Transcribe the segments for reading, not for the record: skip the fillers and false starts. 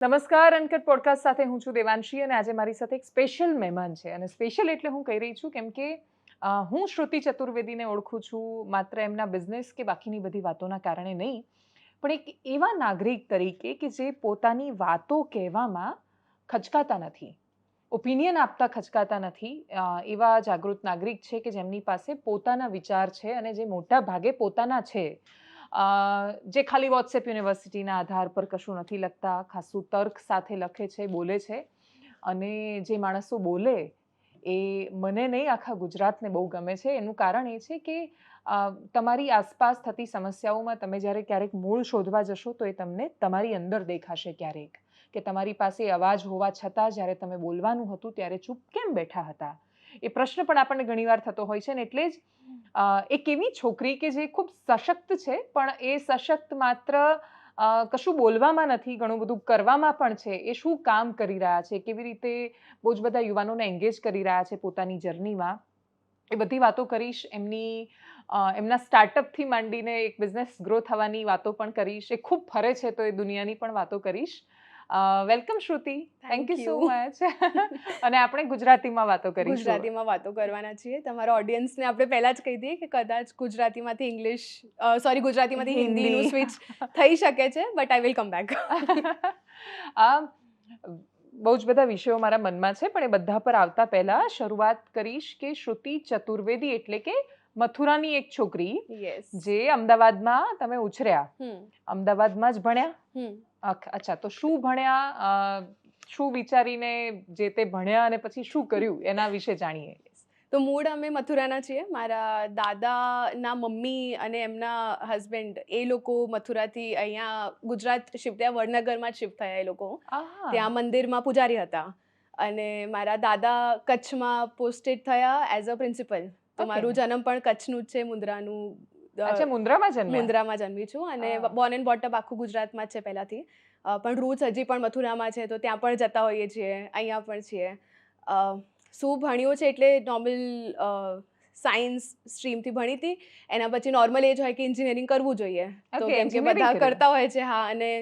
નમસ્કાર uncut podcast સાથે હું છું દેવાંશી અને આજે મારી સાથે એક સ્પેશિયલ મહેમાન છે અને સ્પેશિયલ એટલે હું કહી રહી છું કેમ કે હું શ્રુતિ ચતુર્વેદીને ઓળખું છું માત્ર એમના બિઝનેસ કે બાકીની બધી વાતોના કારણે નહીં, પણ એક એવા નાગરિક તરીકે કે જે પોતાની વાતો કહેવામાં ખચકાતા નથી, ઓપિનિયન આપતા ખચકાતા નથી, એવા જાગૃત નાગરિક છે કે જેમની પાસે પોતાના વિચાર છે અને જે મોટા ભાગે પોતાના છે, જે ખાલી વોટ્સએપ યુનિવર્સિટીના આધાર પર કશું નથી લખતા, ખાસું તર્ક સાથે લખે છે, બોલે છે. અને જે માણસો બોલે એ મને નહીં આખા ગુજરાતને બહુ ગમે છે. એનું કારણ એ છે કે તમારી આસપાસ થતી સમસ્યાઓમાં તમે જ્યારે ક્યારેક મૂળ શોધવા જશો તો એ તમને તમારી અંદર દેખાશે ક્યારેક, કે તમારી પાસે અવાજ હોવા છતાં જ્યારે તમે બોલવાનું હતું ત્યારે ચૂપ કેમ બેઠા હતા. એ પ્રશ્ન પણ આપણને ઘણીવાર થતો હોય છે ને એટલે જ એક એવી છોકરી કે જે ખૂબ સશક્ત છે, પણ એ સશક્ત માત્ર કશું બોલવામાં નથી, ઘણું બધું કરવામાં પણ છે. એ શું કામ કરી રહ્યા છે, કેવી રીતે બહુ જ બધા યુવાનોને એન્ગેજ કરી રહ્યા છે પોતાની જર્નીમાં, એ બધી વાતો કરીશ. એમના સ્ટાર્ટઅપથી માંડીને એક બિઝનેસ ગ્રો થવાની વાતો પણ કરીશ. એ ખૂબ ફરે છે તો એ દુનિયાની પણ વાતો કરીશ. Welcome Shruti, thank you so much. અને આપણે ગુજરાતીમાં વાતો કરીશું. ગુજરાતીમાં વાતો કરવાના છીએ. તમારા ઓડિયન્સને આપણે પહેલા જ કહી દઈએ કે કદાચ ગુજરાતીમાંથી હિન્દીનું સ્વિચ થઈ શકે છે, but I will come back. બહુ જ બધા વિષયો મારા મનમાં છે, પણ એ બધા પર આવતા પહેલા શરૂઆત કરીશ કે શ્રુતિ ચતુર્વેદી એટલે કે મથુરાની એક છોકરી જે અમદાવાદમાં તમે ઉછર્યા, અમદાવાદમાં જ ભણ્યા. અચ્છા, તો શું ભણ્યા, શું વિચારીને જે તે ભણ્યા અને પછી શું કર્યું એના વિશે જાણીએ. તો મૂળ અમે મથુરાના છીએ. મારા દાદાના મમ્મી અને એમના હસબન્ડ એ લોકો મથુરાથી અહીંયા ગુજરાત શિફ્ટ થયા, વડનગરમાં જ શિફ્ટ થયા. એ લોકો ત્યાં મંદિરમાં પૂજારી હતા અને મારા દાદા કચ્છમાં પોસ્ટેડ થયા એઝ અ પ્રિન્સિપલ. તો મારું જન્મ પણ કચ્છનું જ છે, મુન્દ્રાનું. મુન્દ્રામાં જન્મી છું અને બોર્ન એન્ડ બોર્ટ અપ આખું ગુજરાતમાં જ છે પહેલાંથી, પણ રૂટ્સ હજી પણ મથુરામાં છે, તો ત્યાં પણ જતા હોઈએ છીએ, અહીંયા પણ છીએ. શું ભણ્યું છે એટલે નોર્મલ સાયન્સ સ્ટ્રીમથી ભણી હતી. એના પછી નોર્મલ એ જ હોય કે એન્જિનિયરિંગ કરવું જોઈએ, તો કેમ કે બધા કરતા હોય છે. હા, અને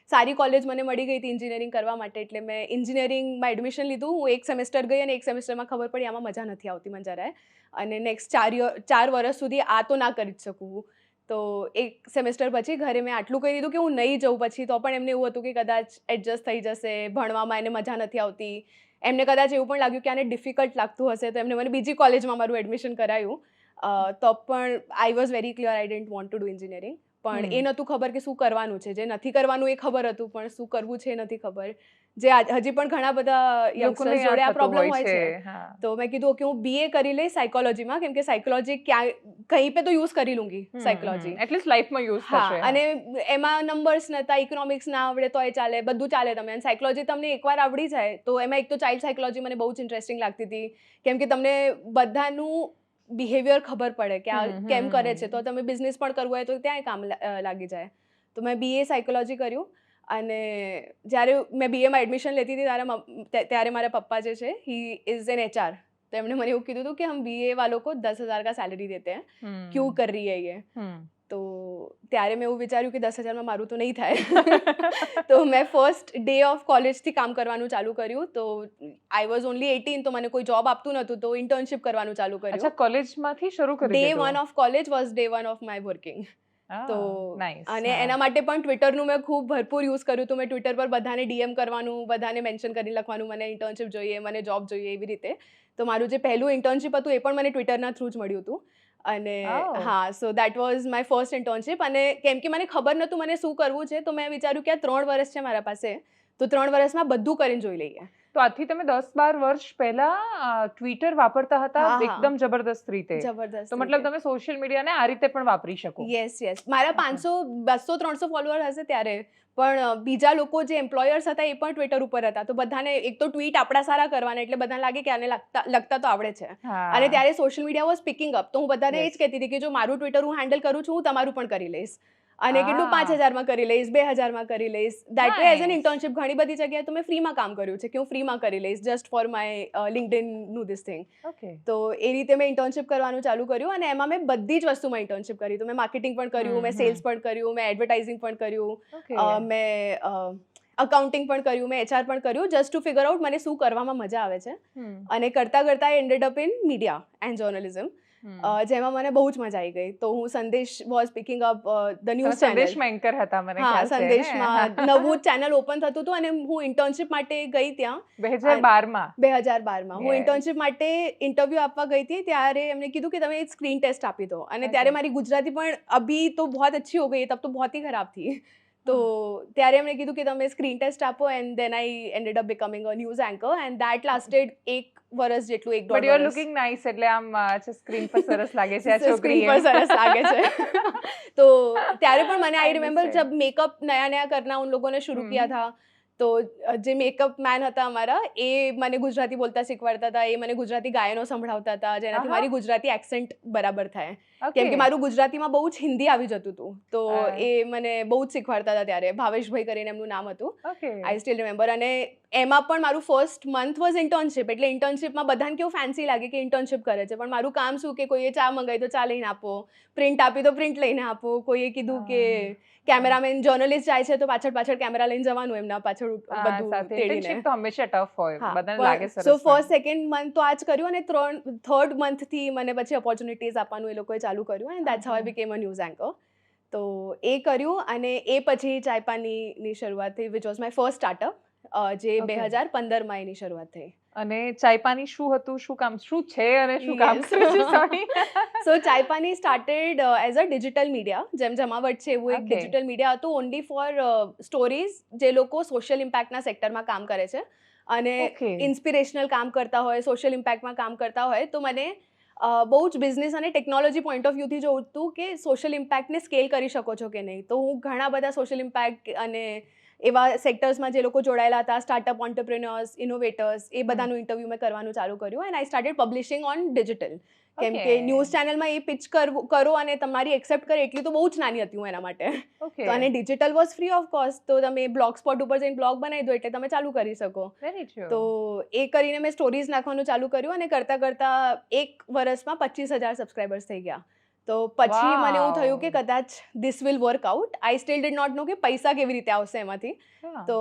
સારી કોલેજ મને મળી ગઈ હતી એન્જિનિયરિંગ કરવા માટે, એટલે મેં એન્જિનિયરિંગમાં એડમિશન લીધું. હું એક સેમેસ્ટર ગઈ અને એક સેમેસ્ટરમાં ખબર પડી આમાં મજા નથી આવતી મને જરાય, અને નેક્સ્ટ 4 વર્ષ સુધી આ તો ના કરી જ શકું. તો એક સેમેસ્ટર પછી ઘરે મેં આટલું કહી દીધું કે હું નહીં જઉં પછી, તો પણ એમને એવું હતું કે કદાચ એડજસ્ટ થઈ જશે, ભણવામાં એને મજા નથી આવતી. એમને કદાચ એવું પણ લાગ્યું કે આને ડિફિકલ્ટ લાગતું હશે, તો એમને મને બીજી કોલેજમાં મારું એડમિશન કરાયું. તો પણ I was very clear I didn't want to do engineering. પણ એ નહોતું ખબર કે શું કરવાનું છે. જે નથી કરવાનું એ ખબર હતું, પણ શું કરવું છે એ નથી ખબર. જે હજી પણ ઘણા બધા યંગસ્ટર્સ જોડે આ પ્રોબ્લેમ હોય છે. તો મેં કીધું કે હું BA કરી લઈશ સાયકોલોજીમાં, કેમ કે સાયકોલોજી કहीं पे તો યુઝ કરી લૂંગી સાયકોલોજી, એટલીસ્ટ લાઈફમાં યુઝ થશે. અને એમાં નંબર્સ નતા, ઇકોનોમિક્સ ના આવડે તો એ ચાલે, બધું ચાલે તમે. અને સાયકોલોજી તમને એકવાર આવડી જાય તો એમાં એક તો ચાઇલ્ડ સાયકોલોજી મને બહુ જ ઇન્ટરેસ્ટિંગ લાગતી હતી, કેમ કે તમને બધાનું બિહેવિયર ખબર પડે કે આ કેમ કરે છે, તો તમે બિઝનેસ પણ કરવું હોય તો ત્યાંય કામ લાગી જાય. તો મેં BA સાયકોલોજી કર્યું. અને જ્યારે મેં BAમાં એડમિશન લેતી હતી ત્યારે મારા પપ્પા જે છે હી ઇઝ એન HR, તો એમણે મને એવું કીધું હતું કે હમ BA वालों को 10,000 का सैलरी देते हैं, क्यों कर रही है ये. તો ત્યારે મેં એવું વિચાર્યું કે 10,000માં મારું તો નહીં થાય. તો મેં ફર્સ્ટ ડે ઓફ કોલેજથી કામ કરવાનું ચાલુ કર્યું. તો આઈ વોઝ ઓનલી 18, તો મને કોઈ જોબ આપતું નહોતું, તો ઇન્ટર્નશિપ કરવાનું ચાલુ કર્યું. અચ્છા, કોલેજમાંથી શરૂ કરી Day 1 of college was Day 1 of my working. તો અને એના માટે પણ ટ્વિટરનું મેં ખૂબ ભરપૂર યુઝ કર્યું. તો મેં ટ્વિટર પર બધાને DM કરવાનું, બધાને મેન્શન કરી લખવાનું મને ઇન્ટર્નશિપ જોઈએ, મને જોબ જોઈએ, એવી રીતે. તો મારું જે પહેલું ઇન્ટર્નશિપ હતું એ પણ મને ટ્વિટરના થ્રુ જ મળ્યું હતું. અને હા, so that was my first internship. અને કેમ કે મને ખબર નહોતું મને શું કરવું છે, તો મેં વિચાર્યું કે આ 3 વર્ષ છે મારા પાસે, તો 3 વર્ષમાં બધું કરીને જોઈ લઈએ. તો આજથી તમે 10-12 વર્ષ પહેલા ટ્વિટર વાપરતા હતા એકદમ જબરદસ્ત રીતે. તો મતલબ તમે સોશિયલ મીડિયાને આ રીતે પણ વાપરી શકો. યસ. મારા 500, 200, 300 ફોલોઅર હશે ત્યારે, પણ બીજા લોકો જે એમ્પ્લોયર્સ હતા એ પણ ટ્વિટર ઉપર હતા. તો બધાને એક તો ટ્વીટ આપણા સારા કરવાના, એટલે બધાને લાગે કે આને લખતા તો આવડે છે. અને ત્યારે social media was picking up. તો હું બધાને એ જ કહેતી હતી કે જો મારું ટ્વિટર હું હેન્ડલ કરું છું, હું તમારું પણ કરી લઈશ. અને કેટલું 5,000માં કરી લઈશ, 2,000માં કરી લઈશ. That way as an internship ઘણી બધી જગ્યાએ તો મેં ફ્રીમાં કામ કર્યું છે, કે હું ફ્રીમાં કરી લઈશ જસ્ટ ફોર માય લિંક્ડઇનનું ધીસ થિંગ. તો એ રીતે મેં ઇન્ટર્નશિપ કરવાનું ચાલુ કર્યું. અને એમાં મેં બધી જ વસ્તુમાં ઇન્ટર્નશિપ કરી. તો મેં માર્કેટિંગ પણ કર્યું, મેં સેલ્સ પણ કર્યું, મેં એડવર્ટાઇઝિંગ પણ કર્યું, મેં અકાઉન્ટિંગ પણ કર્યું, મેં HR પણ કર્યું, જસ્ટ ટુ ફિગર આઉટ મને શું કરવામાં મજા આવે છે. અને કરતાં કરતાં I ended up in media and journalism, જેમાં મને બહુ જ મજા આવી ગઈ. તો હું સંદેશ was picking up the news channel. સંદેશમાં એન્કર હતા મને હા, ખ્યાલ છે. સંદેશમાં નવું ચેનલ ઓપન થતું હતું અને હું ઇન્ટર્નશિપ માટે ગઈ ત્યાં 2012માં. 2012માં હું ઇન્ટર્નશિપ માટે ઇન્ટરવ્યૂ આપવા ગઈ હતી. ત્યારે એમણે કીધું કે તમે સ્ક્રીન ટેસ્ટ આપી દો, અને ત્યારે મારી ગુજરાતી પણ અભી તો બહુત अच्छी हो गई, तब तो बहुत ही खराब थी. તો ત્યારે એમણે કીધું કે તમે સ્ક્રીન ટેસ્ટ આપો, and then I ended up becoming a news anchor, and that lasted 1 વર્ષ જેટલું, 1.5 but you are looking nice, એટલે આમ સ્ક્રીન પર સરસ લાગે છે આ છોકરી. સ્ક્રીન પર સરસ લાગે છે. તો ત્યારે પણ મને આઈ રિમેમ્બર જબ મેકઅપ નયા નયા કરના ઉન લોગों ने शुरू किया था, તો જે મેકઅપ મેન હતા અમારા, એ મને ગુજરાતી બોલતા શીખવાડતા હતા, એ મને ગુજરાતી ગાયનો સંભળાવતા હતા, જેનાથી મારી ગુજરાતી એક્સેન્ટ બરાબર થાય. કેમ કે મારું ગુજરાતીમાં બહુ જ હિન્દી આવી જતું હતું, તો એ મને બહુ જ શીખવાડતા હતા. ત્યારે ભાવેશભાઈ કરીને એમનું નામ હતું, આઈ સ્ટીલ રિમેમ્બર. અને એમાં પણ મારું ફર્સ્ટ મંથ વોઝ ઇન્ટર્નશિપ. એટલે ઇન્ટર્નશિપમાં બધાને કેવું ફેન્સી લાગે કે ઇન્ટર્નશિપ કરે છે, પણ મારું કામ શું કે કોઈએ ચા મંગાવી તો ચા લઈને આપો, પ્રિન્ટ આપી તો પ્રિન્ટ લઈને આપો, કોઈએ કીધું કે કેમેરામેન જર્નલિસ્ટ જાય છે તો પાછળ પાછળ કેમેરા લઈને જવાનું, એમના પાછળ બધું તેડીને. તો હંમેશા ટફ હોય, બધાને લાગે સરસ. સો ફર્સ્ટ સેકન્ડ મંથ તો આ જ કર્યું, અને થર્ડ મંથથી મને પછી ઓપોર્ચ્યુનિટીઝ આપવાનું એ લોકોએ ચાલુ કર્યું, and that's how I became a news anchor. તો એ કર્યું, અને એ પછી ચાયપાનીની શરૂઆત થઈ, which was my first startup, જે 2015માં એની શરૂઆત થઈ. અને ચાયપાની શું હતું, શું કામ, શું છે અને શું કામ કરે છે? Sorry. So Chaipani started as a digital media, જેમ જમાવટ છે એવું એક ડિજિટલ મીડિયા હતું, ઓનલી ફોર સ્ટોરીઝ જે લોકો સોશિયલ ઇમ્પેક્ટના સેક્ટરમાં કામ કરે છે અને ઇન્સ્પિરેશનલ કામ કરતા હોય, સોશિયલ ઇમ્પેક્ટમાં કામ કરતા હોય. તો મને બહુ જ બિઝનેસ અને ટેકનોલોજી પોઈન્ટ ઓફ વ્યૂથી જોવું હતું કે સોશિયલ ઇમ્પેક્ટને સ્કેલ કરી શકો છો કે નહીં. તો હું ઘણા બધા સોશિયલ ઇમ્પેક્ટ અને એવા સેક્ટર્સમાં જે લોકો જોડાયેલા હતા, સ્ટાર્ટઅપ ઓન્ટરપ્રિન્યોર્સ, ઇનોવેટર્સ, એ બધાનું ઇન્ટરવ્યૂ મેં કરવાનું ચાલુ કર્યું, and I started publishing on digital. કેમ કે ન્યૂઝ ચેનલમાં એ પિચ કરો અને તમારી એક્સેપ્ટ કરે એટલી તો બહુ જ નાની હતી હું એના માટે. તો અને digital was free of cost, તો તમે બ્લોગ સ્પોટ ઉપર જઈને બ્લોગ બનાવી દો એટલે તમે ચાલુ કરી શકો. તો એ કરીને મેં સ્ટોરીઝ નાખવાનું ચાલુ કર્યું, અને કરતાં કરતાં 1 વર્ષમાં 25,000 સબસ્ક્રાઇબર્સ થઈ ગયા. તો પછી મને એવું થયું કે કદાચ this will work out. I still did not know કે પૈસા કેવી રીતે આવશે એમાંથી. તો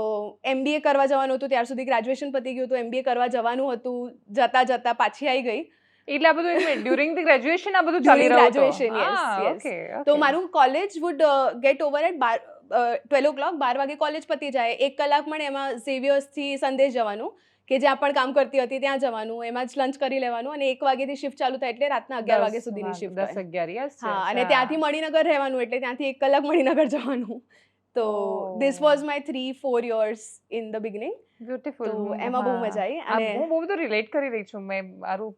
MBA કરવા જવાનું હતું, ત્યાર સુધી ગ્રેજ્યુએશન પતી ગયું, તો MBA કરવા જવાનું હતું, જતાં પાછી આવી ગઈ. એટલે આ બધું ડ્યુરિંગ ધ ગ્રેજ્યુએશન આ બધું ચાલી રહ્યું હતું? Graduation, yes. તો મારું college would get over at 12 o'clock, 12 વાગે કોલેજ પતી જાય, 1 કલાક મળે એમાં ઝેવિયર્સથી સંદેશ જવાનું, કે જ્યાં પણ કામ કરતી હતી ત્યાં જવાનું, એમાં જ લંચ કરી લેવાનું, અને 1 વાગ્યાથી શિફ્ટ ચાલુ થાય એટલે રાતના 11 વાગ્યા સુધીની શિફ્ટ હોય. 10-11. હા, અને ત્યાંથી મણિનગર રહેવાનું, એટલે ત્યાંથી 1 કલાક મણિનગર જવાનું. તો this was my 3-4 years in the beginning. Beautiful. તો એમાં બહુ મજા આવી. અને હું બહુ બધું રિલેટ કરી રહી છું. મેં મારું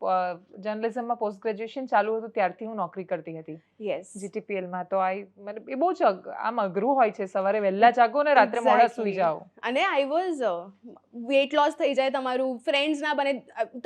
જર્નલિઝમમાં પોસ્ટ ગ્રેજ્યુએશન ચાલુ હતું ત્યારથી હું નોકરી કરતી હતી. યસ, GTPLમાં. તો મને એ બહુ જ આમ અઘરું હોય છે, સવારે વહેલા જાગો ને રાત્રે મોડા સૂઈ જાઓ. અને આઈ વોઝ વેટ લોસ થઈ જાય તમારું, ફ્રેન્ડ્સ ના બને,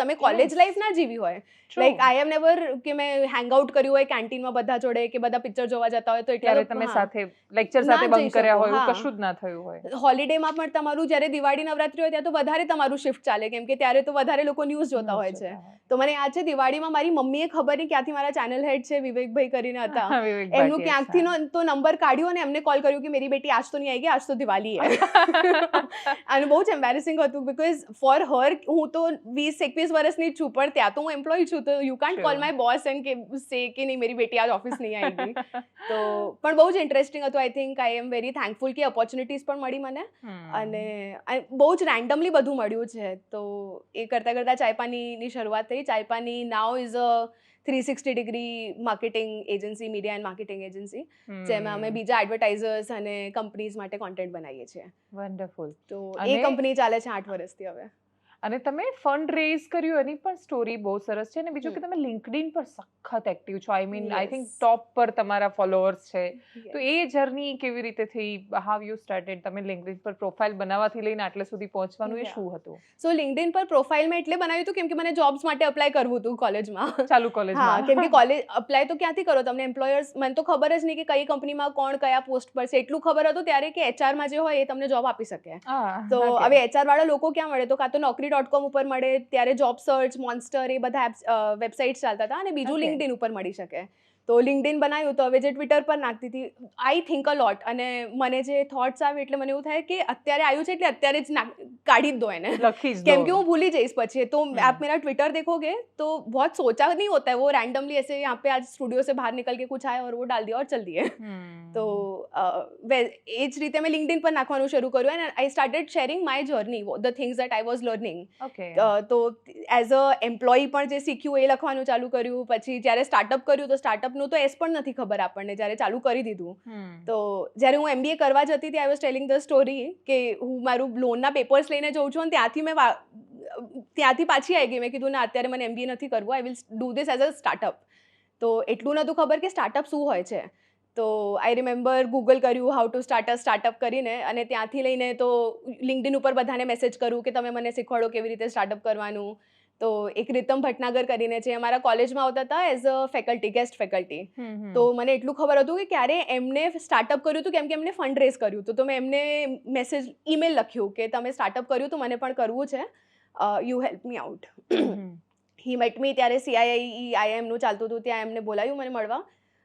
તમે કોલેજ લાઈફ ના જીવી હોય. લાઈક આઈ હેવ નેવર કે મેં હેંગ આઉટ કર્યું હોય કેન્ટીનમાં બધા જોડે, કે બધા પિક્ચર જોવા જતા હોય તો એટલે તમે સાથે લેક્ચર સાથે બંક કર્યા હોય એવું કશું જ ના થયું હોય. હોલિડેમાં પણ તમારું જ્યારે દિવાળી નવરાત્રી હોય ત્યાં તો વધારે તમારું શિફ્ટ ચાલે, કેમ કે ત્યારે તો વધારે લોકો ન્યૂઝ જોતા હોય છે. તો મને યાદ છે દિવાળીમાં મારી મમ્મીએ ખબર નહીં ક્યાંથી, મારા ચેનલ હેડ છે વિવેકભાઈ કરીને હતા, એમનું ક્યાંકથી તો નંબર કાઢ્યો અને એમને કોલ કર્યું કે મેરી બેટી આજ તો નહીં આવેગી, આજ તો દિવાળી હે. અને બહુ જ એમ્બેરેસિંગ હતું, બિકોઝ ફોર હર હું તો 20-21 વર્ષની જ છું, પણ ત્યાં તો હું એમ્પ્લોય છું, તો you can't call my boss and say કે નહીં મેરી બેટી આજ ઓફિસ નહીં આવેગી. તો પણ બહુ જ ઇન્ટરેસ્ટિંગ હતું. I think I am very thankful કે ઓપોર્ચ્યુનિટીઝ પણ મળી મને, અને બહુ જ રેન્ડમલી બધું મળ્યું છે. તો એ કરતાં કરતાં ચાયપાનીની શરૂઆત થઈ. Chaipani now is a 360-degree marketing agency, media and marketing agency, જેમાં અમે બીજા એડવર્ટાઇઝર્સ અને કંપનીઝ માટે કોન્ટેન્ટ બનાવીએ છીએ. વન્ડરફુલ. તો એ કંપની ચાલે છે 8 વર્ષથી હવે. અને તમે ફંડ રેઝ કર્યું એની પણ સ્ટોરી બહુ સરસ છે. અને બીજું કે તમે લિંક્ડઇન પર સખત એક્ટિવ છો. આઈ મીન આઈ થિંક ટોપ પર તમારા ફોલોઅર્સ છે. તો એ જર્ની કેવી રીતે થઈ? How you started? તમે લિંક્ડઇન પર પ્રોફાઇલ બનાવવાથી લઈને આટલે સુધી પહોંચવાનું એ શું હતું? સો લિંક્ડઇન પર પ્રોફાઇલ મેં એટલે બનાવ્યું હતું કેમ કે મને જોબ્સ માટે અપ્લાય કરવું હતું કોલેજમાં. ચાલુ કોલેજમાં? હા, કેમ કે કોલેજ અપ્લાય તો ક્યાંથી કરો? તમને એમ્પ્લોયર્સ, મને તો ખબર જ નહીં કે કઈ કંપનીમાં કોણ કયા પોસ્ટ પર છે. એટલું ખબર હતું ત્યારે કે HRમાં જે હોય એ તમને જોબ આપી શકે. તો હવે HR વાળા લોકો ક્યાં મળે? તો કાં તો naukri.com ઉપર મળે, ત્યારે જોબ સર્ચ, મોન્સ્ટર, એ બધા વેબસાઇટ્સ ચાલતા હતા, અને બીજું લિંક્ડઇન ઉપર મળી શકે. તો તો લિંક્ડઇન બનાવ્યું તો હવે જે ટ્વિટર પર નાખતી હતી, આઈ થિંક અ લોટ, અને મને જે થોટ્સ આવે એટલે મને એવું થાય કે અત્યારે આવ્યું છે એટલે અત્યારે જ કાઢી જ દો એને, लखी કેમ કે હું भूल ही जाइस પછી. तो आप मेरा ट्विटर देखोगे तो बहुत सोचा नहीं होता है, वो रैंडमली ऐसे यहाँ पे आज स्टूडियो से बाहर निकल के कुछ आया और वो डाल दिया और चल दिए. तो એ જ રીતે મેં લિંક્ડઇન પર નાખવાનું શરૂ કર્યું and I started sharing my journey, the things that I was learning. તો એઝ અ એમ્પ્લોયી પણ જે શીખ્યું એ લખવાનું ચાલુ કર્યું. પછી જ્યારે સ્ટાર્ટઅપ કર્યું તો સ્ટાર્ટઅપનું તો એસ પણ નથી ખબર આપણને, જ્યારે ચાલુ કરી દીધું. તો જ્યારે હું MBA કરવા જતી હતી, I was telling the story કે હું મારું લોનના પેપર્સ લઈને જઉં છું અને ત્યાંથી પાછી આવી ગઈ. મેં કીધું ના, અત્યારે મને MBA નથી કરવું, I will do this as a startup. તો એટલું નહોતું ખબર કે સ્ટાર્ટઅપ શું હોય છે. તો આઈ રિમેમ્બર ગૂગલ કર્યું હાઉ ટુ સ્ટાર્ટઅપ કરીને, અને ત્યાંથી લઈને તો લિંક્ડઇન ઉપર બધાને મેસેજ કરું કે તમે મને શીખવાડો કેવી રીતે સ્ટાર્ટઅપ કરવાનું. તો એક રીતમ ભટનાગર કરીને છે, અમારા કોલેજમાં આવતા હતા as a faculty, guest faculty. તો મને એટલું ખબર હતું કે ક્યારે એમને સ્ટાર્ટઅપ કર્યું હતું, કેમ કે એમને ફંડ રેઝ કર્યું હતું. તો મેં એમને ઈમેલ લખ્યું કે તમે સ્ટાર્ટઅપ કર્યું હતું, મને પણ કરવું છે, you help me out. He met me, ત્યારે CIIEIIM નું ચાલતું હતું, ત્યાં એમને બોલાવ્યું મને મળવા,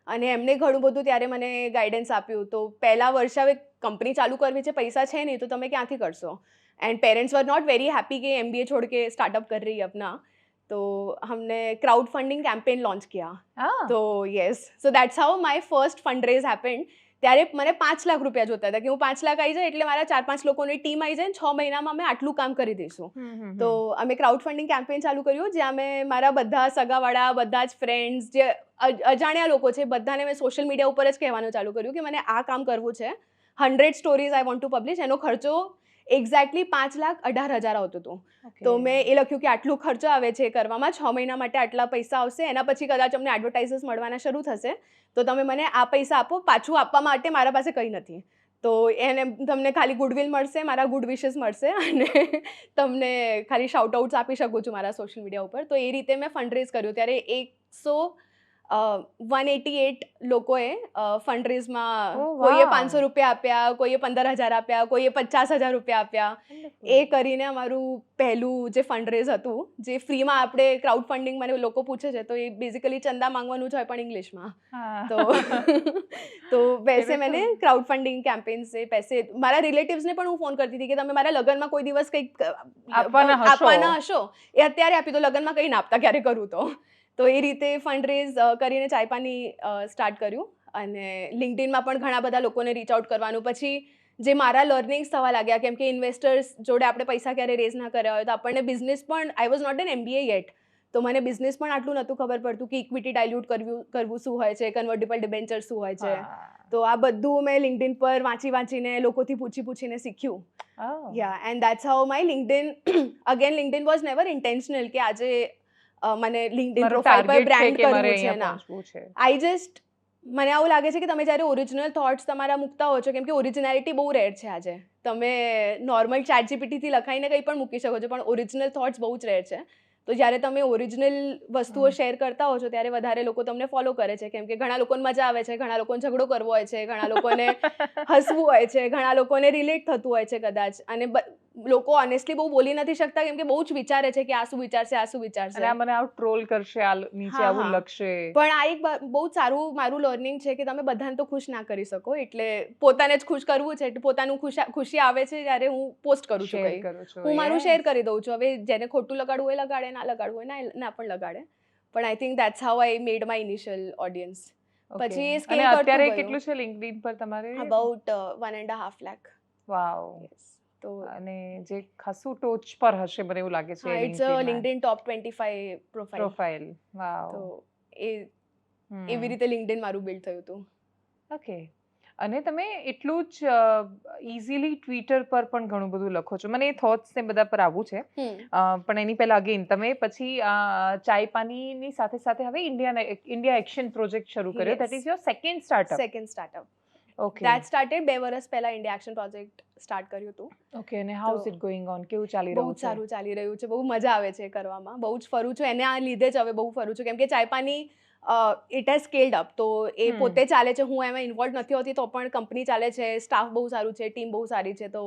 અને એમને ઘણું બધું ત્યારે મને ગાઈડન્સ આપ્યું. તો પહેલા વર્ષે હવે કંપની ચાલુ કરવી છે, પૈસા છે નહીં તો તમે ક્યાંથી કરશો. And parents were not very happy कि MBA छोड़ के स्टार्टअप कर रही है अपना. तो हमने क्राउड फंडिंग कैंपेन लॉन्च किया. तो yes, so that's how my first fund raise happened. ત્યારે મને 5 લાખ રૂપિયા જોતા હતા કે હું 5 લાખ આવી જાય એટલે મારા 4-5 લોકોની ટીમ આવી જાય, 6 મહિનામાં અમે આટલું કામ કરી દઈશું. તો અમે ક્રાઉડ ફંડિંગ કેમ્પેન ચાલુ કર્યું, જ્યાં મેં મારા બધા સગાવાળા, બધા જ ફ્રેન્ડ્સ, જે અજાણ્યા લોકો છે, બધાને મેં સોશિયલ મીડિયા ઉપર જ કહેવાનું ચાલુ કર્યું કે મને આ કામ કરવું છે, 100 સ્ટોરીઝ આઈ વોન્ટ ટુ પબ્લિશ. એનો ખર્ચો એક્ઝેક્ટલી 5,18,000 આવતું હતું. તો મેં એ લખ્યું કે આટલું ખર્ચો આવે છે કરવામાં, 6 મહિના માટે આટલા પૈસા આવશે, એના પછી કદાચ અમને એડવર્ટાઇઝર્સ મળવાના શરૂ થશે, તો તમે મને આ પૈસા આપો, પાછું આપવા માટે મારા પાસે કંઈ નથી. તો તમને ખાલી ગુડવિલ મળશે, મારા ગુડ વિશેસ મળશે, અને તમને ખાલી શાઉટ આઉટ્સ આપી શકું છું મારા સોશિયલ મીડિયા ઉપર. તો એ રીતે મેં ફંડ રેઝ કર્યું. ત્યારે 188 લોકોએ ફંડરેઝમાં, કોઈએ 500 રૂપિયા આપ્યા, કોઈએ 15,000 આપ્યા, કોઈએ 50,000 રૂપિયા આપ્યા. એ કરીને અમારું પહેલું જે ફંડરેઝ હતું, જે ફ્રીમાં આપણે ક્રાઉડ ફંડિંગ, મને લોકો પૂછે છે તો એ બેઝિકલી ચંદા માંગવાનું જ હોય પણ ઇંગ્લિશમાં. તો વૈસે મેને ક્રાઉડ ફંડિંગ કેમ્પેન સે પૈસે, મારા રિલેટિવ્સને પણ હું ફોન કરતી હતી કે તમે મારા લગ્નમાં કોઈ દિવસ કંઈક આપવાના હશો, એ અત્યારે આપી દો, લગ્નમાં કંઈ ના આપતા ક્યારે કરું તો એ રીતે ફંડ રેઝ કરીને ચાયપાની સ્ટાર્ટ કર્યું. અને લિંક્ડઇનમાં પણ ઘણા બધા લોકોને રીચ આઉટ કરવાનું. પછી જે મારા લર્નિંગ્સ થવા લાગ્યા, કેમ કે ઇન્વેસ્ટર્સ જોડે આપણે પૈસા ક્યારે રેઝ ના કર્યા હોય, તો આપણને બિઝનેસ પણ, I was not an MBA yet, તો મને બિઝનેસ પણ આટલું નહોતું ખબર પડતું કે ઇક્વિટી ડાયલ્યુટ કરવું શું હોય છે, કન્વર્ટેબલ ડિબેન્ચર શું હોય છે. તો આ બધું મેં લિંક્ડઇન પર વાંચીને લોકોથી પૂછીને શીખ્યું. Yeah, and that's how my LinkedIn, again LinkedIn was never intentional કે આજે મને લિંક્ડઇન પ્રોફાઇલ પર બ્રાન્ડ કરવું છે ના. આઈ જસ્ટ, મને આવું લાગે છે કે તમે જ્યારે ઓરિજિનલ થોટ્સ તમારા મૂકતા હો છો, કેમ કે ઓરિજિનાલિટી બહુ રેર છે આજે. તમે નોર્મલ ChatGPT થી લખાઈને કંઈ પણ મૂકી શકો છો, પણ ઓરિજિનલ થોટ્સ બહુ જ રેર છે. તો જ્યારે તમે ઓરિજિનલ વસ્તુઓ શેર કરતા હો છો ત્યારે વધારે લોકો તમને ફોલો કરે છે, કેમ કે ઘણા લોકોને મજા આવે છે, ઘણા લોકોને ઝઘડો કરવો હોય છે, ઘણા લોકોને હસવું હોય છે, ઘણા લોકોને રિલેટ થતું હોય છે કદાચ. અને લોકો ઓનેસ્ટલી બહુ બોલી નથી શકતા, કેમ કે બહુ જ વિચારે છે કે આ શું વિચારશે, અને મને આવું ટ્રોલ કરશે, આ નીચે આવું લખશે. પણ આ એક બહુ જ સારું મારું લર્નિંગ છે કે તમે બધાને તો ખુશ ના કરી શકો, એટલે પોતાને જ ખુશ કરવું છે. એટલે પોતાનું ખુશી આવે છે જ્યારે હું પોસ્ટ કરું છું, હું મારું શેર કરી દઉં છું. હવે જેને ખોટું લગાડવું હોય લગાડે, ના લગાડવું હોય ના પણ લગાડે. પણ I think that's how I made my initial audience. પછી એ સ્કેલ કરતું અત્યારે કેટલું છે લિંક્ડઇન પર તમારે? અબાઉટ 1.5 લાખ. વાવ. તો અને જે ખાસું ટોચ પર હશે મને એવું લાગે છે. It's a LinkedIn top 25 profile. Wow. તો એવી રીતે લિંક્ડઇન મારું બિલ્ડ થયું હતું. ઓકે. અને તમે એટલું જ ઇઝીલી ટ્વિટર પર પણ ઘણું બધું લખો છો. મને એ થોટ્સ ને બધા પર આવવું છે, પણ એની પહેલા અગેન તમે પછી ચાયપાનીની સાથે સાથે હવે ઇન્ડિયા એક્શન પ્રોજેક્ટ શરૂ કર્યો. That is your second startup. Okay. That started 2 વર્ષ પહેલા ઇન્ડિયા એક્શન પ્રોજેક્ટ સ્ટાર્ટ કર્યું હતું. ઓકે. અને how is it going on? કેવું ચાલી રહ્યું છે? બહુ સારું ચાલી રહ્યું છે, બહુ મજા આવે છે કરવામાં. બહુ જ ફરું છું, એના લીધે જ હવે બહુ ફરું છું, કેમ કે ચાયપાની ઇટ હેઝ સ્કેલ્ડ અપ. તો એ પોતે ચાલે છે, હું એમાં ઇન્વોલ્વ નથી હોતી, તો પણ કંપની ચાલે છે, સ્ટાફ બહુ સારું છે, ટીમ બહુ સારી છે. તો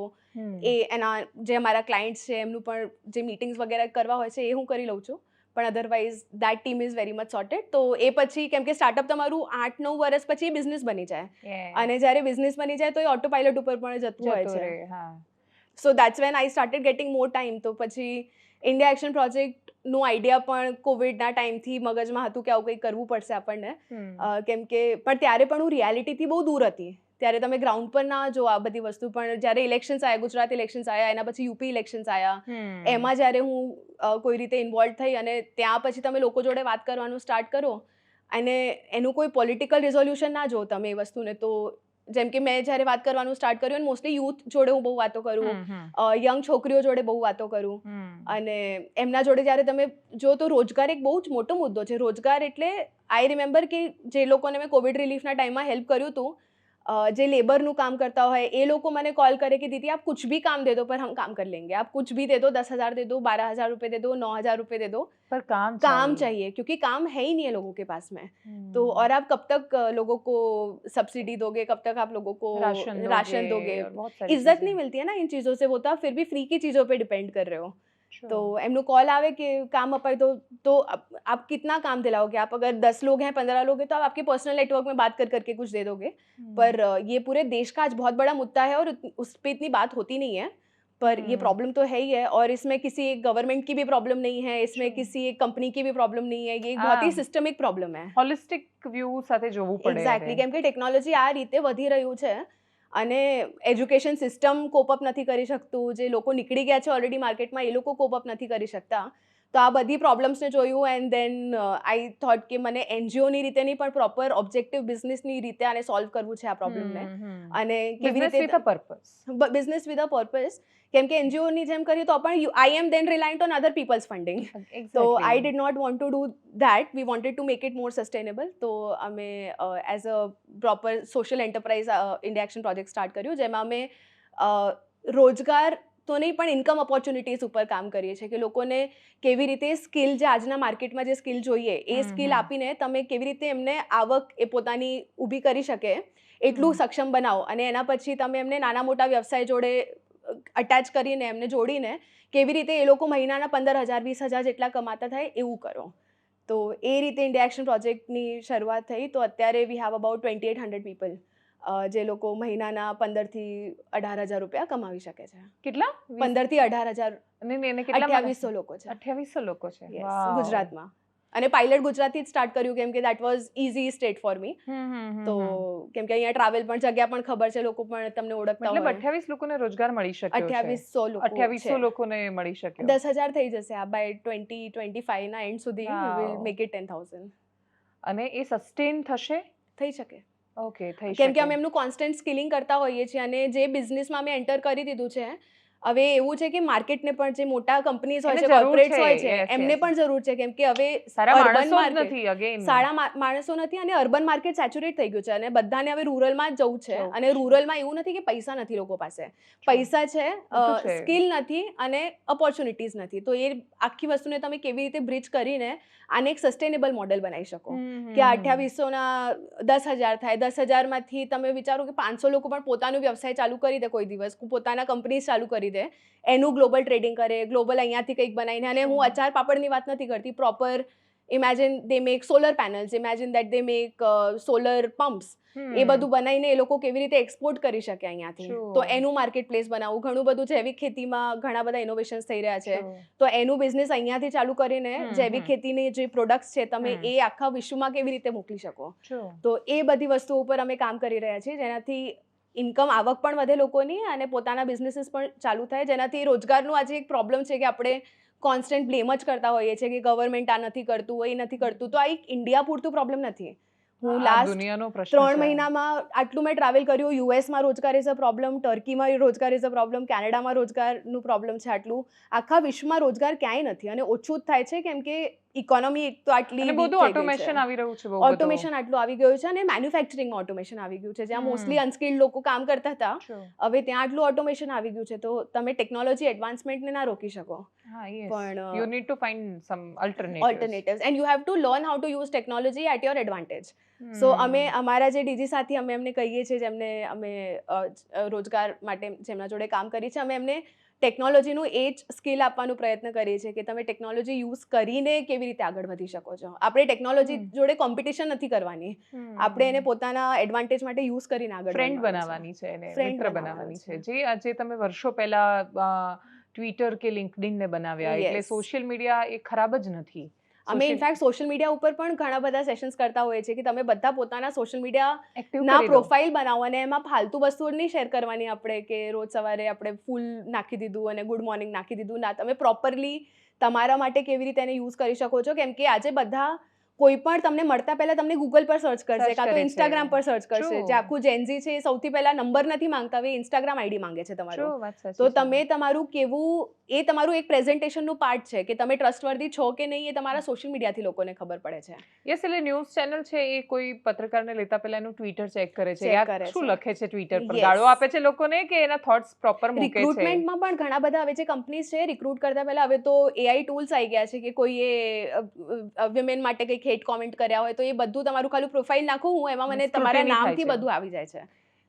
એ એના જે અમારા ક્લાયન્ટ્સ છે એમનું પણ જે મીટિંગ્સ વગેરે કરવા હોય છે એ હું કરી લઉં છું. પણ otherwise that team is very much sorted. તો એ પછી કેમ કે સ્ટાર્ટઅપ તમારું 8-9 વર્ષ પછી બિઝનેસ બની જાય, અને જ્યારે બિઝનેસ બની જાય તો એ ઓટો પાયલટ ઉપર પણ જતું હોય છે. So that's when I started getting more time. તો પછી ઇન્ડિયા એક્શન પ્રોજેક્ટનું આઈડિયા પણ કોવિડના ટાઈમથી મગજમાં હતું કે આવું કંઈક કરવું પડશે આપણને, કેમ કે પણ ત્યારે પણ હું રિયાલિટીથી બહુ દૂર હતી. ત્યારે તમે ગ્રાઉન્ડ પર ના જો આ બધી વસ્તુ, પણ જ્યારે ઇલેક્શન્સ આવ્યા, ગુજરાત ઇલેક્શન્સ આવ્યા, એના પછી યુપી ઇલેક્શન્સ આવ્યા, એમાં જ્યારે હું કોઈ રીતે ઇન્વોલ્વ થઈ અને ત્યાં પછી તમે લોકો જોડે વાત કરવાનું સ્ટાર્ટ કરો અને એનું કોઈ પોલિટિકલ રિઝોલ્યુશન ના જો તમે એ વસ્તુને, તો જેમ કે મેં જ્યારે વાત કરવાનું સ્ટાર્ટ કર્યું, અને મોસ્ટલી યુથ જોડે હું બહુ વાતો કરું, યંગ છોકરીઓ જોડે બહુ વાતો કરું, અને એમના જોડે જ્યારે તમે જો તો રોજગાર એક બહુ જ મોટો મુદ્દો છે. રોજગાર એટલે આઈ રિમેમ્બર કે જે લોકોને મેં કોવિડ રિલીફના ટાઈમમાં હેલ્પ કર્યું હતું, જે લેબરનું કામ કરતા હોય એ લોકો મને કોલ કરે કે દીદી આપ कुछ भी काम दे दो पर हम काम कर लेंगे, आप कुछ भी दे दो, 10,000 दे दो, 12,000 रुपए दे दो, 9,000 रुपए दे दो, पर काम चाहिए क्योंकि काम है ही नहीं है लोगों के पास में. तो और आप कब तक लोगों को सब्सिडी दोगे, कब तक आप लोगों को राशन दोगे, इज्जत नहीं मिलती है ना इन चीज़ों से. वो तो आप फिर भी फ्री की चीज़ों पे डिपेंड कर रहे हो. तो एमनो कॉल आवे कि काम अपाए तो आप कितना काम दिलाओगे. आप अगर 10 लोग हैं, 15 लोग हैं, तो आप आपके पर्सनल नेटवर्क में बात कर करके कुछ दे दोगे. पर ये पूरे देश का आज बहुत बड़ा मुद्दा है और उस पर इतनी बात होती नहीं है. पर ये प्रॉब्लम तो है ही है, और इसमें किसी एक गवर्नमेंट की भी प्रॉब्लम नहीं है, इसमें किसी एक कंपनी की भी प्रॉब्लम नहीं है. ये एक बहुत ही सिस्टमिक प्रॉब्लम है. હોલિસ્ટિક વ્યૂ સાથે જોવું પડે. એક્ઝેક્ટલી, કેમ કે ટેકનોલોજી આ રીતે વધી રહ્યું છે અને એજ્યુકેશન સિસ્ટમ કોપઅપ નથી કરી શકતું. જે લોકો નીકળી ગયા છે ઓલરેડી માર્કેટમાં, એ લોકો કોપઅપ નથી કરી શકતા. તો આ બધી પ્રોબ્લેમ્સને જોયું, એન્ડ દેન આઈ થોટ કે મને એનજીઓની રીતે નહીં પણ પ્રોપર ઓબ્જેક્ટિવ બિઝનેસની રીતે આને સોલ્વ કરવું છે આ પ્રોબ્લેમને. અને કેવી રીતે બિઝનેસ વિથ અ પર્પઝ, કેમ કે એનજીઓની જેમ કરીએ તો પણ I am then reliant on other people's funding. તો I did not want to do that. We wanted to make it more sustainable. તો અમે as a proper social enterprise India action project start કર્યું, જેમાં અમે રોજગાર તો નહીં પણ ઇન્કમ ઓપોર્ચ્યુનિટીઝ ઉપર કામ કરીએ છીએ, કે લોકોને કેવી રીતે સ્કિલ, જે આજના માર્કેટમાં જે સ્કિલ જોઈએ એ સ્કિલ આપીને તમે કેવી રીતે એમને આવક એ પોતાની ઊભી કરી શકે એટલું સક્ષમ બનાવો, અને એના પછી તમે એમને નાના મોટા વ્યવસાય જોડે અટેચ કરીને એમને જોડીને કેવી રીતે એ લોકો મહિનાના 15,000 20,000 જેટલા કમાતા થાય એવું કરો. તો એ રીતે ઇન્ડિયા એક્શન પ્રોજેક્ટની શરૂઆત થઈ. તો અત્યારે વી હેવ અબાઉટ 2,800 પીપલ, જે લોકો મહિનાના 15,000 થી 18,000 રૂપિયા કમાવી શકે છે. કેટલા? 15,000 થી 18,000. અને કેટલા? 2800 લોકો છે. 2800 લોકો છે ગુજરાતમાં. અને પાયલટ ગુજરાતથી જ સ્ટાર્ટ કર્યું, કેમ કે that was easy state for me. તો કેમ કે અહીંયા ટ્રાવેલ પણ, જગ્યા પણ ખબર છે, લોકો પણ તમને ઓળખતા હોય. મતલબ 28 લોકોને રોજગાર મળી શક્યો છે. 2800 લોકોને મળી શક્યો. 10,000 થઈ જશે આ બાય 2025 ના એન્ડ સુધી. We will make it 10,000. અને એ સસ્ટેન થશે? થઈ શકે. ઓકે, થઈ શકે. કેમ કે અમે એમનું કોન્સ્ટન્ટ સ્કિલિંગ કરતા હોઈએ છીએ, અને જે બિઝનેસમાં અમે એન્ટર કરી દીધું છે, હવે એવું છે કે માર્કેટને પણ, જે મોટા કંપનીઝ હોય છે, કોર્પોરેટ્સ હોય છે, એમને પણ જરૂર છે, કેમ કે હવે સારા માણસો નથી અને અર્બન માર્કેટ સેચ્યુરેટ થઈ ગયું છે, અને બધાને હવે રૂરલમાં જ જવું છે. અને રૂરલમાં એવું નથી કે પૈસા નથી લોકો પાસે, પૈસા છે, સ્કિલ નથી અને ઓપોર્ચ્યુનિટીઝ નથી. તો એ આખી વસ્તુને તમે કેવી રીતે બ્રિજ કરીને આને એક સસ્ટેનેબલ મોડેલ બનાવી શકો, કે 2800ના 10,000 થાય, 10,000માંથી તમે વિચારો કે 500 લોકો પણ પોતાનો વ્યવસાય ચાલુ કરી દે, કોઈ દિવસ પોતાના કંપની ચાલુ કરી દે, એનું ગ્લોબલ ટ્રેડિંગ કરે, ગ્લોબલ અહીંયાથી કંઈક બનાવીને. અને હું અચાર પાપડની વાત નથી કરતી, proper imagine they make solar panels, imagine that they make solar pumps, એ બધું બનાવીને એ લોકો કેવી રીતે એક્સપોર્ટ કરી શકે અહીંયાથી. તો એનું માર્કેટ પ્લેસ બનાવવું. ઘણું બધું જૈવિક ખેતીમાં ઘણા બધા ઇનોવેશન્સ થઈ રહ્યા છે, તો એનું બિઝનેસ અહીંયાથી ચાલુ કરીને જૈવિક ખેતીની જે પ્રોડક્ટ્સ છે તમે એ આખા વિશ્વમાં કેવી રીતે મોકલી શકો. તો એ બધી વસ્તુઓ ઉપર અમે કામ કરી રહ્યા છીએ, જેનાથી ઇન્કમ, આવક પણ વધે લોકોની, અને પોતાના બિઝનેસીસ પણ ચાલુ થાય, જેનાથી રોજગારનું આજે એક પ્રોબ્લેમ છે કે આપણે કોન્સ્ટન્ટ બ્લેમ જ કરતા હોઈએ છીએ કે ગવર્મેન્ટ આ નથી કરતું, એ નથી કરતું. તો આ એક ઇન્ડિયા પૂરતું પ્રોબ્લેમ નથી. હું લાસ્ટ 3 મહિનામાં આટલું મેં ટ્રાવેલ કર્યું. યુએસમાં રોજગાર ઇઝ અ પ્રોબ્લેમ, ટર્કીમાં રોજગાર ઇઝ અ પ્રોબ્લેમ, કેનેડામાં રોજગારનું પ્રોબ્લેમ છે. આટલું આખા વિશ્વમાં રોજગાર ક્યાંય નથી, અને ઓછું જ થાય છે, કેમ કે ઇકોનોમી એક તો આટલી બધું ઓટોમેશન આવી રહ્યું છે, ઓટોમેશન આટલું આવી ગયું છે, અને મેન્યુફેક્ચરિંગમાં ઓટોમેશન આવી ગયું છે. જ્યાં મોસ્ટલી અનસ્કિલ્ડ લોકો કામ કરતા હતા, હવે ત્યાં આટલું ઓટોમેશન આવી ગયું છે. તો તમે ટેકનોલોજી એડવાન્સમેન્ટને ના રોકી શકો, પણ you need to find some alternatives, and you have to learn how to use technology at your advantage. So અમે અમારા જે ડીજી સાથી અમે એમને કહીએ છીએ, જેમને અમે રોજગાર માટે જેમના જોડે કામ કરીએ છીએ, અમે એમને ટેકનોલોજીનું એ જ સ્કિલ આપવાનો પ્રયત્ન કરીએ છીએ કે તમે ટેકનોલોજી યુઝ કરીને કેવી રીતે આગળ વધી શકો છો. આપણે ટેકનોલોજી જોડે કોમ્પિટિશન નથી કરવાની, આપણે એને પોતાના એડવાન્ટેજ માટે યુઝ કરીને આગળ ફ્રેન્ડ બનાવવાની છે, એને મિત્ર બનાવવાની છે. જે આજે તમે વર્ષો પહેલા ટ્વિટર કે લિંક્ડઇન ને બનાવ્યા, એટલે સોશિયલ મીડિયા એ ખરાબ જ નથી. અમે ઇનફેક્ટ સોશિયલ મીડિયા ઉપર પણ ઘણા બધા સેશન્સ કરતા હોઈએ છીએ કે તમે બધા પોતાના સોશિયલ મીડિયા ના પ્રોફાઇલ બનાવો અને એમાં ફાલતુ વસ્તુઓ નહીં શેર કરવાની. આપણે કે રોજ સવારે આપણે ફૂલ નાખી દીધું અને ગુડ મોર્નિંગ નાખી દીધું ના, તમે પ્રોપરલી તમારા માટે કેવી રીતે એને યુઝ કરી શકો છો. કેમ કે આજે બધા કોઈ પણ તમને મળતા પહેલા તમને ગૂગલ પર સર્ચ કરશે, કાં તો ઇન્સ્ટાગ્રામ પર સર્ચ કરશે. જે આખું જેનઝી છે સૌથી પહેલા નંબર નથી માંગતા, હવે ઇન્સ્ટાગ્રામ આઈડી માંગે છે તમારું. તો તમે તમારું કેવું, એ તમારું એક પ્રેઝન્ટેશનનું પાર્ટ છે કે તમે ટ્રસ્ટવર્ધી છો કે નહીં, એ તમારા સોશિયલ મીડિયાથી લોકોને ખબર પડે છે. યસ, એટલે ન્યૂઝ ચેનલ છે એ કોઈ પત્રકારને લેતા પહેલા એનું ટ્વિટર ચેક કરે છે, શું લખે છે ટ્વિટર પર, ગાળો આપે છે લોકોને કે એના થોટ્સ પ્રોપર મૂકે છે. રિક્રુટમેન્ટમાં પણ ઘણા બધા હવે જે કંપનીઝ છે રિક્રુટ કરતા પહેલા હવે તો એઆઈ ટૂલ્સ આવી ગયા છે કે કોઈએ વિમેન માટે કંઈક હેટ કોમેન્ટ કર્યા હોય તો એ બધું તમારું ખાલી પ્રોફાઇલ નાખું હું એમાં મને તમારા નામથી બધું આવી જાય છે.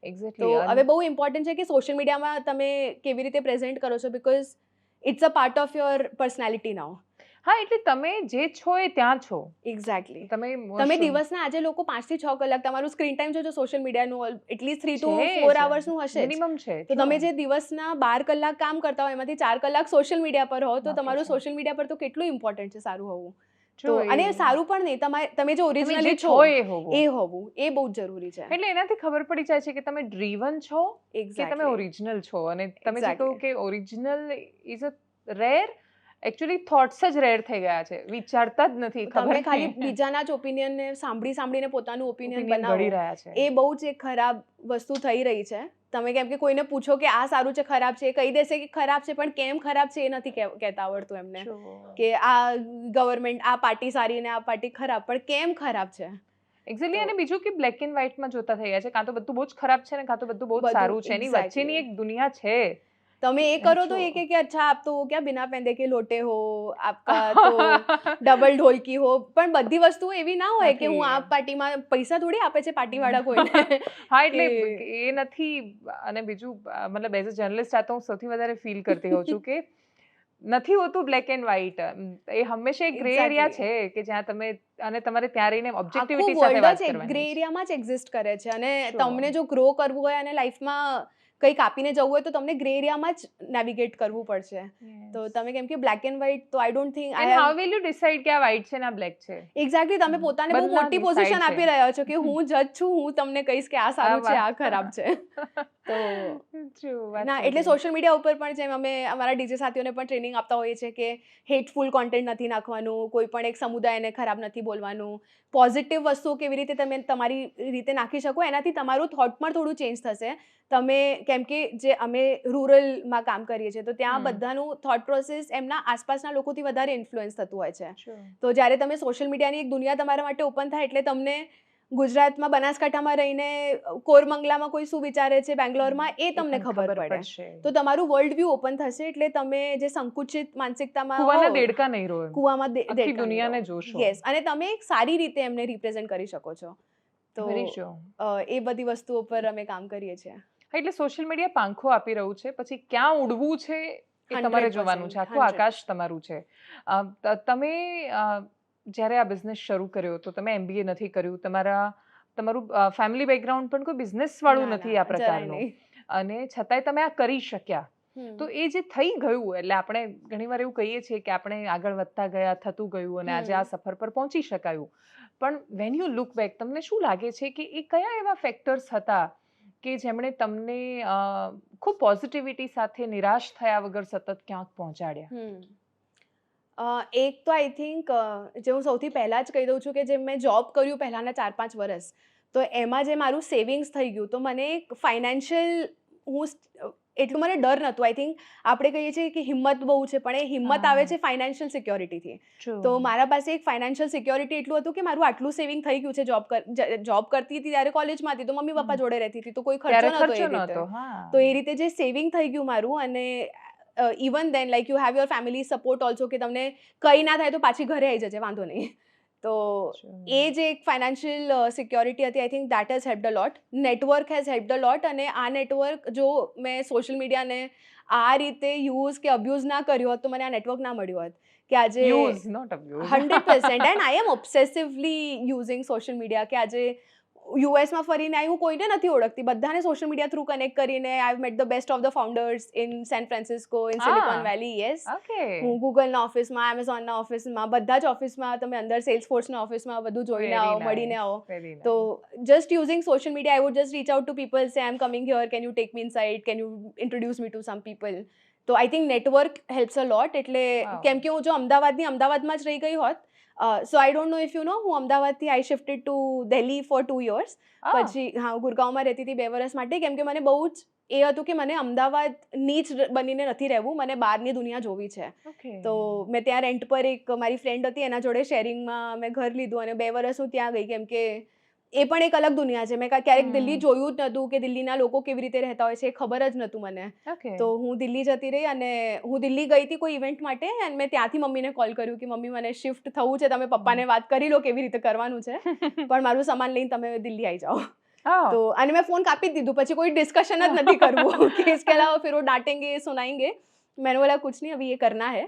એક્ઝેક્ટલી. તો હવે બહુ ઇમ્પોર્ટન્ટ છે કે સોશિયલ મીડિયામાં તમે કેવી રીતે પ્રેઝન્ટ કરો છો, because it's a part of your personality now. હા, એટલે તમે જે છો એ ત્યાં છો. એક્ઝેક્ટલી. તમે દિવસના આજે લોકો 5 થી 6 કલાક તમારું સ્ક્રીન ટાઈમ છે જો સોશિયલ મીડિયાનું એટલીસ્ટ 3 to 4 આવર્સનું હશે મિનિમમ છે. તો તમે જે દિવસના 12 કલાક કામ કરતા હોય એમાંથી 4 કલાક સોશિયલ મીડિયા પર હો તો તમારું સોશિયલ મીડિયા પર તો કેટલું ઇમ્પોર્ટન્ટ છે સારું હોવું. તો અને સારું પણ નહીં, તમે જે ઓરિજિનલી છો એ હોવું એ બહુ જ જરૂરી છે. એટલે એનાથી ખબર પડી જાય છે કે તમે ડ્રીવન છો કે તમે ઓરિજિનલ છો. અને તમે જે કહો કે original is a rare, actually thoughts જ રેર થઈ ગયા છે, વિચારતા જ નથી. તમે ખાલી બીજાના જ ઓપિનિયનને સાંભળીને પોતાનું ઓપિનિયન બનાવી રહ્યા છે, એ બહુ જ એક ખરાબ વસ્તુ થઈ રહી છે. તમે કેમ કે કોઈને પૂછો કે આ સારું છે ખરાબ છે, એ કહી દેશે કે ખરાબ છે, પણ કેમ ખરાબ છે એ નથી કહેતા આવડતું એમને. કે આ ગવર્મેન્ટ, આ પાર્ટી સારી ને આ પાર્ટી ખરાબ, પણ કેમ ખરાબ છે. એક્ઝેક્ટલી. અને બીજું કે બ્લેક એન્ડ વ્હાઇટમાં જોતા થઈ ગયા છે, કાં તો બધું બહુ જ ખરાબ છે ને કાં તો બધું બહુ જ સારું છે. એની વચ્ચેની એક દુનિયા છે. તમે એ કરો તો એ કે અચ્છા આપ તો ક્યાં બિના પહેંદે કે લોટે હો, આપકા તો ડબલ ઢોલકી હો. પણ બધી વસ્તુ એવી ના હોય કે હું આ પાર્ટીમાં, પૈસા થોડી આપે છે પાર્ટીવાળા કોઈને. હા, એટલે એ નથી. અને બીજું મતલબ એઝ અ જર્નલિસ્ટ આ તો હું સૌથી વધારે ફીલ કરતી હોઉં છું કે નથી હોતું બ્લેક એન્ડ વ્હાઇટ. એ હંમેશા એક ગ્રે એરિયા છે કે જ્યાં તમે, અને તમારે ત્યાં રહીને ઓબ્જેક્ટિવિટી સાથે વાત કરવાની. ગ્રે એરિયામાં જ એક્ઝિસ્ટ કરે છે. અને તમને જો ગ્રો કરવું હોય અને લાઈફમાં કંઈક આપીને જવું હોય તો તમને ગ્રે એરિયામાં જ નેવિગેટ કરવું પડશે. તો તમે કેમ કે બ્લેક એન્ડ વ્હાઇટ તો આઈ don't think how will you decide કે આ વ્હાઇટ છે ને આ બ્લેક છે. એક્ઝેક્ટલી. તમે પોતાને બહુ મોટી પોઝિશન આપી રહ્યા છો કે હું જજ છું, હું તમને કહીશ કે આ સારું છે, આ ખરાબ છે. તો ના, એટલે સોશિયલ મીડિયા ઉપર પણ જેમ અમે અમારા ડીજે સાથીઓને પણ ટ્રેનિંગ આપતા હોઈએ છીએ કે હેટફુલ કોન્ટેન્ટ નથી નાખવાનું, કોઈ પણ એક સમુદાયને ખરાબ નથી બોલવાનું, પોઝિટિવ વસ્તુઓ કેવી રીતે તમે તમારી રીતે નાખી શકો એનાથી તમારું થોટમાં થોડું ચેન્જ થશે. તમે કેમ કે જે અમે રૂરલમાં કામ કરીએ છીએ તો ત્યાં બધાનું થોટ પ્રોસેસ એમના આસપાસના લોકોથી વધારે ઇન્ફ્લુઅન્સ થતું હોય છે. તો જ્યારે તમે સોશિયલ મીડિયાની એક દુનિયા તમારા માટે ઓપન થાય એટલે તમને ગુજરાતમાં બનાસકાંઠામાં રહીને કોરમંગલામાં કોઈ શું વિચારે છે, બેંગ્લોરમાં, એ તમને ખબર પડે. તો તમારું વર્લ્ડ વ્યૂ ઓપન થશે એટલે તમે જે સંકુચિત માનસિકતામાં કુવાના દેડકા નહીં રહો, કુવામાં આખી દુનિયાને જોશો. યસ. અને તમે એક સારી રીતે એમને રિપ્રેઝન્ટ કરી શકો છો. તો એ બધી વસ્તુઓ પર અમે કામ કરીએ છીએ. એટલે સોશિયલ મીડિયા પાંખો આપી રહ્યું છે, પછી ક્યાં ઉડવું છે એ તમારે જોવાનું છે. આખું આકાશ તમારું છે. તમે જ્યારે આ બિઝનેસ શરૂ કર્યો તો તમે MBA નથી કર્યું, તમારું ફેમિલી બેકગ્રાઉન્ડ પણ કોઈ બિઝનેસ વાળું નથી આ પ્રકારનું, અને છતાંય તમે આ કરી શક્યા. તો એ જે થઈ ગયું, એટલે આપણે ઘણીવાર એવું કહીએ છીએ કે આપણે આગળ વધતા ગયા, થતું ગયું અને આજે આ સફર પર પહોંચી શકાયું. પણ વેન યુ લુક બેક, તમને શું લાગે છે કે એ કયા એવા ફેક્ટર્સ હતા કે જેમણે તમને ખૂબ પોઝિટિવિટી સાથે નિરાશ થયા વગર સતત ક્યાંક પહોંચાડ્યા? એક તો આઈ થિંક જે હું સૌથી પહેલાં જ કહી દઉં છું કે જે મેં જોબ કર્યું પહેલાંના 4-5 વર્ષ, તો એમાં જે મારું સેવિંગ્સ થઈ ગયું, તો મને એક ફાઇનાન્શિયલ, એટલું મને ડર નહોતું. આઈ થિંક આપણે કહીએ છીએ કે હિંમત બહુ છે, પણ એ હિંમત આવે છે ફાઇનાન્શિયલ સિક્યોરિટીથી. તો મારા પાસે એક ફાઇનાન્શિયલ સિક્યોરિટી એટલું હતું કે મારું આટલું સેવિંગ થઈ ગયું છે. જોબ કરતી હતી ત્યારે કોલેજમાં હતી તો મમ્મી પપ્પા જોડે રહેતી હતી તો કોઈ ખર્ચો નહોતો. તો એ રીતે જે સેવિંગ થઈ ગયું મારું, અને even then like you have your family support also કે તમને કંઈ ના થાય તો પાછી ઘરે આવી જજે, વાંધો નહીં. તો એ જે એક ફાઇનાન્શિયલ સિક્યોરિટી હતી, I think that has helped a lot. Network has helped a lot. અને આ નેટવર્ક જો મેં સોશિયલ મીડિયાને આ રીતે યુઝ કે અબ્યુઝ ના કર્યો હોત તો મને આ નેટવર્ક ના મળ્યું હોત કે આજે use not abuse 100% and I am obsessively using social media કે આજે યુએસમાં ફરીને આવી હું કોઈને નથી ઓળખતી, બધાને સોશિયલ મીડિયા થ્રુ કનેક્ટ કરીને I have met the best of the founders in San Francisco, in Silicon Valley. Yes, okay હું ગૂગલના ઓફિસમાં, એમેઝોનના ઓફિસમાં, બધા જ ઓફિસમાં તમે અંદર સેલ્સફોર્સના ઓફિસમાં બધું જોઈને આવો, મળીને આવો. તો just using social media, I would just reach out to people, say I'm coming here, can you take me inside, can you introduce me to some people. તો આઈ થિંક નેટવર્ક હેલ્પ્સ અ લોટ. એટલે કેમ કે હું જો અમદાવાદમાં જ રહી ગઈ હોત, so I don't know if you know, હું અમદાવાદથી I shifted to Delhi for 2 years. પછી હા, ગુરગાંવમાં રહેતી હતી 2 વર્ષ માટે, કેમ કે મને બહુ જ એ હતું કે મને અમદાવાદની જ બનીને નથી રહેવું, મને બહારની દુનિયા જોવી છે. તો મેં ત્યાં રેન્ટ પર એક મારી ફ્રેન્ડ હતી એના જોડે શેરિંગમાં મેં ઘર લીધું અને 2 વર્ષ હું ત્યાં ગઈ, કેમ કે એ પણ એક અલગ દુનિયા છે. મેં ક્યારેક દિલ્હી જોયું જ નહોતું કે દિલ્હીના લોકો કેવી રીતે રહેતા હોય છે, એ ખબર જ નહોતું મને. તો હું દિલ્હી જતી રહી અને હું દિલ્હી ગઈ હતી કોઈ ઇવેન્ટ માટે અને મેં ત્યાંથી મમ્મીને કોલ કર્યું કે મમ્મી મને શિફ્ટ થવું છે, તમે પપ્પાને વાત કરી લો કેવી રીતે કરવાનું છે, પણ મારું સામાન લઈને તમે દિલ્હી આવી જાઓ. તો અને મેં ફોન કાપી જ દીધું, પછી કોઈ ડિસ્કશન જ નથી કરવું કે इसके अलावा फिर वो डांटेंगे सुनाएंगे. मैंने बोला कुछ नहीं, अभी ये करना है.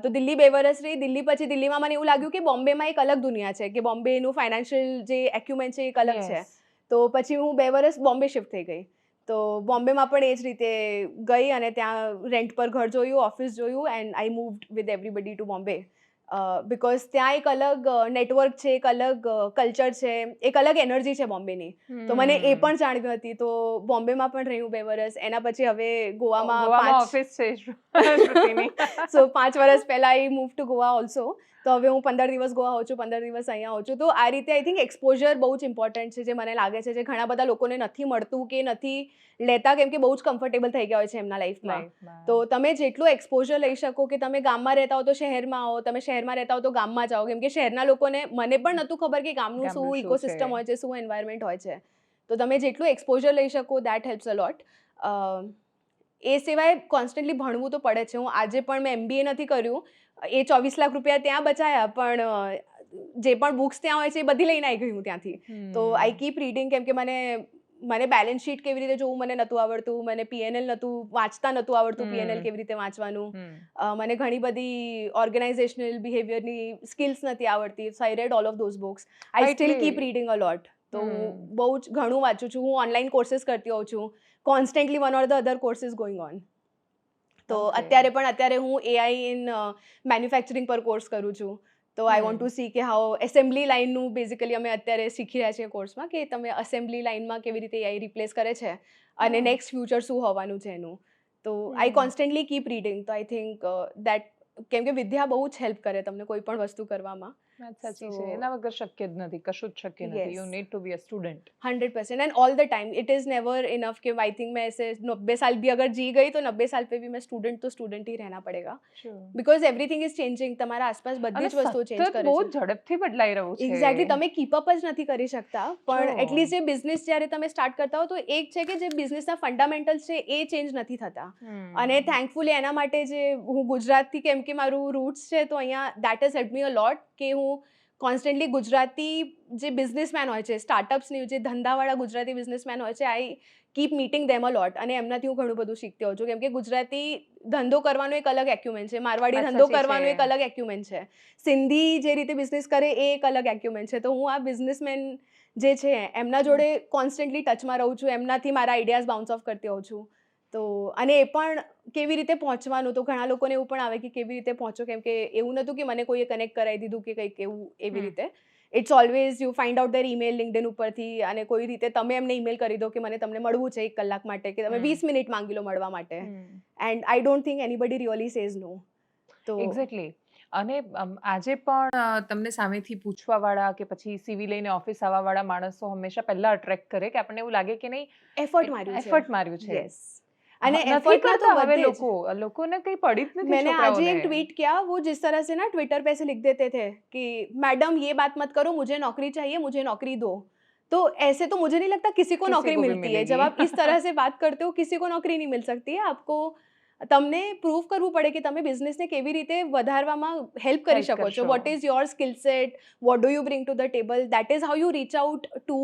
તો દિલ્હી 2 વર્ષ રહી. દિલ્હી પછી દિલ્હીમાં મને એવું લાગ્યું કે બોમ્બેમાં એક અલગ દુનિયા છે, કે બોમ્બેનું ફાઇનાન્શિયલ જે એક્યુમેન્ટ છે એક અલગ છે. તો પછી હું 2 વર્ષ બોમ્બે શિફ્ટ થઈ ગઈ. તો બોમ્બેમાં પણ એ જ રીતે ગઈ અને ત્યાં રેન્ટ પર ઘર જોયું, ઓફિસ જોયું and I moved with everybody to Bombay. Because ત્યાં એક અલગ નેટવર્ક છે, એક અલગ કલ્ચર છે, એક અલગ એનર્જી છે બોમ્બેની. તો મને એ પણ જાણવી હતી. તો બોમ્બેમાં પણ રહી હું 2 વર્ષ. એના પછી હવે ગોવામાં ઓફિસ છે. સો 5 વર્ષ પહેલા I move to Goa also. તો હવે હું 15 દિવસ ગોવા હોઉં છું, 15 દિવસ અહીંયા હોઉં છું. તો આ રીતે આઈ થિંક એક્સપોઝર બહુ જ ઇમ્પોર્ટન્ટ છે, જે મને લાગે છે, જે ઘણા બધા લોકોને નથી મળતું કે નથી લેતા, કેમ કે બહુ જ કમ્ફર્ટેબલ થઈ ગયા હોય છે એમના લાઈફમાં. તો તમે જેટલું એક્સપોઝર લઈ શકો, કે તમે ગામમાં રહેતા હો તો શહેરમાં આવો, તમે શહેરમાં રહેતા હો તો ગામમાં જાઓ, કેમ કે શહેરના લોકોને, મને પણ નહોતું ખબર કે ગામનું શું ઇકોસિસ્ટમ હોય છે, શું એન્વાયરમેન્ટ હોય છે. તો તમે જેટલું એક્સપોઝર લઈ શકો, દેટ હેલ્પ્સ અ લોટ. એ સિવાય કોન્સ્ટન્ટલી ભણવું તો પડે છે. હું આજે પણ મેં MBA નથી કર્યું, એ 24 લાખ રૂપિયા ત્યાં બચાયા, પણ જે પણ બુક્સ ત્યાં હોય છે એ બધી લઈને આવી ગઈ હું ત્યાંથી. તો આઈ કીપ રીડિંગ, કેમ કે મને બેલેન્સ શીટ કેવી રીતે જોવું મને નહોતું આવડતું, મને PNL વાંચતા નહોતું આવડતું, PNL કેવી રીતે વાંચવાનું, મને ઘણી બધી ઓર્ગેનાઇઝેશનલ બિહેવિયરની સ્કિલ્સ નથી આવડતી. So I read all of those books. I still keep reading a lot. તો હું બહુ જ ઘણું વાંચું છું. હું ઓનલાઈન કોર્सेस કરતી હોઉં છું, constantly one or the other courses going on. તો અત્યારે હું AI ઇન મેન્યુફેક્ચરિંગ પર કોર્સ કરું છું. તો આઈ વોન્ટ ટુ સી કે હાઉ એસેમ્બલી લાઇનનું બેઝિકલી અમે અત્યારે શીખી રહ્યા છીએ કોર્સમાં, કે તમે એસેમ્બલી લાઇનમાં કેવી રીતે AI રિપ્લેસ કરે છે અને નેક્સ્ટ ફ્યુચર શું હોવાનું છે એનું. તો આઈ કોન્સ્ટન્ટલી કીપ રીડિંગ. તો આઈ થિંક દેટ, કેમ કે વિદ્યા બહુ જ હેલ્પ કરે તમને કોઈ પણ વસ્તુ કરવામાં. સાચી છે, એના વગર શક્ય જ નથી, કશું જ શક્ય નથી. You need to be a student 100% and all the time. It is never enough कि आई थिंक मैं ऐसे 90 साल भी अगर जी गई तो 90 साल पे भी मैं स्टूडेंट तो स्टूडेंट ही रहना पड़ेगा, बिकॉज एवरीथिंग इज चेंजिंग. તમારા આસપાસ બધી જ વસ્તુઓ ચેન્જ કરે છે, બહુ ઝડપથી બદલાઈ રહ્યું છે. એક્ઝેક્ટલી, તમે કીપ અપ જ નથી કરી શકતા. પણ એટલીસ્ટ જે બિઝનેસ જ્યારે તમે સ્ટાર્ટ કરતા હો, તો એક છે કે જે બિઝનેસના ફંડામેન્ટલ્સ છે એ ચેન્જ નથી થતા. અને થેન્કફુલી એના માટે જે હું ગુજરાતથી, કેમ કે મારું રૂટ્સ છે, તો અહીંયા દેટ હેઝ હેલ્પ મી અ લોટ, કે હું કોન્સ્ટન્ટલી ગુજરાતી જે બિઝનેસમેન હોય છે, સ્ટાર્ટઅપ્સની જે ધંધાવાળા ગુજરાતી બિઝનેસમેન હોય છે, આઈ કીપ મીટિંગ ધેમ અ લોટ. અને એમનાથી હું ઘણું બધું શીખતી હોઉં છું, કેમ કે ગુજરાતી ધંધો કરવાનો એક અલગ એક્યુમેન્ટ છે, મારવાડી ધંધો કરવાનો એક અલગ એક્યુમેન્ટ છે, સિંધી જે રીતે બિઝનેસ કરે એ એક અલગ એક્યુમેન્ટ છે. તો હું આ બિઝનેસમેન જે છે એમના જોડે કોન્સ્ટન્ટલી ટચમાં રહું છું, એમનાથી મારા આઈડિયાઝ બાઉન્સ ઓફ કરતી હોઉં છું. તો અને એ પણ કેવી રીતે પહોંચવાનું, તો ઘણા લોકોને એવું પણ આવે કે કેવી રીતે પહોંચો, કેમ કે એવું નહોતું કે મને કોઈએ કનેક્ટ કરાવી દીધું કે કંઈક એવું એવી રીતે. It's always you find out their email LinkedIn ઉપરથી, અને કોઈ રીતે તમે એમને ઈમેલ કરી દો કે મને તમને મળવું છે 1 કલાક માટે, કે તમે 20 મિનિટ માંગી લો મળવા માટે. And I don't think anybody really says no. તો એક્ઝેક્ટલી. અને આજે પણ તમને સામેથી પૂછવાવાળા કે પછી CV લઈને ઓફિસ આવવાવાળા માણસો હંમેશા પહેલા અટ્રેક્ટ કરે, કે આપણને એવું લાગે કે નહીં, એફર્ટ માર્યું છે. યસ, અને एफर्ट तो हमें लोगों ने कहीं पढ़ी नहीं थी. मैंने आज ही एक ट्वीट किया, वो जिस तरह से ना ट्विटर पे से लिख देते थे कि मैडम ये बात मत करो, मुझे नौकरी चाहिए, मुझे नौकरी दो. तो ऐसे तो मुझे नहीं लगता किसी को नौकरी मिलती है. जब आप इस तरह से बात करते हो, किसी को नौकरी नहीं मिल सकती है. आपको તમને પ્રૂવ કરવું પડે કે તમે બિઝનેસને કેવી રીતે વધારવામાં હેલ્પ કરી શકો છો. What is your skill set, what do you bring to the table, that is how you reach out to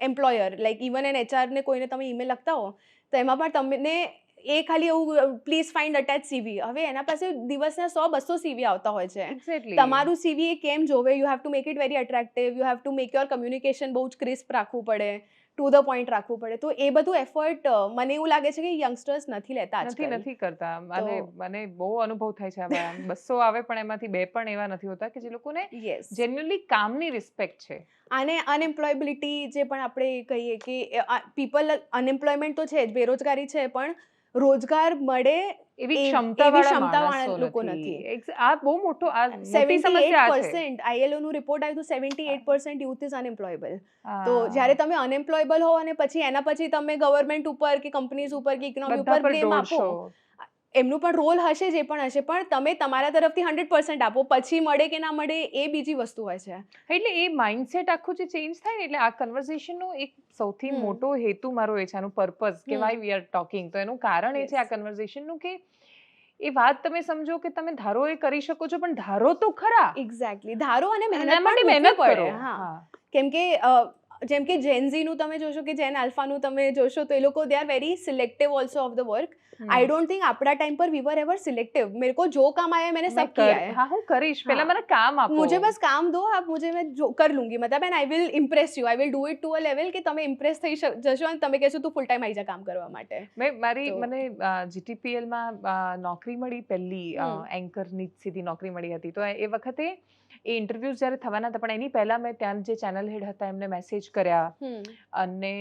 employer. Like even an HR ને કોઈને તમે ઈમેલ લખતા હો, તો એમાં પણ તમને એ ખાલી એવું પ્લીઝ ફાઇન્ડ અટેચ સીવી. હવે એના પાસે દિવસના 100-200 સીવી આવતા હોય છે. એક્ઝેક્ટલી તમારું સીવી એ કેમ જોવે, you have two make it very attractive, you have to make your communication બહુ જ ક્રિસ્પ રાખવું પડે, ટુ ધ પોઈન્ટ રાખવું પડે. તો એ બધું એફર્ટ મને એવું લાગે છે કે યંગસ્ટર્સ નથી લેતા આજકાલ. નથી કરતા. અને મને બહુ અનુભવ થાય છે આવા 200 આવે પણ એમાંથી 2 પણ એવા નથી હોતા કે જે લોકોને યસ, જેન્યુઅલી કામની રિસ્પેક્ટ છે. આને અનએમ્પ્લોયેબિલિટી જે પણ આપણે કહીએ કે પીપલ અનએમ્પ્લોયમેન્ટ તો છે જ, બેરોજગારી છે, પણ રોજગાર મળે એવી એવી ક્ષમતાવાળા ક્ષમતાવાળા લોકો નથી. આ બહુ મોટો આ મોટી સમસ્યા છે. 78% ILO નું રિપોર્ટ આવ્યું હતું, 78% યુથ ઇઝ અનએમ્પ્લોયેબલ. તો જ્યારે તમે અનએમ્પ્લોયેબલ હો અને પછી એના પછી તમે ગવર્મેન્ટ ઉપર કે કંપનીઝ ઉપર કે ઇકોનોમી ઉપર બ્લેમ આપો, એમનું પણ રોલ હશે, જે પણ હશે, પણ તમે તમારા તરફથી 100% આપો, પછી મળે કે ના મળે એ બીજી વસ્તુ હોય છે. એટલે એ માઇન્ડસેટ આખું જે ચેન્જ થાય ને, એટલે આ કન્વર્ઝેશનનો એક સૌથી મોટો હેતુ મારો એ છે, આનું પર્પઝ કે વાય વી આર ટોકિંગ. તો એનું કારણ એ છે આ કન્વર્ઝેશનનું કે એ વાત તમે સમજો કે તમે ધારો એ કરી શકો છો, પણ ધારો તો ખરા. એક્ઝેક્ટલી, ધારો અને એના મહેનત માટે મહેનત કરો. હા, કેમ કે જેમ કે જેનઝીનું તમે જોશો કે જેન આલ્ફાનું તમે જોશો તો એ લોકો દે are very selective also of the work. I don't think આપણા ટાइम पर वी वर एवर सिलेक्टिव. मेरे को जो काम आया मैंने सब किया है. हाँ, હું કરીશ, પહેલા મને કામ આપો, मुझे बस काम दो, आप मुझे मैं जो कर लूंगी, मतलब and I will impress you, I will do it to a level કે તમે ઇમ્પ્રેસ થઈ જશો અને તમે કહેશો તું ફૂલ ટાઈમ આવી જા કામ કરવા માટે. મને GTPL માં નોકરી મળી, પહેલી એન્કરની સીધી નોકરી મળી હતી. તો એ વખતે એ ઇન્ટરવ્યુઝ જ્યારે થવાના હતા, પણ એની પહેલા મેં ત્યાં જે ચેનલ હેડ હતા એમને મેસેજ કર્યા અને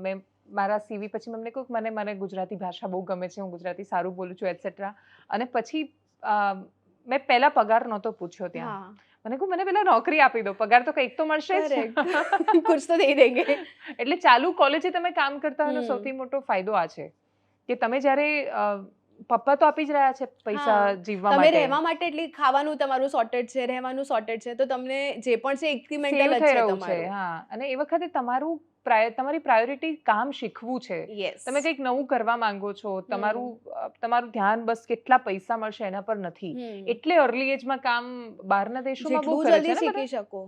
મેં મારા સીવી પછી મેં એમને કહ્યું મને ગુજરાતી ભાષા બહુ ગમે છે, હું ગુજરાતી સારું બોલું છું એટસેટ્રા. અને પછી મેં પહેલા પગાર નહોતો પૂછ્યો ત્યાં. મને કહું મને પેલા નોકરી આપી દો, પગાર તો કંઈક તો મળશે જ, કુછ તો દે દેંગે. એટલે ચાલુ કોલેજે તમે કામ કરતા હોય સૌથી મોટો ફાયદો આ છે કે તમે જ્યારે પપ્પા તો આપી જ રહ્યા છે પૈસા જીવવા માટે, તમે રહેવા માટે, એટલે ખાવાનું તમારું સોર્ટેડ છે, રહેવાનું સોર્ટેડ છે, તો તમને જે પણ છે ઇન્ક્રીમેન્ટલ જ છે તમારું. હા, અને એ વખતે તમારી પ્રાયોરિટી કામ શીખવું છે. તમે કંઈક નવું કરવા માંગો છો, તમારું ધ્યાન બસ કેટલા પૈસા મળશે એના પર નથી. એટલે અર્લી એજમાં કામ બહારના દેશોમાં બહુ કરે છે ને, શીખી શકો.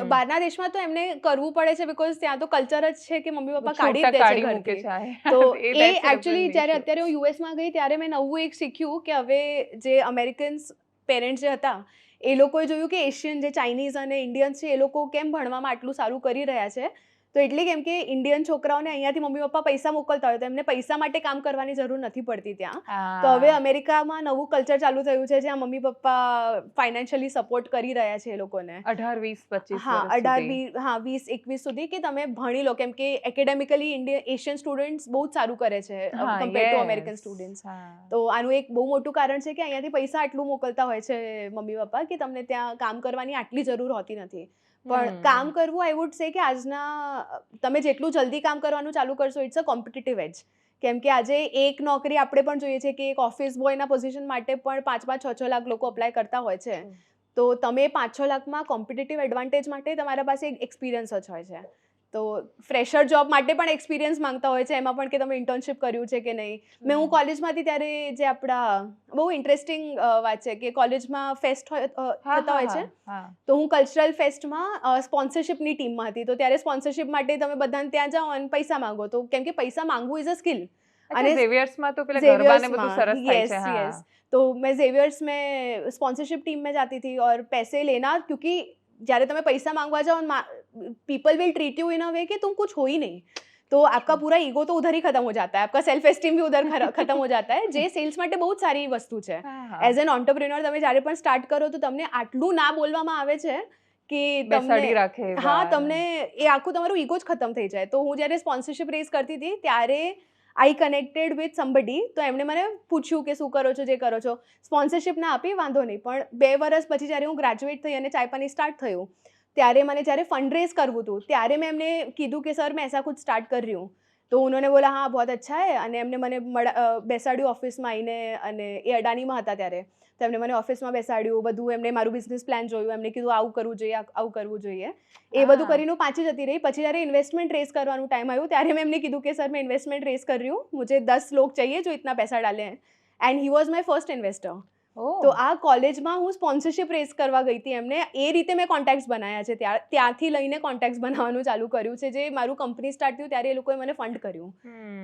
બહારના દેશમાં તો એમને કરવું પડે છે બીકોઝ ત્યાં તો કલ્ચર જ છે કે મમ્મી પપ્પા કાઢી દે છે ઘરથી. તો એ એકચ્યુઅલી જ્યારે અત્યારે હું યુએસમાં ગઈ ત્યારે મેં નવું એક શીખ્યું કે હવે જે અમેરિકન્સ પેરેન્ટ્સ જે હતા એ લોકોએ જોયું કે એશિયન જે ચાઇનીઝ અને ઇન્ડિયન્સ છે એ લોકો કેમ ભણવામાં આટલું સારું કરી રહ્યા છે. તો એટલે કેમ કે ઇન્ડિયન છોકરાઓને અહીંયાથી મમ્મી પપ્પા પૈસા મોકલતા હોય તો એમને પૈસા માટે કામ કરવાની જરૂર નથી પડતી ત્યાં. તો હવે અમેરિકામાં નવું કલ્ચર ચાલુ થયું છે જ્યાં મમ્મી પપ્પા ફાઇનાન્શિયલી સપોર્ટ કરી રહ્યા છે એ લોકોને. 18, 20, 25 હા, 18, 20, 21 સુધી કે તમે ભણી લો, કેમ કે એકેડેમિકલી એશિયન સ્ટુડન્ટ્સ બહુ જ સારું કરે છે કમ્પેર ટુ અમેરિકન સ્ટુડન્ટ્સ. તો આનું એક બહુ મોટું કારણ છે કે અહીંયાથી પૈસા આટલું મોકલતા હોય છે મમ્મી પપ્પા કે તમને ત્યાં કામ કરવાની આટલી જરૂર હોતી નથી. પણ કામ કરવું, આઈ વુડ સે કે આજના તમે જેટલું જલ્દી કામ કરવાનું ચાલુ કરશો ઇટ્સ અ કોમ્પિટિટિવ એજ. કેમ કે આજે એક નોકરી આપણે પણ જોઈએ છે કે એક ઓફિસ બોયના પોઝિશન માટે પણ 5-6 લાખ લોકો અપ્લાય કરતા હોય છે. તો તમે 5-6 લાખમાં કોમ્પિટિટિવ એડવાન્ટેજ માટે તમારા પાસે એક્સપિરિયન્સ જ હોય છે. તો ફ્રેશર જોબ માટે પણ એક્સપિરિયન્સ માંગતા હોય છે, એમાં પણ કે તમે ઇન્ટર્નશિપ કર્યું છે કે નહીં. હું કોલેજમાંથી ત્યારે જે આપણા બહુ ઇન્ટરેસ્ટિંગ વાત છે કે કોલેજમાં ફેસ્ટ થતા હોય છે, તો હું કલ્ચરલ ફેસ્ટમાં સ્પોન્સરશિપની ટીમમાં હતી. તો ત્યારે સ્પોન્સરશિપ માટે તમે બધાને ત્યાં જાઓ અને પૈસા માંગો, તો કેમ કે પૈસા માંગવું ઇઝ અ સ્કિલ. અને ઝેવિયર્સમાં તો પેલા ગરબાને બધું સરસ થાય છે. યસ, તો मैं ઝેવિયર્સ में स्पॉन्सरशिप टीम में जाती थी और पैसे लेना, क्योंकि જ્યારે તમે પૈસા માંગવા જાઓ people will treat you in a way कि तुम कुछ हो ही नहीं, तो आपका पूरा ईगो तो उधर ही खत्म हो जाता है, आपका सेल्फ एस्टीम भी उधर खत्म हो जाता है, જે સેલ્સ માટે બહુ જ સારી વસ્તુ છે. એઝ એન ઓન્ટરપ્રિન્યોર તમે જ્યારે પણ સ્ટાર્ટ કરો તો તમને આટલું ના બોલવામાં આવે છે કે તમને, હા, તમને એ આખું તમારું ઈગો જ ખતમ થઈ જાય. તો હું જ્યારે સ્પોન્સરશિપ રેઝ કરતી હતી ત્યારે આઈ કનેક્ટેડ વિથ સમબડી, તો એમણે મને પૂછ્યું કે શું કરો છો, જે કરો છો. સ્પોન્સરશિપ ના આપી, વાંધો નહીં, પણ 2 વર્ષ પછી જ્યારે હું ગ્રેજ્યુએટ થઈ અને ચાય પાણી સ્ટાર્ટ થયું ત્યારે મને જ્યારે ફંડ રેઝ કરવું હતું ત્યારે મેં એમને કીધું કે સર મેં એસા કુછ સ્ટાર્ટ कर रही हूँ. તો ઉन्होंने बोला हाँ बहुत अच्छा है, અને એમને મને બેસાડ્યું ઓફિસમાં આવીને, અને એ અડાનીમાં હતા ત્યારે, તો એમને મને ઓફિસમાં બેસાડ્યું, બધું એમને મારું બિઝનેસ પ્લાન જોયું, એમને કીધું આવું કરવું જોઈએ, આવું કરવું જોઈએ. એ બધું કરીને હું પાછી જતી રહી. પછી જ્યારે ઇન્વેસ્ટમેન્ટ રેઝ કરવાનું ટાઈમ આવ્યું ત્યારે મેં એમને કીધું કે સર મેં ઇન્વેસ્ટમેન્ટ રેઝ कर रही हूँ, मुझे 10 लोग चाहिए जो इतना पैसा डालें हैं, and he was my first investor. તો આ કોલેજમાં હું સ્પોન્સરશિપ રેસ કરવા ગઈ હતી એમને એ રીતે મેં કોન્ટેક્ટ્સ બનાવ્યા છે ત્યાંથી લઈને કોન્ટેક્ટ્સ બનાવવાનું ચાલુ કર્યું છે જે મારું કંપની સ્ટાર્ટ થયું ત્યારે એ લોકોએ મને ફંડ કર્યું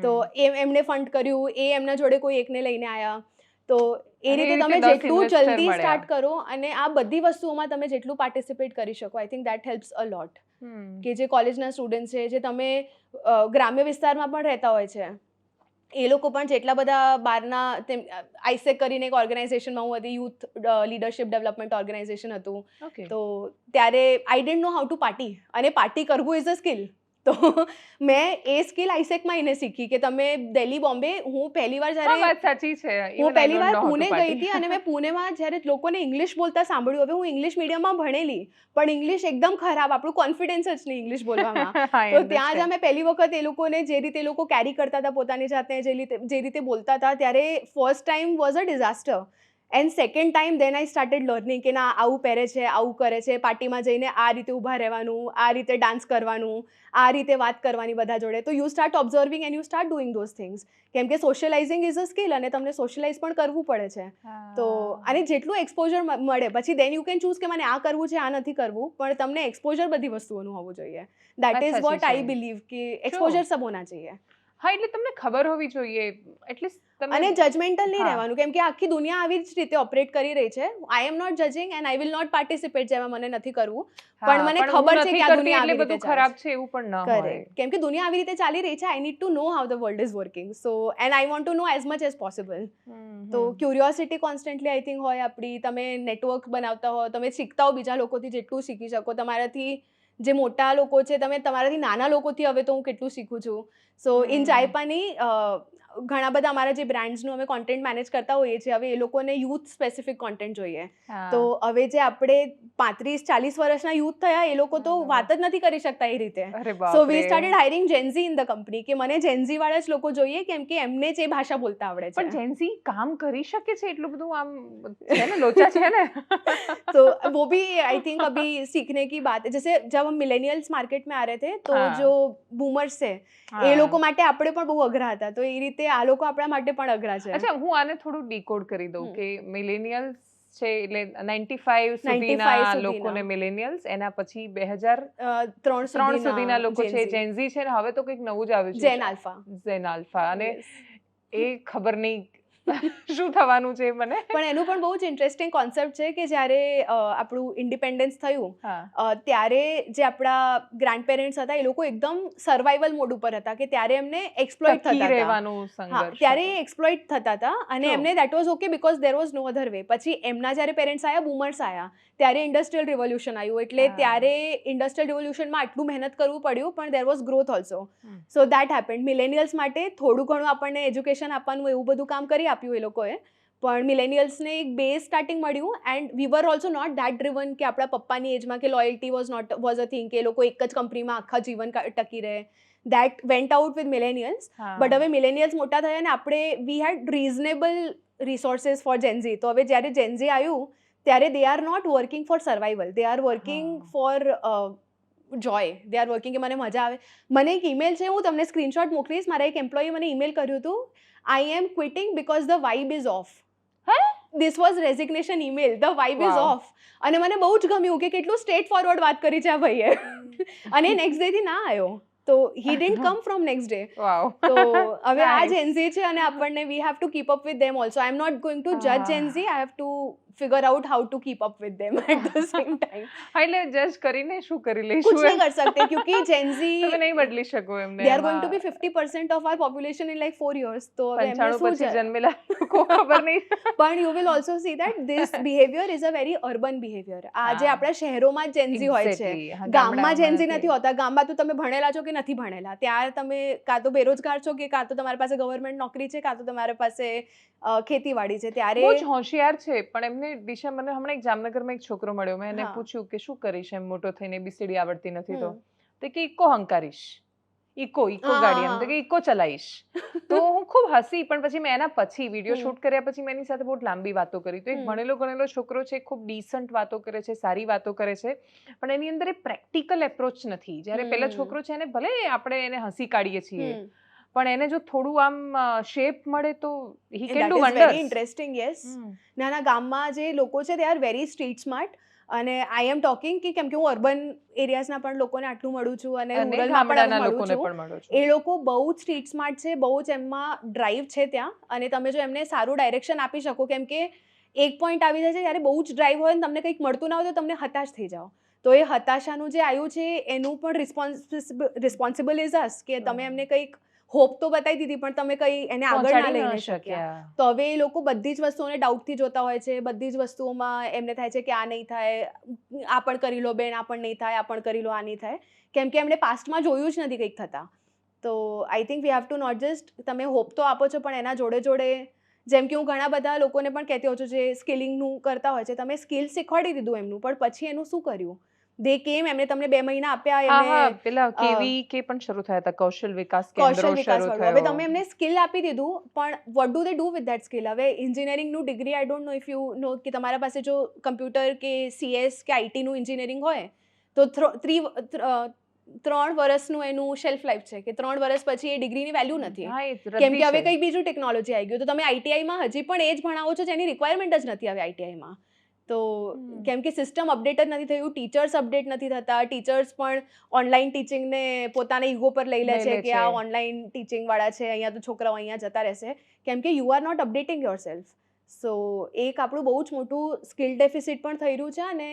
તો એમને ફંડ કર્યું એ એમના જોડે કોઈ એકને લઈને આવ્યા તો એ રીતે તમે જેટલું જલ્દી સ્ટાર્ટ કરો અને આ બધી વસ્તુઓમાં તમે જેટલું પાર્ટિસિપેટ કરી શકો આઈ થિંક દેટ હેલ્પ્સ અ લોટ કે જે કોલેજના સ્ટુડન્ટ છે જે તમે ગ્રામ્ય વિસ્તારમાં પણ રહેતા હોય છે એ લોકો પણ જેટલા બધા બહારના આઈસેક કરીને એક ઓર્ગેનાઇઝેશનમાં હું હતી યુથ લીડરશિપ ડેવલપમેન્ટ ઓર્ગેનાઇઝેશન હતું તો ત્યારે આઈ don't know how to party અને પાર્ટી કરવું ઇઝ અ સ્કિલ તો મેં એ સ્કિલ આઈસેકમાં એને શીખી કે તમે દિલ્હી બોમ્બે હું પહેલી વાર જ્યારે પુણે ગઈ હતી અને મેં પુણેમાં જ્યારે લોકોને ઇંગ્લિશ બોલતા સાંભળ્યું હવે હું ઇંગ્લિશ મીડિયમમાં ભણેલી પણ ઇંગ્લિશ એકદમ ખરાબ આપણું કોન્ફિડન્સ જ નહીં ઇંગ્લિશ બોલવામાં તો ત્યાં જ અમે પહેલી વખત એ લોકોને જે રીતે એ લોકો કેરી કરતા હતા પોતાની જાતને જે રીતે બોલતા હતા ત્યારે first time was a disaster and second time then I started learning કે ના આવું પહેરે છે આવું કરે છે પાર્ટીમાં જઈને આ રીતે ઊભા રહેવાનું આ રીતે ડાન્સ કરવાનું આ રીતે વાત કરવાની બધા જોડે તો you start observing and you start doing those things કેમ કે સોશિયલાઇઝિંગ ઇઝ અ સ્કિલ અને તમને સોશિયલાઇઝ પણ કરવું પડે છે તો અને જેટલું એક્સપોઝર મળે પછી દેન યુ કેન ચૂઝ કે મને આ કરવું છે આ નથી કરવું પણ તમને એક્સપોઝર બધી વસ્તુઓનું હોવું જોઈએ that is what I believe કે એક્સપોઝર સબ હોના चाहिए હા એટલે તમને ખબર હોવી જોઈએ એટલીસ્ટ અને જજમેન્ટલ નહીં રહેવાનું કેમ કે આખી દુનિયા આવી જ રીતે ઓપરેટ કરી રહી છે I am not judging and I will not participate જેમાં મને નથી કરવું પણ મને ખબર છે કે આ દુનિયા આવી રીતે ખરાબ છે એવું પણ ન હોય કેમ કે દુનિયા આવી રીતે ચાલી રહી છે I need to know how the world is working so and I want to know as much as possible તો ક્યુરિયોસિટી કોન્સ્ટન્ટલી આઈ થિંક હોય આપણી તમે નેટવર્ક બનાવતા હો તમે શીખતા હો બીજા લોકોથી જેટલું શીખી શકો તમારાથી જે મોટા લોકો છે તમે તમારાથી નાના લોકોથી હવે તો હું કેટલું શીખું છું સો ઇન ચાયપાની ઘણા બધા અમારા જે બ્રાન્ડ્સનું અમે કોન્ટેન્ટ મેનેજ કરતા હોઈએ છીએ હવે એ લોકોને યુથ સ્પેસિફિક કોન્ટેન્ટ જોઈએ તો હવે જે આપણે 35-40 વર્ષના યુથ થયા એ લોકો તો વાત જ નથી કરી શકતા એ રીતે so we started hiring Gen Z in the company કે મને જેન્ઝી વાળા જ લોકો જોઈએ કેમ કે એમને જ એ ભાષા બોલતા આવડે છે પણ જેન્ઝી કામ કરી શકે છે એટલું બધું આમ છે ને લોચા છે ને तो वो भी आई थिंक अभी सीखने की बात है जैसे जब हम मिलेनियल्स मार्केट में आ रहे थे तो जो बूमर्स છે એ લોકો માટે આપણે પણ બહુ અઘરા હતા તો એ રીતે આ લોકો આપણા માટે પણ અઘરા છે અચ્છા હું આને થોડું ડીકોડ કરી દઉં કે મિલેનિયલ્સ છે એટલે 95 સુધીના લોકોને મિલેનિયલ્સ એના પછી 2003 સુધીના લોકો છે જેન્ઝી છે ને હવે તો કંઈક નવું જ આવ્યું છે ઝેન આલ્ફા અને એ ખબર નહીં શું થવાનું છે મને પણ એનું પણ બહુ જ ઇન્ટરેસ્ટિંગ કોન્સેપ્ટ છે કે જ્યારે આપણું ઇન્ડિપેન્ડન્સ થયું ત્યારે જે આપણા ગ્રાન્ડ પેરેન્ટ્સ હતા એ લોકો એકદમ સર્વાઈવલ મોડ ઉપર હતા કે ત્યારે એમને એક્સપ્લોઇટ થતા હતા ત્યારે એક્સપ્લોઇટ થતા હતા અને એમને that was okay because there was no other way પછી એમના જ્યારે પેરેન્ટ્સ આવ્યા બૂમર્સ આવ્યા ત્યારે ઇન્ડસ્ટ્રીયલ રિવોલ્યુશન આવ્યું એટલે ત્યારે ઇન્ડસ્ટ્રીયલ રિવોલ્યુશનમાં આટલું મહેનત કરવું પડ્યું પણ there was growth also so that happened millennials માટે થોડું ઘણું આપણને એજ્યુકેશન આપવાનું એવું બધું કામ કરી આપ્યું એ લોકોએ પણ મિલેનિયલ્સને એક બેઝ સ્ટાર્ટિંગ મળ્યું and we were also not that driven કે આપણા પપ્પાની એજમાં કે લોયલ્ટી વોઝ અ થિંગ કે એ લોકો એક જ કંપનીમાં આખા જીવન ટકી રહે that went out with millennials but હવે મિલેનિયલ્સ મોટા થયા ને આપણે we had reasonable resources for Gen Z તો હવે જ્યારે જેન્ઝી આવ્યું ત્યારે they are not working for survival they are working for joy they are working કે મને મજા આવે મને એક ઈમેલ છે હું તમને સ્ક્રીનશોટ મોકલીશ મારા એક એમ્પ્લોયી મને ઈમેલ કર્યું હતું I am quitting because the vibe is of this was resignation email the vibe is off અને મને બહુ જ ગમ્યું કે કેટલું સ્ટ્રેટ ફોરવર્ડ વાત કરી છે આ ભાઈએ અને નેક્સ્ટ ડે થી ના આવ્યો તો he didn't come from next day તો હવે આ જેન્ઝી છે અને આપણને we have to keep up with them also I am not going to judge Gen Z I have to figure out how to keep up with them at the same time એટલે જજ કરીને શું કરી લઈશું कुछ नहीं कर सकते क्योंकि Gen Z તમે નહીં બદલી શકો એમને they are going to be 50% of our population in like 4 years તો એમને શું છે જન્મેલા લોકો ખબર નહીં પણ you will also see that this behavior is a very urban behavior આજે આપણા શહેરોમાં Gen Z હોય છે ગામમાં Gen Z નથી હોતા ગામમાં તો તમે ભણેલા છો કે નથી ભણેલા ત્યાં તમે કાં તો બેરોજગાર છો કે કાં તો તમારી પાસે ગવર્મેન્ટ નોકરી છે કાં તો તમારી પાસે ખેતીવાડી છે ત્યારે બહુ જ હોશિયાર છે પણ એમને દિશા મને હમણાં એક જામનગરમાં એક છોકરો મળ્યો મેં એને પૂછ્યું કે શું કરીશ એમ મોટો થઈને બીસીડી આવડતી નથી તો કે ઇકો હંકારીશ ઇકો ગાડી એમ તો કે ઇકો ચલાવીશ તો હું ખૂબ હસી પણ પછી મેં એના પછી વિડીયો શૂટ કર્યા પછી મેં એની સાથે બહુ લાંબી વાતો કરી તો એક ભણેલો ગણેલો છોકરો છે ખૂબ ડિસન્ટ વાતો કરે છે સારી વાતો કરે છે પણ એની અંદર એ પ્રેક્ટિકલ એપ્રોચ નથી જ્યારે પેલા છોકરો છે એને ભલે આપણે એને હસી કાઢીએ છીએ પણ એને જો થોડું આમ શેપ મળે તો he can do very wonders. Interesting. Yes, નાના ગામમાં જે લોકો છે they are very street smart. અને આઈ એમ ટોકિંગ કે કેમ કે હું અર્બન એરિયાઝના પણ લોકોને આટલું મળું છું અને રૂરલમાં પણ મળું છું. એ લોકો બહુ જ સ્ટ્રીટ સ્માર્ટ છે, બહુ જ એમમાં ડ્રાઈવ છે ત્યાં. અને તમે જો એમને સારું ડાયરેક્શન આપી શકો, કેમ કે એક પોઈન્ટ આવી જાય છે જ્યારે બહુ જ ડ્રાઈવ હોય ને તમને કંઈક મળતું ના હોય તો તમને હતાશ થઈ જાઓ. તો એ હતાશાનું જે આવ્યું છે એનું પણ રિસ્પોન્સિબલ ઇઝ અસ, કે તમે એમને કંઈક હોપ તો બતાવી દીધી પણ તમે કંઈ એને આગળ ના લઈને શક્યા. તો હવે એ લોકો બધી જ વસ્તુઓને ડાઉટથી જોતા હોય છે, બધી જ વસ્તુઓમાં એમને થાય છે કે આ નહીં થાય, આ પણ કરી લો બેન, આ પણ નહીં થાય, આ પણ કરી લો, આ નહીં થાય, કેમ કે એમણે પાસ્ટમાં જોયું જ નથી કંઈક થતા. તો I think we have to not just, તમે હોપ તો આપો છો પણ એના જોડે જોડે, જેમ કે હું ઘણા બધા લોકોને પણ કહેતી હોઉં છું જે સ્કિલિંગનું કરતા હોય છે, તમે સ્કિલ શીખવાડી દીધું એમનું, પણ પછી એનું શું કર્યું? દે કેમ, એમને તમને 2 મહિના આપ્યા, એમને પેલા કેવી કે પણ શરૂ થયા હતા, કૌશલ વિકાસ કેન્દ્રો શરૂ થયો. હવે તમે એમને સ્કિલ આપી દીધું, પણ what do they do with that skill? હવે એન્જિનિયરિંગનું degree, I don't know if you know, કે તમારા પાસે જો કમ્પ્યુટર કે CS કે IT નું એન્જિનિયરિંગ હોય તો 3 વર્ષનું એનું શેલ્ફ લાઈફ છે, કે 3 વર્ષ પછી એ ડિગ્રીની વેલ્યુ નથી, કેમ કે હવે કંઈક બીજું ટેકનોલોજી આવી ગયું. તો તમે ITIમાં હજી પણ એ જ ભણાવો છો જેની રિક્વાયરમેન્ટ જ નથી હવે ITIમાં. તો કેમ કે સિસ્ટમ અપડેટ જ નથી થયું, ટીચર્સ અપડેટ નથી થતા, ટીચર્સ પણ ઓનલાઈન ટીચિંગને પોતાના ઈગો પર લઈ લે છે કે આ ઓનલાઈન ટીચિંગ વાળા છે, અહીંયા તો છોકરાઓ અહીંયા જતા રહેશે, કેમ કે you are not updating yourself. So એક આપણું બહુ જ મોટું સ્કિલ ડેફિસિટ પણ થઈ રહ્યું છે, અને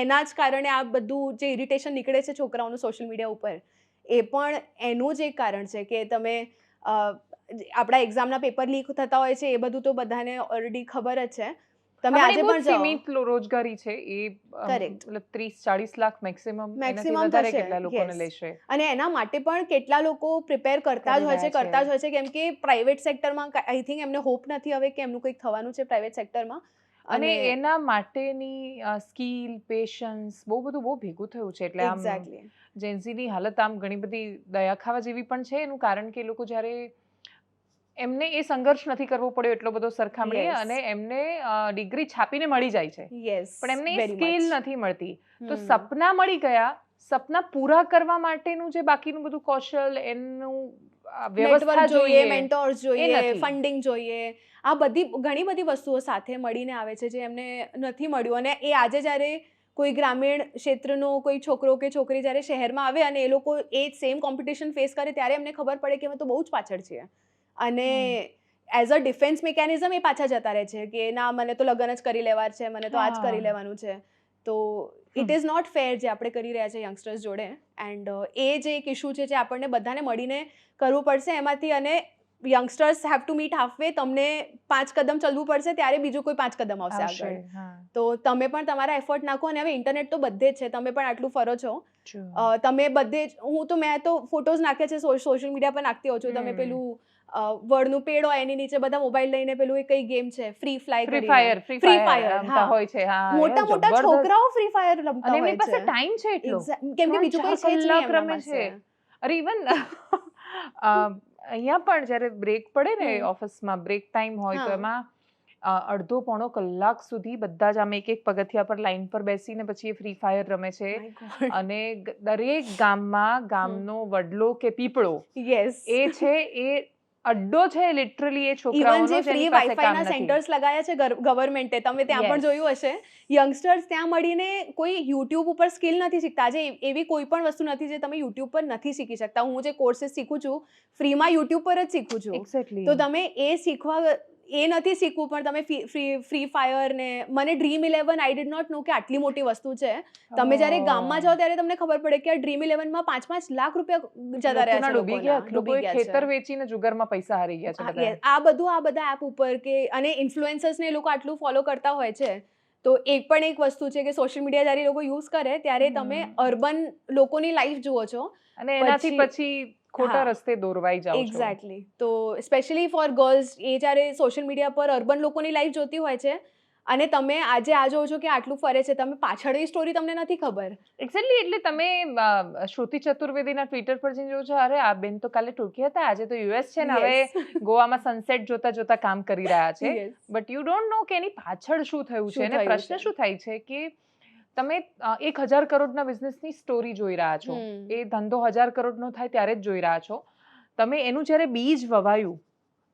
એના જ કારણે આ બધું જે ઇરિટેશન નીકળે છે છોકરાઓનું સોશિયલ મીડિયા ઉપર, એ પણ એનું જ એક કારણ છે કે તમે આપણા એક્ઝામના પેપર લીક થતા હોય છે, એ બધું તો બધાને ઓલરેડી ખબર જ છે. તમે આજે પણ સીમિત રોજગારી છે એ, મતલબ 30-40 લાખ મેક્સિમમ, એનાથી વધારે કેટલા લોકોને લેશે? અને એના માટે પણ કેટલા લોકો પ્રિપેર કરતા જ હોય છે, કેમ કે પ્રાઇવેટ સેક્ટરમાં આઈ થિંક એમને હોપ નથી હવે કે એમનું કંઈક થવાનું છે પ્રાઇવેટ સેક્ટરમાં. અને એના માટેની સ્કિલ, પેશન્સ બહુ ભેગું થયું છે. એટલે આમ જેન્ઝીની હાલત આમ ઘણી બધી દયા ખાવા જેવી પણ છે. એનું કારણ કે એ લોકો જ્યારે એમને એ સંઘર્ષ નથી કરવો પડ્યો એટલો બધો સરખામણીએ, અને એમને ડિગ્રી છાપીને મળી જાય છે, પણ એમને એ સ્કિલ નથી મળતી. તો સપના મળી ગયા, સપના પૂરા કરવા માટેનું જે બાકીનું બધું કૌશલ, એનું વ્યવસ્થા જોઈએ, મેન્ટોર્સ જોઈએ, ફંડિંગ જોઈએ, આ બધી ઘણી બધી વસ્તુઓ સાથે મળીને આવે છે જે એમને નથી મળ્યું. અને એ આજે જ્યારે કોઈ ગ્રામીણ ક્ષેત્રનો કોઈ છોકરો કે છોકરી જ્યારે શહેરમાં આવે અને એ લોકો એ સેમ કોમ્પિટિશન ફેસ કરે, ત્યારે એમને ખબર પડે કે અમે તો બહુ જ પાછળ છીએ. અને એઝ અ ડિફેન્સ મિકેનિઝમ એ પાછા જતા રહે છે કે ના, મને તો લગ્ન જ કરી લેવા છે, મને તો આ જ કરી લેવાનું છે. તો ઇટ ઇઝ નોટ ફેર જે આપણે કરી રહ્યા છે યંગસ્ટર્સ જોડે. એન્ડ એ જે એક ઇશ્યુ છે જે આપણને બધાને મળીને કરવું પડશે એમાંથી. અને youngsters have to meet halfway. તમને 5 કદમ ચાલવું પડશે, ત્યારે બીજું કોઈ 5 કદમ આવશે આગળ. તો તમે પણ તમારા એફર્ટ નાખો. અને હવે ઇન્ટરનેટ તો બધે જ છે, તમે પણ આટલું ફરો છો, તમે બધે જ, મેં તો ફોટોઝ નાખ્યા છે સોશિયલ મીડિયા પર નાખતી હોઉં છું. તમે પેલું વડનું પેડ હોય એની નીચે બધા મોબાઈલ લઈને પેલું કઈ ગેમ છે, ફ્રી ફાયર, હોય છે. મોટા છોકરાઓ ફ્રી ફાયર રમતા હોય છે, એમની પાસે ટાઈમ છે એટલો, કેમ કે બીજું કોઈ છે જ નહીં એમના પાસે. અરે ઇવન અહીંયા પણ જ્યારે બ્રેક પડે ને, ઓફિસમાં બ્રેક ટાઈમ હોય તો એમાં અડધો પોણો કલાક સુધી બધા જ આમ એક પગથિયા પર લાઈન પર બેસીને પછી એ ફ્રી ફાયર રમે છે. અને દરેક ગામમાં ગામનો વડલો કે પીપળો એ છે, એ અડ્ડો છે લિટરલી એ છોકરાઓનો. જે ફ્રી વાઈફાઈના સેન્ટર્સ લગાયા છે ગવર્મેન્ટે, તમે ત્યાં પણ જોયું હશે. યંગસ્ટર્સ ત્યાં મળીને કોઈ યુટ્યુબ ઉપર સ્કિલ નથી શીખતા. આજે એવી કોઈ પણ વસ્તુ નથી જે તમે યુટ્યુબ પર નથી શીખી શકતા. હું જે કોર્सेस શીખું છું ફ્રીમાં યુટ્યુબ પર જ શીખું છું. તો તમે એ શીખવા, એ નથી શીખવું, પણ તમે ફ્રી ફાયર ને, મને Dream 11 I did not know કે આટલી મોટી વસ્તુ છે. તમે જ્યારે ગામમાં જાઓ ત્યારે તમને ખબર પડે કે આ Dream 11માં 5-5 લાખ રૂપિયા જતા રહ્યા છે લોકોના. લોકોએ ખેતર વેચીને જુગારમાં પૈસા હારી ગયા છે. આ બધા એપ ઉપર કે, અને ઇન્ફ્લુએન્સર્સને એ લોકો આટલું ફોલો કરતા હોય છે. તો એક પણ એક વસ્તુ છે કે સોશિયલ મીડિયા જ્યારે લોકો યુઝ કરે ત્યારે તમે અર્બન લોકોની લાઈફ જુઓ છો, અને એનાથી પછી ખોટા રસ્તે દોરવાઈ જાવ છો. એક્ઝેક્ટલી. તો સ્પેશિયલી ફોર ગર્લ્સ, એ જ્યારે સોશિયલ મીડિયા પર અર્બન લોકોની લાઈફ જોતી હોય છે, અને તમે આજે આ જોવો છો કે આટલું ફરે છે, તમે પાછળની સ્ટોરી તમને નથી ખબર. એક્ઝેક્ટલી. એટલે તમે શ્રુતિ ચતુર્વેદીના ટ્વિટર પર જઈને જોવો છો, અરે આ બેન તો કાલે ટૂંકી હતા, આજે તો US છે ને હવે ગોવામાં સનસેટ જોતા જોતા કામ કરી રહ્યા છે. બટ યુ ડોન્ટ નો કે એની પાછળ શું થયું છે. અને પ્રશ્ન શું થાય છે કે તમે 1000 કરોડના બિઝનેસની સ્ટોરી જોઈ રહ્યા છો, એ ધંધો 1000 કરોડનો થાય ત્યારે જ જોઈ રહ્યા છો. તમે એનું જ્યારે બીજ વવાયું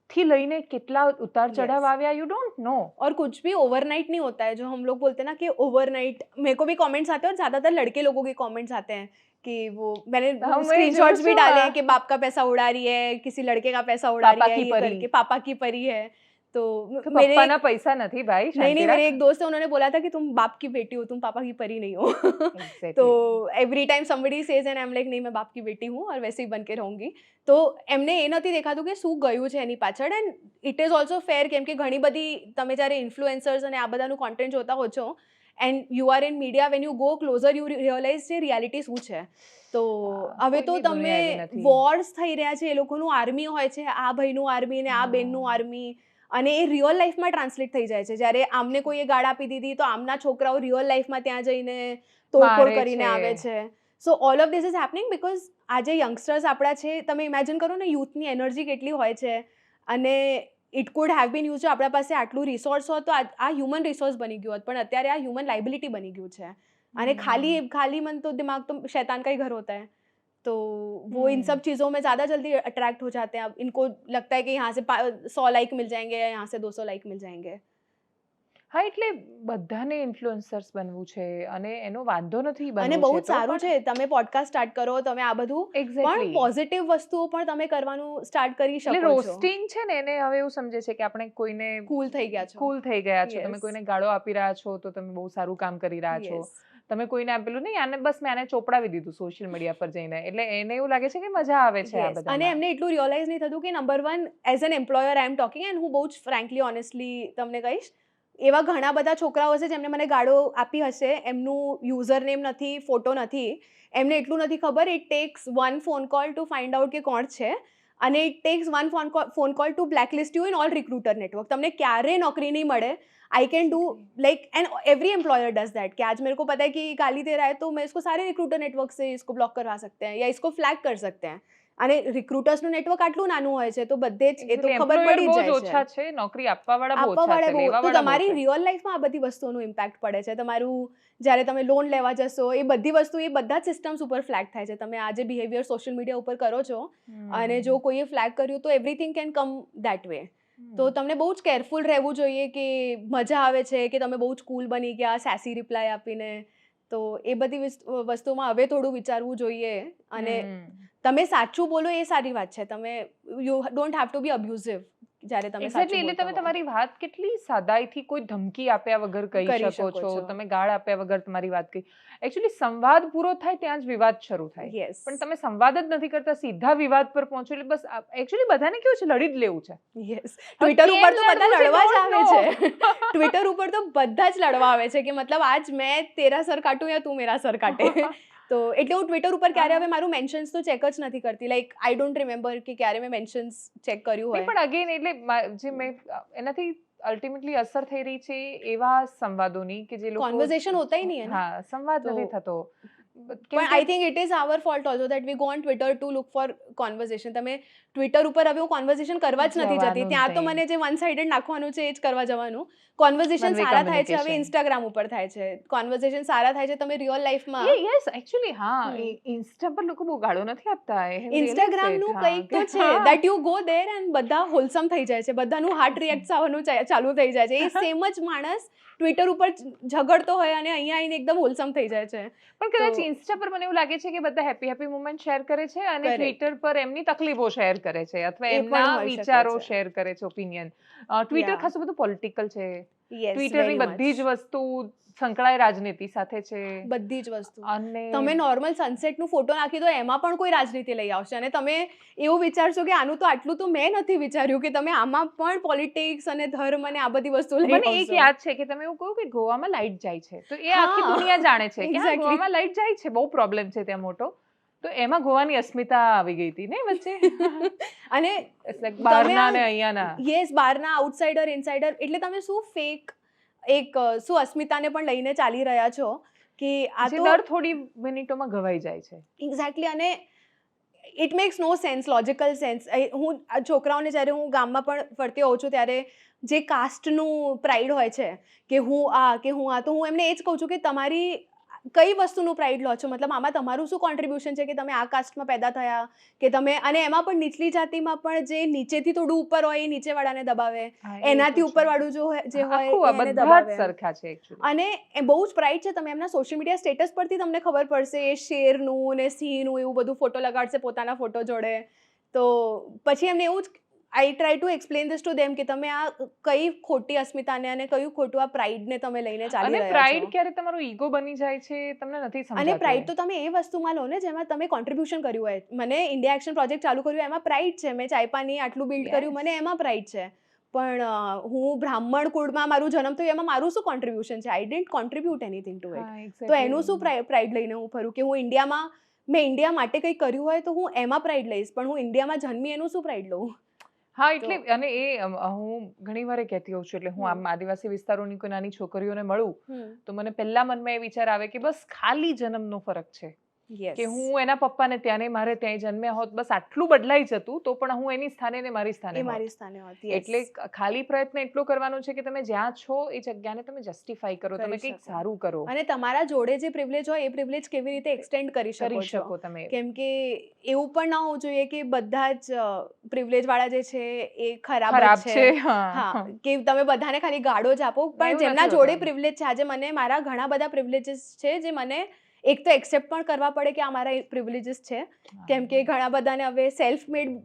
થી લઈને કેટલા ઉતાર चढ़ाव આવ્યા, यू डोंट नो। और कुछ भी ओवरनाइट नहीं होता है, जो हम लोग बोलते हैं ना कि ओवरनाइट। मेरे को भी कमेंट्स आते हैं और ज्यादातर लड़के लोगों के कमेंट्स आते हैं कि वो मैंने स्क्रीनशॉट्स भी डाले हैं कि बाप का पैसा उड़ा रही है, किसी लड़के का पैसा उड़ा रही है, ये करके पापा की परी है। तो मेरे पप्पा ना पैसा नहीं भाई, नहीं मेरे एक दोस्त है, उन्होंने बोला था कि तुम बाप की बेटी हो, तुम पापा की परी नहीं हो। तो every time somebody says and I am like नहीं, मैं बाप की बेटी हूँ और वैसे ही बन के रहूंगी। તો એમને એ નથી દેખાતું કે શું ગયું છે એની પાછળ। એન્ડ ઇટ ઇઝ ઓલ્સો ફેર, કેમ કે ઘણી બધી તમે જ્યારે ઇન્ફ્લુએન્સર્સ અને આ બધાનું કોન્ટેન્ટ જોતા હો છો and you are in media, when you go closer you realise છે રિયાલિટી શું છે। તો હવે તો તમે વોર્સ થઈ રહ્યા છે, એ લોકોનું આર્મી હોય છે, આ ભાઈનું આર્મી ને આ બેનનું આર્મી, અને એ રિયલ લાઈફમાં ટ્રાન્સલેટ થઈ જાય છે। જ્યારે આમને કોઈએ ગાળ આપી દીધી તો આમના છોકરાઓ રિયલ લાઈફમાં ત્યાં જઈને તોડફોડ કરીને આવે છે। સો all of this is happening because આજે યંગસ્ટર્સ આપણા છે, તમે ઇમેજિન કરો ને યુથની એનર્જી કેટલી હોય છે, અને it could have been use, આપણા પાસે આટલું રિસોર્સ હોત તો આ હ્યુમન રિસોર્સ બની ગયું હોત, પણ અત્યારે આ હ્યુમન લાયબિલિટી બની ગયું છે। અને खाली मन तो दिमाग तो शैतान का ही घर होता है, तो वो इन सब चीज़ों में ज़्यादा जल्दी अट्रैक्ट हो जाते हैं। अब इनको लगता है कि यहाँ से 100 लाइक मिल जाएंगे या यहाँ से 200 लाइक मिल जाएंगे। હા, એટલે બધાને ઇન્ફ્લુએન્સર્સ બનવું છે અને એનો વાંધો નથી બનવું અને બહુ જ સારું છે, તમે પોડકાસ્ટ સ્ટાર્ટ કરો, તમે આ બધું પણ પોઝિટિવ વસ્તુઓ પણ તમે કરવાનું સ્ટાર્ટ કરી શકો છો। રોસ્ટિંગ છે ને, એને હવે એવું સમજે છે કે આપણે કોઈને કૂલ થઈ ગયા છો, તમે કોઈને ગાળો આપી રહ્યા છો તો તમે બહુ સારું કામ કરી રહ્યા છો, તમે કોઈને આપેલું નહીં, આને બસ મેં આને ચોપડાવી દીધું સોશિયલ મીડિયા પર જઈને, એટલે એને એવું લાગે છે કે મજા આવે છે આ બધા। અને એમને એટલું રિયલાઇઝ નહીં થતું કે number 1 as an employer I am talking, and હું બહુ જ ફ્રેન્કલી ઓનેસ્ટલી તમને કહીશ, એવા ઘણા બધા છોકરાઓ હશે જેમને મને ગાળો આપી હશે, એમનું યુઝર નેમ નથી, ફોટો નથી, એમને એટલું નથી ખબર, it takes 1 phone call to find out કે કોણ છે, અને it takes 1 phone call to blacklist you in all recruiter network. તમને ક્યારે નોકરી નહીં મળે, I can do like, and every employer does that कि आज मेरे को पता है कि गाली दे रहा है तो मैं इसको सारे रिक्रूटर नेटवर्क से इसको ब्लॉक करवा सकते हैं या इसको फ्लैग कर सकते हैं। અને રિક્રુટર્સનું નેટવર્ક આટલું નાનું હોય છે તો બધે જ એ તો ખબર પડી જાય છે, ઓછા છે, નોકરી આપવાવાળા બહુ ઓછા છે, તો તમારી રિયલ લાઈફમાં આ બધી વસ્તુઓનું ઇમ્પેક્ટ પડે છે। તમારું જ્યારે તમે લોન લેવા જશો, એ બધી વસ્તુ, એ બધા જ સિસ્ટમ્સ ઉપર ફ્લેગ થાય છે। તમે આજે બિહેવિયર સોશિયલ મીડિયા ઉપર કરો છો અને જો કોઈએ ફ્લેગ કર્યું તો everything can come that way. તો તમને બહુ જ કેરફુલ રહેવું જોઈએ કે મજા આવે છે કે તમે બહુ જ કૂલ બની ગયા સેસી રિપ્લાય આપીને, તો એ બધી વસ્તુમાં હવે થોડું વિચારવું જોઈએ। અને તમે સાચું બોલો એ સારી વાત છે, તમે યુ ડોન્ટ હેવ ટુ બી અબ્યુઝિવ જ્યારે તમે સાચું બોલો। એટલે તમે તમારી વાત કેટલી સાદાઈથી કોઈ ધમકી આપ્યા વગર કહી શકો છો, તમે ગાળ આપ્યા વગર તમારી વાત કહી। એકચ્યુઅલી સંવાદ પૂરો થાય ત્યાં જ વિવાદ શરૂ થાય, પણ તમે સંવાદ જ નથી કરતા, સીધા વિવાદ પર પહોંચો, એટલે બસ એકચ્યુઅલી બધાને કેવું છે, લડી જ લેવું છે। ટ્વિટર ઉપર તો બધા લડવા જ આવે છે, ટ્વિટર ઉપર તો બધા જ લડવા આવે છે કે મતલબ આજ મેં તેરા સર કાટું યા તું મેરા સર કાટે। તો એટલે હું ટ્વિટર ઉપર ક્યારે હવે મારું મેન્શન્સ તો ચેક જ નથી કરતી, લાઈક આઈ ડોન્ટ રિમેમ્બર કે ક્યારે મેં મેન્શન્સ ચેક કર્યું હોય। પણ અગેન એટલે જે મેં એનાથી અલ્ટિમેટલી અસર થઈ રહી છે એવા સંવાદોની કે જે લોકો કોન્વર્ઝેશન હોતા ही नहीं है, હા, સંવાદ નથી થતો। પણ I think it is our fault also that we go on Twitter to look for conversation. તમે ટ્વિટર ઉપર હવે હું કોન્વર્ઝેશન કરવા જ નથી જતી, ત્યાં તો મને જે વન સાઇડેડ નાખવાનું છે એ જ કરવા જવાનું। કોન્વર્ઝેશન સારા થાય છે હવે ઇન્સ્ટાગ્રામ ઉપર થાય છે, કોન્વર્ઝેશન સારા થાય છે તમે રિયલ લાઈફમાં। યસ, એકચ્યુઅલી હા, ઇન્સ્ટા પર લોકો બહુ ગાળો નથી આપતા, ઇન્સ્ટાગ્રામનું કંઈક તો છે that you go there and બધા હોલસમ થઈ જાય છે, બધાનું હાર્ટ રિએક્ટ આવવાનું ચાલુ થઈ જાય છે। એ સેમ જ માણસ ટ્વિટર ઉપર ઝઘડતો હોય અને અહીંયા આવીને એકદમ હોલસમ થઈ જાય છે। પણ કદાચ ઇન્સ્ટા પર મને એવું લાગે છે કે બધા હેપી મોમેન્ટ શેર કરે છે અને ટ્વિટર પર એમની તકલીફો શેર કરે છે અથવા એમના વિચારો શેર કરે છે, ઓપિનિયન। ટ્વિટર ખાસું બધું પોલિટિકલ છે, ટ્વિટરની બધી જ વસ્તુ સંકળાય રાજનીતિ સાથે છે, બધી જ વસ્તુ। અને તમે નોર્મલ સનસેટનું ફોટો નાખી દો એમાં પણ કોઈ રાજનીતિ લઈ આવશે અને તમે એવું વિચારશો કે આનું તો આટલું તો મેં નથી વિચાર્યું કે તમે આમાં પણ પોલિટિક્સ અને ધર્મ અને આ બધી વસ્તુ લઈ આવશો। મને એક યાદ છે કે તમે એવું કહ્યું કે ગોવામાં લાઇટ જાય છે, તો એ આખી દુનિયા જાણે છે કે હા, ગોવામાં લાઇટ જાય છે, બહુ પ્રોબ્લેમ છે ત્યાં મોટો, તો એમાં ગોવાની અસ્મિતા આવી ગઈ હતી ને વચ્ચે, અને બહારના અને અહીંયાના, યસ, બહારના આઉટસાઇડર ઇનસાઇડર, એટલે તમે શું ફેક એક શું અસ્મિતાને પણ લઈને ચાલી રહ્યા છો કે આ તો દર થોડી મિનિટોમાં ગવાઈ જાય છે। એક્ઝેક્ટલી, અને it makes no sense, logical sense. હું છોકરાઓને જ્યારે હું ગામમાં પણ ફરતી હોઉં છું ત્યારે જે કાસ્ટનું પ્રાઇડ હોય છે કે હું આ, તો હું એમને એ જ કહું છું કે તમારી કઈ વસ્તુનું પ્રાઇડ લો છો? મતલબ આમાં તમારું શું કોન્ટ્રીબ્યુશન છે કે તમે આ કાસ્ટમાં પેદા થયા, કે તમે, અને એમાં પણ નીચલી જાતિમાં પણ જે નીચેથી થોડું ઉપર હોય એ નીચેવાળાને દબાવે, એનાથી ઉપરવાળું જે હોય એને દબાવે. સરખા છે એકચ્યુઅલી. અને એ બહુ જ પ્રાઇડ છે. તમે એમના સોશિયલ મીડિયા સ્ટેટસ પરથી તમને ખબર પડશે, એ શેરનું ને સિંહનું એવું બધું ફોટો લગાડશે પોતાના ફોટો જોડે. તો પછી એમને એવું જ, આઈ try to explain this to them કે તમે આ કઈ ખોટી અસ્મિતાને અને કયું ખોટું આ પ્રાઇડને તમે લઈને ચાલી રહ્યા છો. અને પ્રાઇડ ક્યારે તમારો ઈગો બની જાય છે તમને નથી સમજાતું. અને પ્રાઇડ તો તમે એ વસ્તુમાં લો ને જેમાં તમે કોન્ટ્રીબ્યુશન કર્યું હોય. મને ઇન્ડિયા એક્શન પ્રોજેક્ટ ચાલુ કર્યું એમાં પ્રાઇડ છે. મેં ચાયપાની આટલું બિલ્ડ કર્યું, મને એમાં પ્રાઇડ છે. પણ હું બ્રાહ્મણ કુળમાં મારું જન્મ થયું એમાં મારું શું કોન્ટ્રીબ્યુશન છે? આઈ didn't contribute anything two it. તો એનું શું પ્રાઇડ લઈને હું ફરું કે હું ઇન્ડિયામાં, મેં ઇન્ડિયા માટે કંઈ કર્યું હોય તો હું એમાં પ્રાઇડ લઈશ, પણ હું ઇન્ડિયામાં જન્મી એનું શું પ્રાઇડ લઉં? હા, એટલે અને એ હું ઘણી વાર કહેતી હોઉં છું, એટલે હું આમ આદિવાસી વિસ્તારોની કોઈ નાની છોકરીઓને મળું તો મને પહેલા મનમાં એ વિચાર આવે કે બસ ખાલી જન્મનો ફરક છે, કે હું એના પપ્પાને ત્યાં ને મારે ત્યાં જન્મ્યા હોત, બસ આટલું બદલાઈ જતું તો પણ હું એની સ્થાને ને મારી સ્થાને હોત. એટલે ખાલી પ્રયત્ન એટલો કરવાનો છે કે તમે જ્યાં છો એ જગ્યાને તમે જસ્ટિફાઈ કરો, તમે કંઈક સારું કરો, અને તમારા જોડે જે પ્રિવિલેજ હોય એ પ્રિવિલેજ કેવી રીતે એક્સટેન્ડ કરી શકો તમે. કેમ કે એવું પણ ના હોવું જોઈએ કે બધા જ પ્રિવિલેજ વાળા જે છે એ ખરાબ છે. હા, કે તમે બધાને ખાલી ગાળો જ આપો, પણ જેમના જોડે પ્રિવિલેજ છે, આજે મને મારા ઘણા બધા પ્રિવિલેજીસ છે જે મને એક તો એક્સેપ્ટ પણ કરવા પડે કે આ મારા પ્રિવિલેજીસ છે. કેમ કે ઘણા બધાને હવે સેલ્ફ મેડ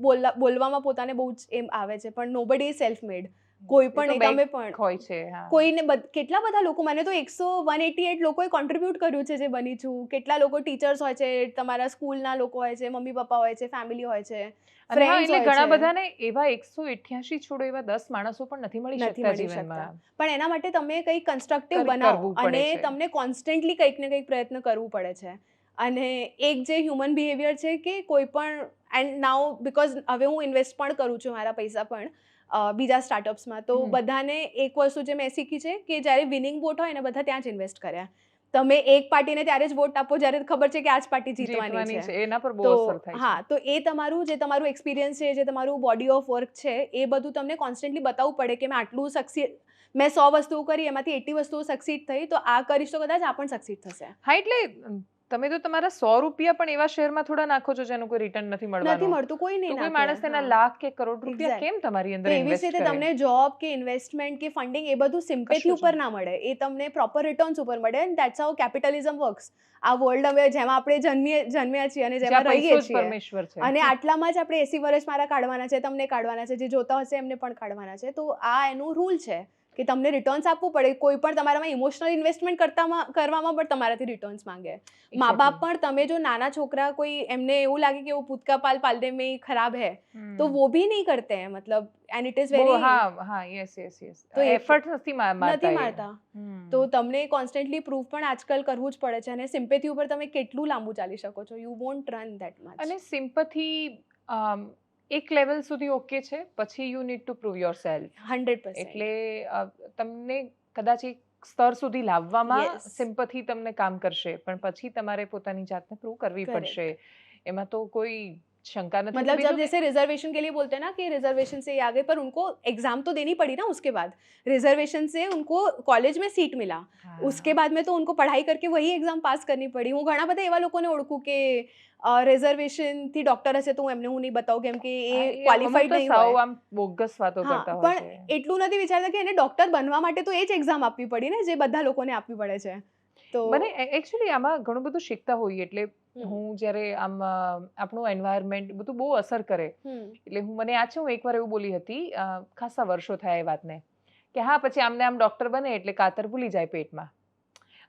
બોલવામાં પોતાને બહુ જ એમ આવે છે, પણ નોબડી ઇઝ સેલ્ફ મેડ. કોઈ પણ નહીં, તમે પણ હોય છે. કોઈને કેટલા બધા લોકો, મને તો 188 લોકોએ કોન્ટ્રીબ્યુટ કર્યું છે જે બની છું. કેટલા લોકો ટીચર્સ હોય છે, તમારા સ્કૂલના લોકો હોય છે, મમ્મી પપ્પા હોય છે, ફેમિલી હોય છે, ફ્રેન્ડ્સ હોય છે. ઘણા બધાને એવા 188 છોડો એવા 10 માણસો પણ નથી મળી શકતા જીવનમાં. પણ એના માટે તમે કંઈક કન્સ્ટ્રક્ટિવ બનાવો અને તમને કોન્સ્ટન્ટલી કંઈક ને કંઈક પ્રયત્ન કરવું પડે છે. અને એક જે હ્યુમન બિહેવિયર છે કે કોઈ પણ, એન્ડ નાઉ બીકોઝ હવે હું ઇન્વેસ્ટ પણ કરું છું મારા પૈસા પણ બીજા સ્ટાર્ટઅપ્સમાં, તો બધાને એક વસ્તુ જે મેં શીખી છે કે જ્યારે વિનિંગ બોટ હોય ને બધા ત્યાં જ ઇન્વેસ્ટ કર્યા. તમે એક પાર્ટીને ત્યારે જ વોટ આપો જ્યારે ખબર છે કે આ જ પાર્ટી જીતવાની છે. એના પર બહુ અસર થાય છે. હા, તો એ તમારું એક્સપિરિયન્સ છે, જે તમારું બોડી ઓફ વર્ક છે, એ બધું તમને કોન્સ્ટન્ટલી બતાવવું પડે કે મેં આટલું મેં 100 વસ્તુઓ કરી, એમાંથી 80 વસ્તુઓ સક્સીડ થઈ, તો આ કરીશ તો કદાચ આ પણ સક્સીડ થશે. હા, એટલે તમે તો તમારા 100 રૂપિયા પણ એવા શેરમાં થોડા નાખો છો જેનું કોઈ રિટર્ન નથી મળતું. કોઈ નહીં, કોઈ માણસ એના લાખ કે કરોડ રૂપિયા કેમ તમારી અંદર ઇન્વેસ્ટ કરે? એવી રીતે તમને જોબ કે ઇન્વેસ્ટમેન્ટ કે ફંડિંગ એ બધું સિમ્પેથી ઉપર ના મળે, એ તમને પ્રોપર રિટર્ન્સ ઉપર મળે. And that's how capitalism works. આ વર્લ્ડ હવે જેમાં આપણે જન્મ્યા છીએ અને જેમાં રહીએ છીએ, અને આટલામાં જ આપણે 80 વર્ષ મારા કાઢવાના છે, તમને કાઢવાના છે, જે જોતા હશે એમને પણ કાઢવાના છે. તો આ એનું રૂલ છે કે તમને રિટર્ન્સ આપવું પડે. કોઈ પણ તમારામાં ઇમોશનલ ઇન્વેસ્ટમેન્ટ કરવામાં પણ તમારાથી રિટર્ન્સ માંગે. મા બાપ પણ, તમે જો નાના છોકરા કોઈ એમને એવું લાગે કે वो पूत का पाल पालने में खराब है तो वो भी नहीं करते हैं, मतलब and it is very yes તો એફર્ટ નથી મારતા. તો તમને કોન્સ્ટન્ટલી પ્રૂફ પણ આજકાલ કરવું જ પડે છે. અને સિમ્પેથી ઉપર તમે કેટલું લાંબુ ચાલી શકો છો? You want run that much. અને સિમ્પથી એક લેવલ સુધી ઓકે છે, પછી you need two prove your self 100%. એટલે તમને કદાચ એક સ્તર સુધી લાવવામાં સિમ્પથી તમને કામ કરશે, પણ પછી તમારે પોતાની જાતને પ્રૂવ કરવી પડશે. એમાં તો કોઈ शंका नहीं. मतलब जब जैसे रिजर्वेशन के लिए बोलते हैं ना कि रिजर्वेशन से ये आ गए, पर उनको एग्जाम तो देनी पड़ी ना. उसके बाद रिजर्वेशन से उनको कॉलेज में सीट मिला, उसके बाद में तो उनको पढ़ाई करके वही एग्जाम पास करनी पड़ी. હું ઘણા બધા એવા લોકોને ઓળખું કે રિઝર્વેશન થી ડોક્ટર હશે તો એમને હું નહીં બતાવું કેમ કે એ ક્વોલિફાઈડ નહીં હોય. આમ બોગસ વાતો કરતા હોય છે. પણ એટલું નથી વિચારતા કે એને ડોક્ટર બનવા માટે તો એ જ એક્ઝામ આપવી પડી ને, જે બધા લોકોને આપવી પડે છે. તો મને એકચ્યુઅલી આમાં ઘણું બધું શીખતા હોઈએ. એટલે હું જ્યારે આમ આપણું એન્વાયરમેન્ટ બધું બહુ અસર કરે. એટલે મને યાદ છે, હું એકવાર એવું બોલી હતી, ખાસા વર્ષો થયા એ વાતને, કે હા પછી આમને આમ ડોક્ટર બને એટલે કાતર ભૂલી જાય પેટમાં.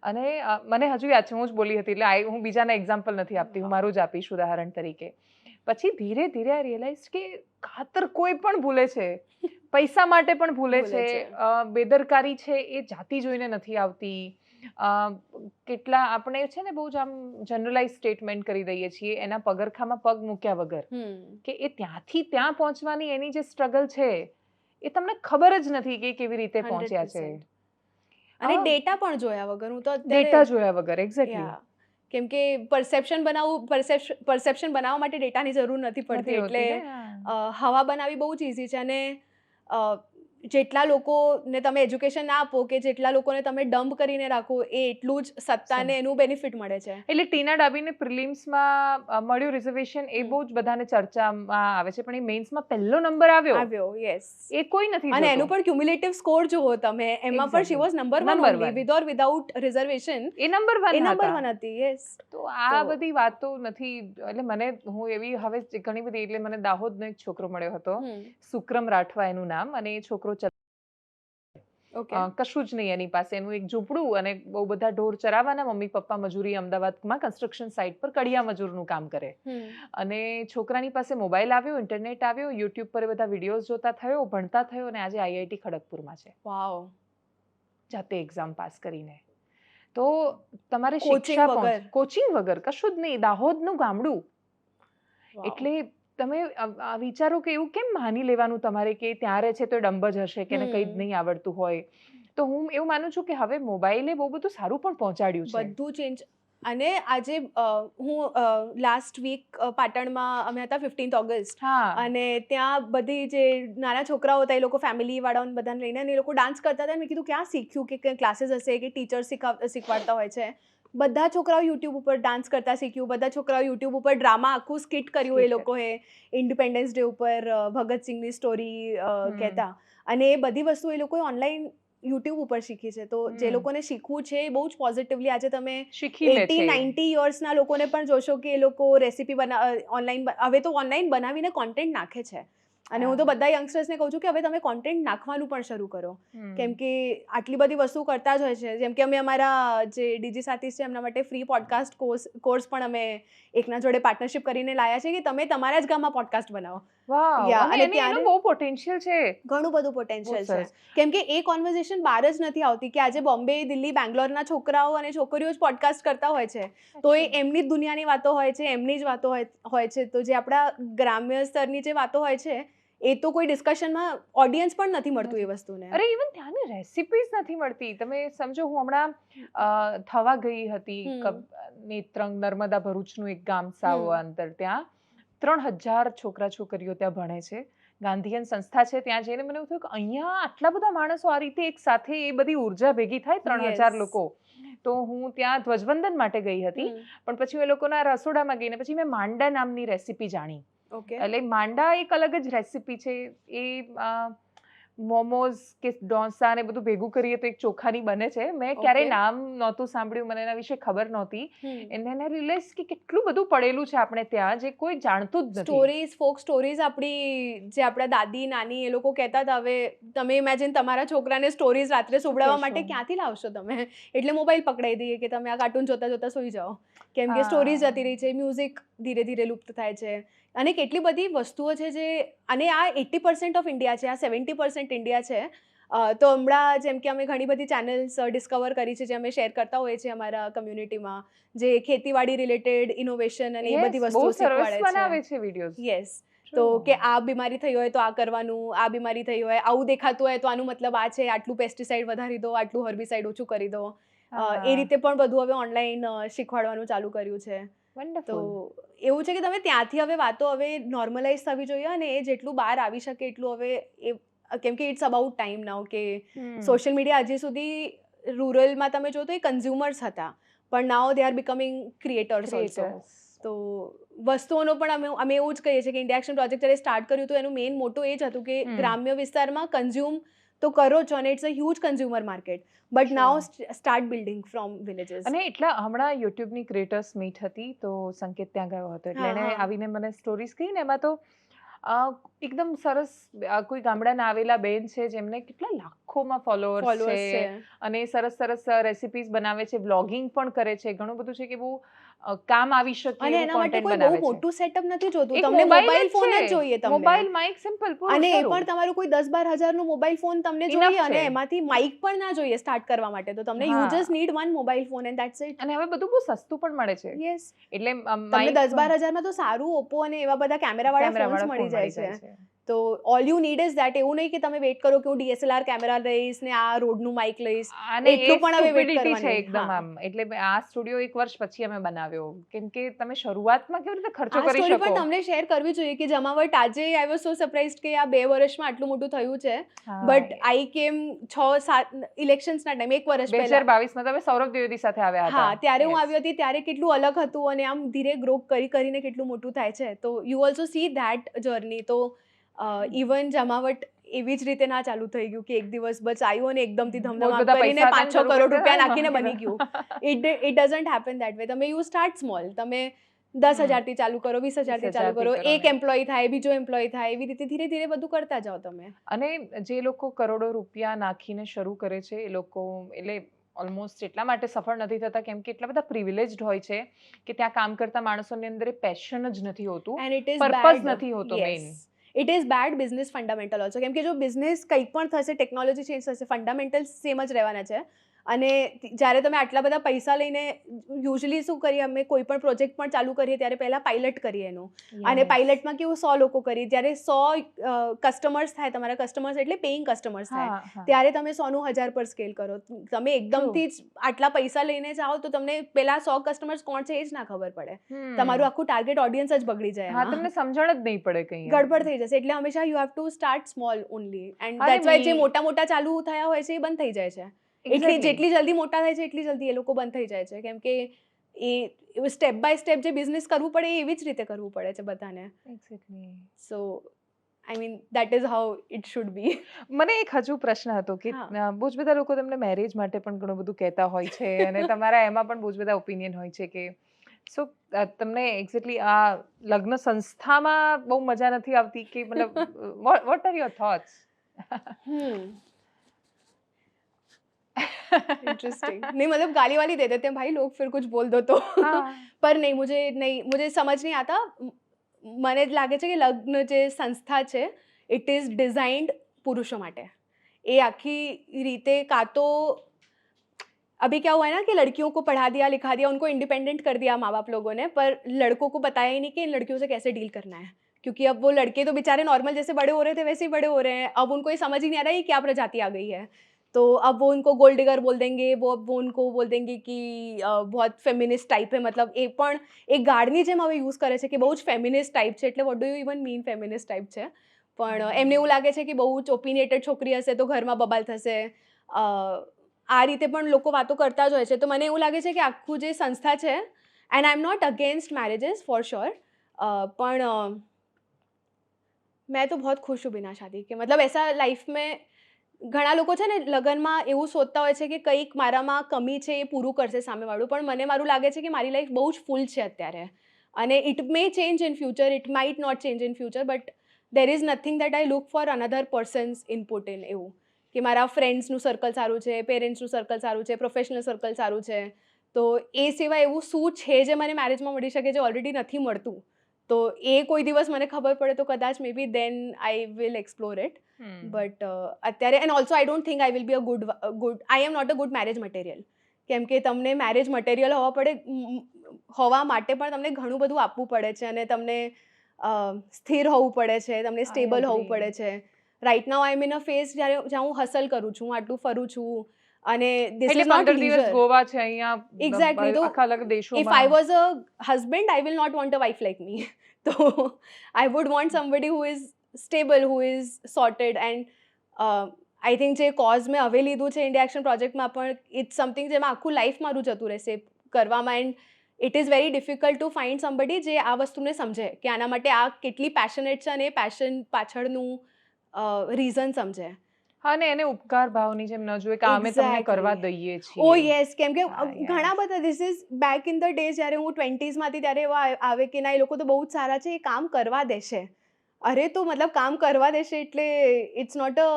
અને મને હજુ યાદ છે, હું જ બોલી હતી. એટલે હું બીજાના એક્ઝામ્પલ નથી આપતી, હું મારું જ આપીશ ઉદાહરણ તરીકે. પછી ધીરે ધીરે આ રિયલાઇઝ કે કાતર કોઈ પણ ભૂલે છે, પૈસા માટે પણ ભૂલે છે. બેદરકારી છે એ જાતિ જોઈને નથી આવતી. કેટલા આપણે છે ને બહુ જ આમ જનરલાઇઝ સ્ટેટમેન્ટ કરી દઈએ છીએ એના પગરખામાં પગ મૂક્યા વગર, કે એ ત્યાંથી ત્યાં પહોંચવાની એની જે સ્ટ્રગલ છે એ તમને ખબર જ નથી કે કેવી રીતે પહોંચ્યા છે. અને ડેટા પણ જોયા વગર. હું તો ડેટા જોયા વગર, એક્ઝેક્ટલી. કેમ કે પરસેપ્શન બનાવવા માટે ડેટાની જરૂર નથી પડતી. એટલે હવા બનાવવી બહુ જ ઇઝી છે. અને જેટલા લોકોને તમે એજ્યુકેશન ના આપો કે જેટલા લોકોને તમે ડમ્પ કરીને રાખો એ એટલું જ સત્તાને એનું બેનિફિટ મળે છે. એટલે ટીના ડાબીને પ્રિલિમ્સમાં મળ્યું રિઝર્વેશન એ બહુ જ બધાને ચર્ચામાં આવે છે, પણ એ મેઇન્સમાં પહેલો નંબર આવ્યો. યસ, એ કોઈ નથી અને એનું પણ ક્યુમ્યુલેટિવ સ્કોર જુઓ તમે, એમાં પણ she was number 1 only with or without reservation. એ નંબર 1 હતી. યસ, તો આ બધી વાતો નથી. એટલે મને હું એવી હવે ઘણી બધી, એટલે મને દાહોદનો એક છોકરો મળ્યો હતો, સુક્રમ રાઠવા એનું નામ, અને એ છોકરો કશું જ નહીં એની પાસે, એનું એક ઝૂંપડું અને બહુ બધા ઢોર ચરાવવાના, મમ્મી પપ્પા મજૂરી અમદાવાદમાં કન્સ્ટ્રક્શન સાઇટ પર કડિયા મજૂરનું કામ કરે, અને છોકરાની પાસે મોબાઈલ આવ્યો, ઇન્ટરનેટ આવ્યો, યુટ્યુબ પર બધા વિડીયોઝ જોતા થયો, ભણતા થયો, અને આજે IIT ખડગપુરમાં છે. વાવ, જાતે એક્ઝામ પાસ કરીને. તો તમારે શિક્ષા કોચિંગ વગર કશું જ નહીં, દાહોદનું ગામડું. એટલે તમે વિચારો કે એવું કેમ માની લેવાનું તમારે કે ત્યારે છે તો ડંબ જ હશે, કે કંઈ જ નહીં આવડતું હોય. તો હું એવું માનું છું કે હવે મોબાઈલે બહુ બધું સારું પણ પહોંચાડ્યું છે, બધું ચેન્જ. અને આજે હું લાસ્ટ વીક પાટણમાં અમે હતા 15th ઓગસ્ટ, અને ત્યાં બધી જે નાના છોકરાઓ હતા એ લોકો ફેમિલી વાળાઓને બધાને લઈને, અને એ લોકો ડાન્સ કરતા હતા. મેં કીધું ક્યાં શીખ્યું, કે ક્લાસીસ હશે કે ટીચર શીખવાડતા હોય છે. બધા છોકરાઓ યુટ્યુબ ઉપર ડાન્સ કરતા શીખ્યું, બધા છોકરાઓ યુટ્યુબ ઉપર ડ્રામા આખું સ્કિટ કર્યું એ લોકોએ, ઇન્ડિપેન્ડન્સ ડે ઉપર ભગતસિંહની સ્ટોરી કહેતા, અને એ બધી વસ્તુ એ લોકોએ ઓનલાઈન યુટ્યુબ ઉપર શીખી છે. તો જે લોકોને શીખવું છે એ બહુ જ પોઝિટિવલી આજે તમે 80-90 યર્સના લોકોને પણ જોશો કે એ લોકો રેસીપી ઓનલાઈન, હવે તો ઓનલાઈન બનાવીને કોન્ટેન્ટ નાખે છે. અને હું તો બધા યંગસ્ટર્સને કહું છું કે હવે તમે કોન્ટેન્ટ નાખવાનું પણ શરૂ કરો, કેમ કે આટલી બધી વસ્તુ કરતા જ હોય છે. જેમ કે અમે અમારા જે ડીજી સાથીસ છે એમના માટે ફ્રી પોડકાસ્ટ કોર્સ પણ અમે એકના જોડે પાર્ટનરશિપ કરીને લાયા છે, કે તમે તમારા જ ગામમાં પોડકાસ્ટ બનાવો. અને ત્યાં બહુ પોટેન્શિયલ છે, ઘણું બધું પોટેન્શિયલ છે, કેમ કે એ કોન્વર્ઝેશન બહાર જ નથી આવતી, કે આજે બોમ્બે, દિલ્હી, બેંગ્લોરના છોકરાઓ અને છોકરીઓ જ પોડકાસ્ટ કરતા હોય છે, તો એ એમની જ દુનિયાની વાતો હોય છે, એમની જ વાતો હોય છે. તો જે આપણા ગ્રામ્ય સ્તરની જે વાતો હોય છે એ તો કોઈ ડિસ્કશનમાં ઓડિયન્સ પણ નથી મળતું એ વસ્તુને. અરે ઇવન ત્યાંની રેસિપીઝ નથી મળતી. તમે સમજો, હું હમણાં થવા ગઈ હતી નેત્રંગ, નર્મદા ભરૂચનું એક ગામ સાવ અંતર, ત્યાં 3000 છોકરા છોકરીઓ ત્યાં ભણે છે, ગાંધીયન સંસ્થા છે. ત્યાં જઈને મને એવું થયું કે અહીંયા આટલા બધા માણસો આ રીતે એક સાથે, એ બધી ઉર્જા ભેગી થાય, 3000 લોકો. તો હું ત્યાં ધ્વજવંદન માટે ગઈ હતી, પણ પછી એ લોકોના રસોડામાં ગઈને પછી મેં માંડા નામની રેસીપી જાણી. એટલે માંડા એક અલગ જ રેસીપી છે. એ મોમોઝ કે ડોસા ને બધું ભેગું કરીએ તો એક ચોખાની બને છે. મેં ક્યારેય નામ નહોતું સાંભળ્યું, મને એના વિશે ખબર નહોતી. એને રિયલાઇઝ કે કેટલું બધું પડેલું છે આપણે ત્યાં, જે કોઈ જાણતું જ નથી. સ્ટોરીઝ, ફોક સ્ટોરીઝ આપણી જે આપણા દાદી નાની એ લોકો કહેતા હતા. હવે તમે ઇમેજિન તમારા છોકરાને સ્ટોરીઝ રાત્રે સુવડાવવા માટે ક્યાંથી લાવશો તમે? એટલે મોબાઈલ પકડાઈ દઈએ કે તમે આ કાર્ટૂન જોતા જોતા સૂઈ જાઓ, કેમ કે સ્ટોરીઝ જતી રહી છે, મ્યુઝિક ધીરે ધીરે લુપ્ત થાય છે, અને કેટલી બધી વસ્તુઓ છે જે, અને આ 80% ઓફ ઇન્ડિયા છે, આ 70% ઇન્ડિયા છે. તો હમણાં જેમ કે અમે ઘણી બધી ચેનલ્સ ડિસ્કવર કરી છે, જે અમે શેર કરતા હોઈએ છીએ અમારા કમ્યુનિટીમાં, જે ખેતીવાડી રિલેટેડ ઇનોવેશન અને એ બધી વસ્તુઓ શીખવાડે છે વિડીયોઝ. યસ, તો કે આ બીમારી થઈ હોય તો આ કરવાનું, આ બીમારી થઈ હોય, આવું દેખાતું હોય તો આનું મતલબ આ છે, આટલું પેસ્ટિસાઇડ વધારી દો, આટલું હર્બિસાઇડ ઓછું કરી દો. એ રીતે પણ બધું હવે ઓનલાઈન શીખવાડવાનું ચાલુ કર્યું છે. તો એવું છે કે તમે ત્યાંથી હવે વાતો હવે નોર્મલાઇઝ થવી જોઈએ, અને એ જેટલું બહાર આવી શકે એટલું હવે, કેમ કે ઇટ્સ અબાઉટ ટાઈમ નાઉ કે સોશિયલ મીડિયા હજી સુધી રૂરલમાં તમે જો તો એ કન્ઝ્યુમર્સ હતા, પણ now they are becoming creators also. તો વસ્તુઓનો પણ અમે એવું જ કહીએ છીએ કે ઇન્ડિયા એક્શન પ્રોજેક્ટ જ્યારે સ્ટાર્ટ કર્યું હતું એનું મેઇન મોટો એ જ હતું કે ગ્રામ્ય વિસ્તારમાં કન્ઝ્યુમ તો કરો છો, અને it's a huge consumer market, but now start building from villages. અને એટલા હમણાં યુટ્યુબની ક્રિએટર્સ મીટ હતી, તો સંકેત ત્યાં ગયો હતો, એટલે એને આવીને મને સ્ટોરીઝ કહી ને, એમાં તો એકદમ સરસ કોઈ ગામડાના આવેલા બેન છે જેમને કેટલા લાખોમાં ફોલોઅર્સ છે, અને સરસ સરસ રેસિપીઝ બનાવે છે, વ્લોગિંગ પણ કરે છે, ઘણું બધું છે કે બહુ કામ આવી શકે, અને એના માટે કોઈ બહુ મોટું સેટઅપ નથી જોતું, તમને મોબાઈલ ફોન જ જોઈએ, તમને મોબાઈલ માઇક સિમ્પલ, અને એ પણ તમારું કોઈ 10-12 હજારનો મોબાઈલ ફોન તમને જોઈએ, અને એમાંથી માઇક પણ ના જોઈએ સ્ટાર્ટ કરવા માટે, તો તમને you just need one mobile phone and that's it. અને હવે બધું બહુ સસ્તું પણ મળે છે. યસ, એટલે તમને 10-12 હજારમાં તો સારું ઓપ્પો અને એવા બધા કેમેરા વાળા ફોન્સ મળી જાય છે. તો all you need is that. એવું નહીં કે તમે વેઇટ કરો કે હું DSLR કેમેરા લઈશ ને આ રોડનું માઇક લઈશ. અને એટલું પણ હવે wait stupidity છે કરવાની. એકદમ હા. આમ. એટલે આ સ્ટુડિયો 1 વર્ષ પછી અમે બનાવ્યો કેમ કે તમે શરૂઆતમાં કેવી રીતે ખર્ચો આ કરી સ્ટોરી શકો. પણ તમને શેર કરવી જોઈએ કે જમાવટ આજે આઈ વોઝ સો સરપ્રાઇઝડ કે આ 2 વર્ષમાં આટલું મોટું થયું છે. હા, બટ આઈ કેમ 6-7 ઇલેક્શન્સના ટાઈમ 1 વર્ષ પહેલા 2022 માં તમે સૌરભ દ્વિવેદી સાથે આવ્યા હતા. હા ત્યારે હું Yes. આવી હતી ત્યારે કેટલું અલગ હતું અને આમ ધીરે ગ્રો કરીને કેટલું મોટું થાય છે. તો you also C that journey. તો ઇવન જમાવટ એવી જ રીતે ના ચાલુ થઈ ગયું કે એક દિવસ બસ આવ્યું અને એકદમથી બહુ ધમધમ બધા કરીને પૈસા 5-6 હતા ને કરોડ રૂપિયા કરોડ નાખીને રૂપિયા. બની ગયું. It doesn't happen that way. તમે યુ સ્ટાર્ટ સ્મોલ. તમે 10,000 થી ચાલુ કરો, 20,000 થી ચાલુ 20,000 કરો, થી કરો એક ને. એમ્પ્લોય થાય, બીજો એમ્પ્લોય થાય, એવી રીતે ધીરે ધીરે બધું કરતા જાઓ તમે. અને જે લોકો કરોડો રૂપિયા નાખીને શરૂ કરે છે એ લોકો એટલે ઓલમોસ્ટ એટલા માટે સફળ નથી થતા કેમ કે એટલા બધા પ્રિવિલેજ્ડ હોય છે કે ત્યાં કામ કરતા માણસોની અંદર પેશન જ નથી હોતું, એન્ડ ઇટ ઇઝ પર્પઝ નથી હોતો main. It is bed business fundamental also. કેમ કે જો બિઝનેસ કંઈ પણ થશે, ટેકનોલોજી ચેન્જ થશે, ફંડામેન્ટલ સેમ જ રહેવાના છે. અને જ્યારે તમે આટલા બધા પૈસા લઈને યુઝ્યુઅલી શું કરીએ અમે કોઈ પણ પ્રોજેક્ટ પણ ચાલુ કરીએ ત્યારે પહેલાં પાયલટ કરીએ એનું. અને પાયલટમાં કેવું 100 લોકો કરીએ. જ્યારે 100 કસ્ટમર્સ થાય, તમારા કસ્ટમર્સ એટલે પેઇંગ કસ્ટમર્સ થાય, ત્યારે તમે 100 નું 1000 પર સ્કેલ કરો. તમે એકદમથી જ આટલા પૈસા લઈને જાઓ તો તમને પેલા 100 કસ્ટમર્સ કોણ છે એ જ ના ખબર પડે. તમારું આખું ટાર્ગેટ ઓડિયન્સ જ બગડી જાય. હા, તમને સમજણ જ નહીં પડે કંઈ. ગડબડ થઈ જશે. એટલે હંમેશા you have to start small only. And અરે ધેટ્સ વાય જે મી- મોટા થયા હોય છે એ બંધ થઈ જાય છે. Exactly. જેટલી જલ્દી મોટા થાય છે એટલી જલ્દી એ લોકો બંધ થઈ જાય છે. કેમ કે એ સ્ટેપ બાય સ્ટેપ જે બિઝનેસ કરવું પડે એ એવી જ રીતે કરવું પડે છે બધાને. Exactly. So I mean that is how it should be. મને એક હજુ પ્રશ્ન હતો કે હા. બહુ જ બધા લોકો તમને મેરેજ માટે પણ ઘણું બધું કહેતા હોય છે અને તમારા એમાં પણ બહુ જ બધા ઓપિનિયન હોય છે કે સો તમને એક્ઝેક્ટલી આ લગ્ન સંસ્થામાં બહુ મજા નથી આવતી કે મતલબ what are your thoughts? Interesting. नहीं मतलब गाली वाली दे देते हैं भाई लोग, फिर कुछ बोल दो तो. पर नहीं मुझे समझ नहीं आता. મને જ લાગે છે કે લગ્ન જે સંસ્થા છે ઇટ ઇઝ ડિઝાઇન્ડ પુરુષો માટે. એ આખી રીતે કાં તો अभी क्या हुआ है ना कि लड़कियों को पढ़ा दिया लिखा दिया, उनको इंडिपेंडेंट कर दिया माँ बाप लोगों ने, पर लड़कों को बताया ही नहीं कि इन लड़कियों से कैसे डील करना है. क्योंकि अब वो लड़के तो बेचारे नॉर्मल जैसे बड़े हो रहे थे वैसे ही बड़े हो रहे हैं. अब उनको ये समझ ही नहीं आ रहा है क्या प्रजाति आ गई है. तो अब वो उनको गोल्ड डिगर बोल देंगे, वो उनको बोल देंगे कि बहुत फेमिनिस्ट टाइप है. मतलब એ પણ એક ગાર્ડની જેમ હવે યુઝ કરે છે કે બહુ જ ફેમિનિસ્ટ ટાઈપ છે. એટલે vote do you even mean feminist type છે. પણ એમને એવું લાગે છે કે બહુ જ ઓપિનિયેટેડ છોકરી હશે તો ઘરમાં બબાલ થશે. આ રીતે પણ લોકો વાતો કરતા જ હોય છે. તો મને એવું લાગે છે કે આખું જે સંસ્થા છે, and I am not against marriages for sure, પણ मैं तो बहुत खुश हूँ बिना शादी के. मतलब ऐसा लाइफ में ઘણા લોકો છે ને લગ્નમાં એવું સોચતા હોય છે કે કંઈક મારામાં કમી છે એ પૂરું કરશે સામેવાળું, પણ મને મારું લાગે છે કે મારી લાઈફ બહુ જ ફૂલ છે અત્યારે. અને it may change in future, it might not change in future, but there is nothing that I look for another person's input in. એવું કે મારા ફ્રેન્ડ્સનું સર્કલ સારું છે, પેરેન્ટ્સનું સર્કલ સારું છે, પ્રોફેશનલ સર્કલ સારું છે, તો એ સિવાય એવું શું છે જે મને મેરેજમાં મળી શકે જે ઓલરેડી નથી મળતું. તો એ કોઈ દિવસ મને ખબર પડે તો કદાચ maybe then I will explore it. But અત્યારે and also I don't think I will be a good I am not a good marriage material. કેમ કે તમને મેરેજ મટીરિયલ હોવા માટે પણ તમને ઘણું બધું આપવું પડે છે અને તમને સ્થિર હોવું પડે છે, તમને સ્ટેબલ હોવું પડે છે. Right now I am in a phase જ્યાં હું હસલ કરું છું, આટલું ફરું છું અને ધીસ ઇઝ નોટ 15 દિવસ ગોવા છે અહીંયા. Exactly. તો આખા અલગ દેશોમાં. if I was a husband, I will not want a wife like me. So I would want somebody who is stable, who is sorted, and I think જે cause મેં હવે લીધું છે ઇન્ડિયા એક્શન પ્રોજેક્ટમાં પણ ઇટ્સ સમથિંગ જેમાં આખું life મારું જતું રહેશે કરવામાં. And it is very difficult to find somebody જે આ વસ્તુને સમજે કે આના માટે આ કેટલી પેશનેટ છે અને પેશન પાછળનું રીઝન સમજે. હા, ને એને ઉપકાર ભાવની જેમ ન જોઈએ કે અમે તમને કરવા દઈએ છીએ. ઓ યસ, કેમ કે ઘણા બધા this is back in the days જ્યારે હું 20s માં હતી ત્યારે એવા આવે કે ના એ લોકો તો બહુ જ સારા છે, એ કામ કરવા દેશે. અરે તો મતલબ કામ કરવા દેશે એટલે ઇટ્સ નોટ અ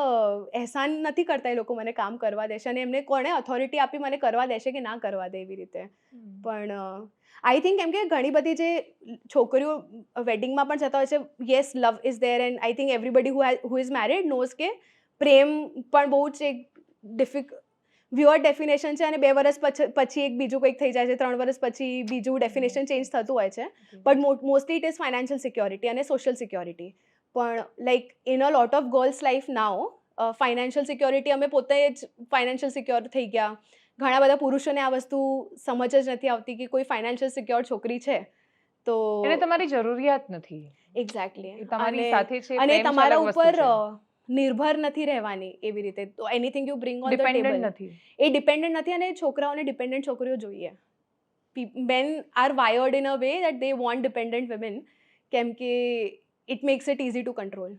એહસાન નથી કરતા એ લોકો મને કામ કરવા દેશે, અને એમને કોણે ઓથોરિટી આપી મને કરવા દેશે કે ના કરવા દે એવી રીતે. પણ આઈ થિંક કેમ કે ઘણી બધી જે છોકરીઓ વેડિંગમાં પણ જતા હોય છે, yes love is there, and I think everybody who is married knows કે પ્રેમ પણ બહુ જ એક વ્યુઅર ડેફિનેશન છે અને 2 વર્ષ પછી એક બીજું કંઈક થઈ જાય છે, 3 વર્ષ પછી બીજું ડેફિનેશન ચેન્જ થતું હોય છે. But mostly it is financial security અને સોશિયલ સિક્યોરિટી. પણ like in a lot of girls life now financial security અમે પોતે જ ફાઇનાન્શિયલ સિક્યોર થઈ ગયા. ઘણા બધા પુરુષોને આ વસ્તુ સમજ જ નથી આવતી કે કોઈ ફાઇનાન્શિયલ સિક્યોર છોકરી છે તો એટલે તમારી જરૂરિયાત નથી. એક્ઝેક્ટલી. એ તમારી સાથે છે, અને પ્રેમ છે, તમારા અલગ વસ્તુ ઉપર છે. નિર્ભર નથી રહેવાની એવી રીતે. તો anything you bring on the table dependent નથી. એ ડિપેન્ડન્ટ નથી. અને છોકરાઓને ડિપેન્ડન્ટ છોકરીઓ જોઈએ. Men are wired in a way that they want dependent women, કેમ કે it makes it easy to control.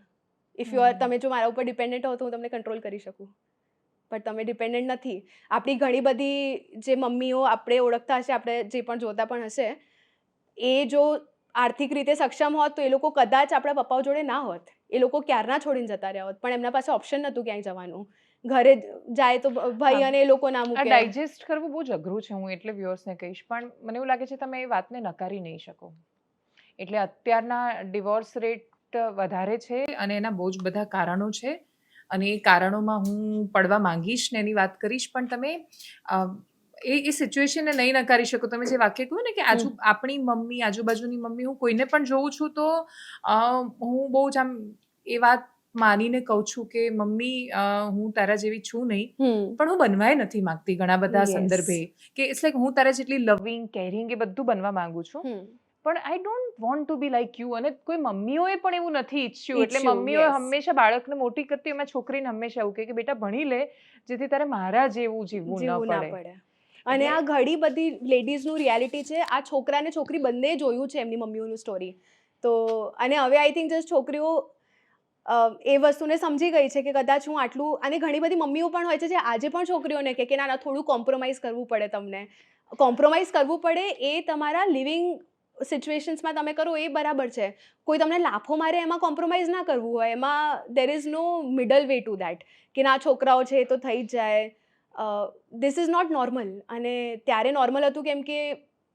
If you are, તમે જો મારા ઉપર ડિપેન્ડન્ટ હો તો હું તમને કંટ્રોલ કરી શકું, પણ તમે ડિપેન્ડન્ટ નથી. આપણી ઘણી બધી જે મમ્મીઓ આપણે ઓળખતા હશે, આપણે જે પણ જોતા પણ હશે, એ જો આર્થિક રીતે સક્ષમ હોત તો એ લોકો કદાચ આપણા પપ્પાઓ જોડે ના હોત. એ લોકો ક્યારના છોડીને જતા રહ્યા હોત, પણ એમના પાસે ઓપ્શન નહોતું ક્યાંય જવાનું. ઘરે જાય તો ભાઈ અને એ લોકો ના આ મૂકે. ડાયજેસ્ટ કરવું બહુ જ અઘરું છે. હું એટલે વ્યુઅર્સને કહીશ, પણ મને એવું લાગે છે તમે એ વાતને નકારી નહીં શકો. એટલે અત્યારના ડિવોર્સ રેટ વધારે છે અને એના બહુ જ બધા કારણો છે, અને એ કારણોમાં હું પડવા માંગીશ ને એની વાત કરીશ. પણ તમે એ સિચ્યુએશનને નહીં નકારી શકો. તમે જે વાક્ય કહ્યું ને કે આપણી મમ્મી, આજુબાજુની મમ્મી, હું કોઈને પણ જોઉં છું તો હું બહુ જ આમ એ વાત માનીને કહું છું કે મમ્મી, હું તારા જેવી છું નહીં, પણ હું બનવાય નથી માંગતી ઘણા બધા સંદર્ભે. કે ઇટ્સ લાઈક હું તારા જેટલી લવિંગ, કેરિંગ એ બધું બનવા માંગુ છું, પણ I don't want to be like you. અને કોઈ મમ્મીઓએ પણ એવું નથી ઈચ્છ્યું. એટલે મમ્મીઓ હંમેશા બાળકને મોટી કરતી એમાં છોકરીને હંમેશા એવું કહે કે બેટા ભણી લે, જેથી તારે મારા જેવું જીવવું ન પડે. અને આ ઘણી બધી લેડીઝનું રિયાલિટી છે. આ છોકરા ને છોકરી બંને જોયું છે એમની મમ્મીઓનું સ્ટોરી. તો અને હવે આઈ થિંક જસ્ટ છોકરીઓ એ વસ્તુને સમજી ગઈ છે કે કદાચ હું આટલું, અને ઘણી બધી મમ્મીઓ પણ હોય છે જે આજે પણ છોકરીઓને કે ના થોડું કોમ્પ્રોમાઇઝ કરવું પડે. તમને કોમ્પ્રોમાઇઝ કરવું પડે એ તમારા લિવિંગ સિચ્યુએશન્સમાં તમે કરો એ બરાબર છે. કોઈ તમને લાફો મારે એમાં કોમ્પ્રોમાઇઝ ના કરવું હોય. એમાં there is no middle way to that કે ના છોકરાઓ છે તો થઈ જ જાય. This is not normal. અને ત્યારે નોર્મલ હતું કેમ કે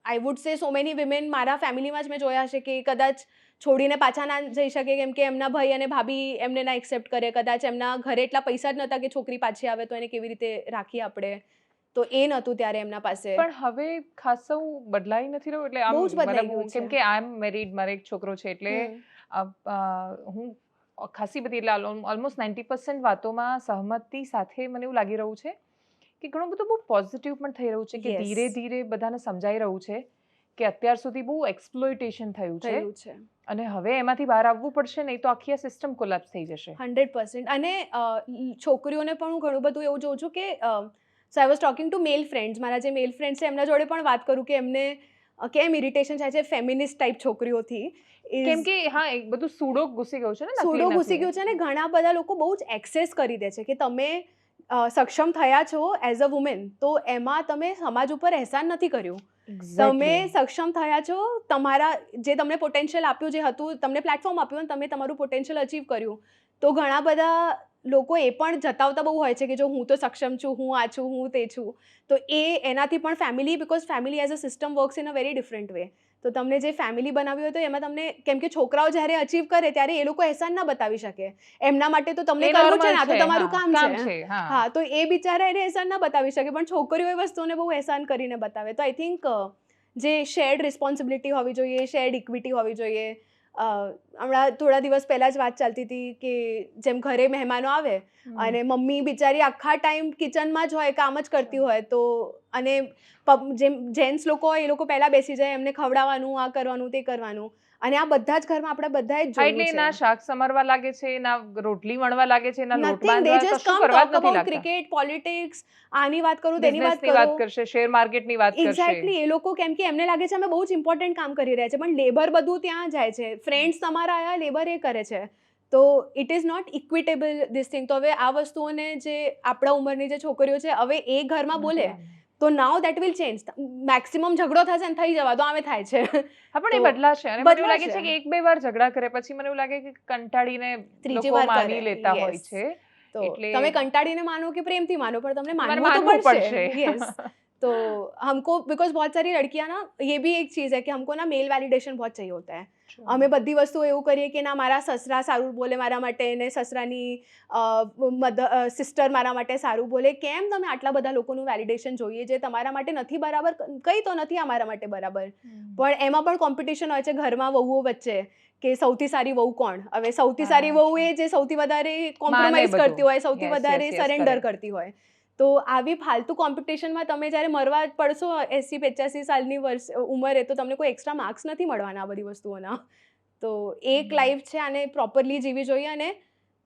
I would say so many women મારા ફેમિલીમાં જ મેં જોયા છે કે કદાચ છોડીને પાછા ના જઈ શકે કેમ કે એમના ભાઈ અને ભાભી એમને ના એક્સેપ્ટ કરે. કદાચ એમના ઘરે એટલા પૈસા જ નહોતા કે છોકરી પાછી આવે તો એને કેવી રીતે રાખીએ આપણે. તો એ નહોતું ત્યારે એમના પાસે. પણ હવે ખાસું બદલાઈ નથી રહ્યું. એટલે બહુ જ બદલાઈ ગયું છે. કેમ કે આઈ એમ મેરીડ, મારો એક છોકરો છે, એટલે હું ખાસી બધી, એટલે ઓલમોસ્ટ 90% વાતોમાં સહમતિ સાથે મને એવું લાગી રહ્યું છે કે ઘણું બધું બહુ પોઝિટિવ પણ થઈ રહ્યું છે. કે ધીરે ધીરે બધાને સમજાઈ રહ્યું છે કે અત્યાર સુધી બહુ એક્સપ્લોઇટેશન થયું છે અને હવે એમાંથી બહાર આવવું પડશે, નહીં તો આખી આ સિસ્ટમ કોલેપ્સ થઈ જશે. 100%. અને છોકરીઓને પણ હું ઘણું બધું એવું જોઉં છું કે so I was talking to male friends. મારા જે મેલ ફ્રેન્ડ્સ છે એમના જોડે પણ વાત કરું કે એમને કેમ ઇરિટેશન થાય છે ફેમિનિસ્ટ ટાઈપ છોકરીઓથી. કેમ કે હા, એક બધું સૂડો ઘૂસી ગયું છે ને. સૂડો ઘૂસી ગયું છે અને ઘણા બધા લોકો બહુ જ એક્સેસ કરી દે છે કે તમે સક્ષમ થયા છો એઝ અ વુમેન, તો એમાં તમે સમાજ ઉપર અહેસાન નથી કર્યું. તમે સક્ષમ થયા છો, તમારા જે તમને પોટેન્શિયલ આપ્યું, જે હતું તમને પ્લેટફોર્મ આપ્યું અને તમે તમારું પોટેન્શિયલ અચીવ કર્યું. તો ઘણા બધા લોકો એ પણ જતાવતા બહુ હોય છે કે જો હું તો સક્ષમ છું, હું આ છું, હું તે છું. તો એનાથી પણ family, because family as a system works in a very different way. તો તમને જે ફેમિલી બનાવી હોય તો એમાં તમને, કેમ કે છોકરાઓ જ્યારે અચીવ કરે ત્યારે એ લોકો અહેસાન ના બતાવી શકે. એમના માટે તો તમને કરવું છે ને, આ તો તમારું કામ છે. હા, તો એ બિચારા એને અહેસાન ના બતાવી શકે, પણ છોકરીઓ એ વસ્તુને બહુ અહેસાન કરીને બતાવે. તો આઈ થિંક જે શેર્ડ રિસ્પોન્સિબિલિટી હોવી જોઈએ, શેર્ડ ઇક્વિટી હોવી જોઈએ. હમણાં થોડા દિવસ પહેલાં જ વાત ચાલતી હતી કે જેમ ઘરે મહેમાનો આવે અને મમ્મી બિચારી આખા ટાઈમ કિચનમાં જ હોય, કામ જ કરતી હોય, તો અને જેમ જેન્ટ્સ લોકો હોય એ લોકો પહેલાં બેસી જાય, એમને ખવડાવવાનું, આ કરવાનું, તે કરવાનું. અને આ બધા જ ઘરમાં આપણે બધાએ જ જોયું છે. એટલે ના શાક સમારવા લાગે છે, ના રોટલી વણવા લાગે છે, ના લોટ બાંધવા, કશું કરવા જ નથી લાગતા. ક્રિકેટ, પોલિટિક્સ, આની વાત કરું, તેની વાત બિઝનેસની વાત કરશે, શેર માર્કેટની વાત કરશે. એક્ઝેક્ટલી. એ લોકો કેમ કે એમને લાગે છે અમે બહુ જ ઇમ્પોર્ટન્ટ કામ કરી રહ્યા છે, પણ લેબર બધું ત્યાં જાય છે. ફ્રેન્ડ્સ તમારા આયા, લેબર એ કરે છે. તો it is not equitable this thing. તો હવે આ વસ્તુઓને જે આપણા ઉંમરની જે છોકરીઓ છે, હવે એ ઘરમાં બોલે તો નાઉ દેટ વિલ ચેન્જ. મેક્સિમમ ઝઘડો થશે ને થઈ જવા તો આવે થાય છે. હા, પણ એ બદલાશે. અને મને એવું લાગે છે કે એક બે વાર ઝઘડા કરે પછી મને એવું લાગે કે કંટાળીને લોકો માની લેતા હોય છે. એટલે તમે કંટાળીને માનો કે પ્રેમથી માનો, પણ તમને માનવું તો પડશે. યસ. तो हमको बिकॉज बहुत सारी लड़कियां ना, ये भी एक चीज़ है कि हमको ना मेल वैलिडेशन बहुत चाहिए होता है. અમે બધી વસ્તુ એવું કરીએ કે ના મારા સસરા સારું બોલે મારા માટે, ને સસરાની સિસ્ટર મારા માટે સારું બોલે. કેમ તમે આટલા બધા લોકોનું વેલિડેશન જોઈએ જે તમારા માટે નથી બરાબર? કંઈ તો નથી આ મારા માટે બરાબર. પણ એમાં પણ કોમ્પિટિશન હોય છે ઘરમાં વહુઓ વચ્ચે કે સૌથી સારી વહુ કોણ. હવે સૌથી સારી વહુ એ જે સૌથી વધારે કોમ્પ્રોમાઇઝ કરતી હોય, સૌથી વધારે સરેન્ડર કરતી હોય. તો આવી ફાલતુ કોમ્પિટિશનમાં તમે જ્યારે મરવા પડશો 80-85 સાલની ઉંમરે, તો તમને કોઈ એક્સ્ટ્રા માર્ક્સ નથી મળવાના આ બધી વસ્તુઓના. તો એક લાઈફ છે, આને પ્રોપરલી જીવવી જોઈએ અને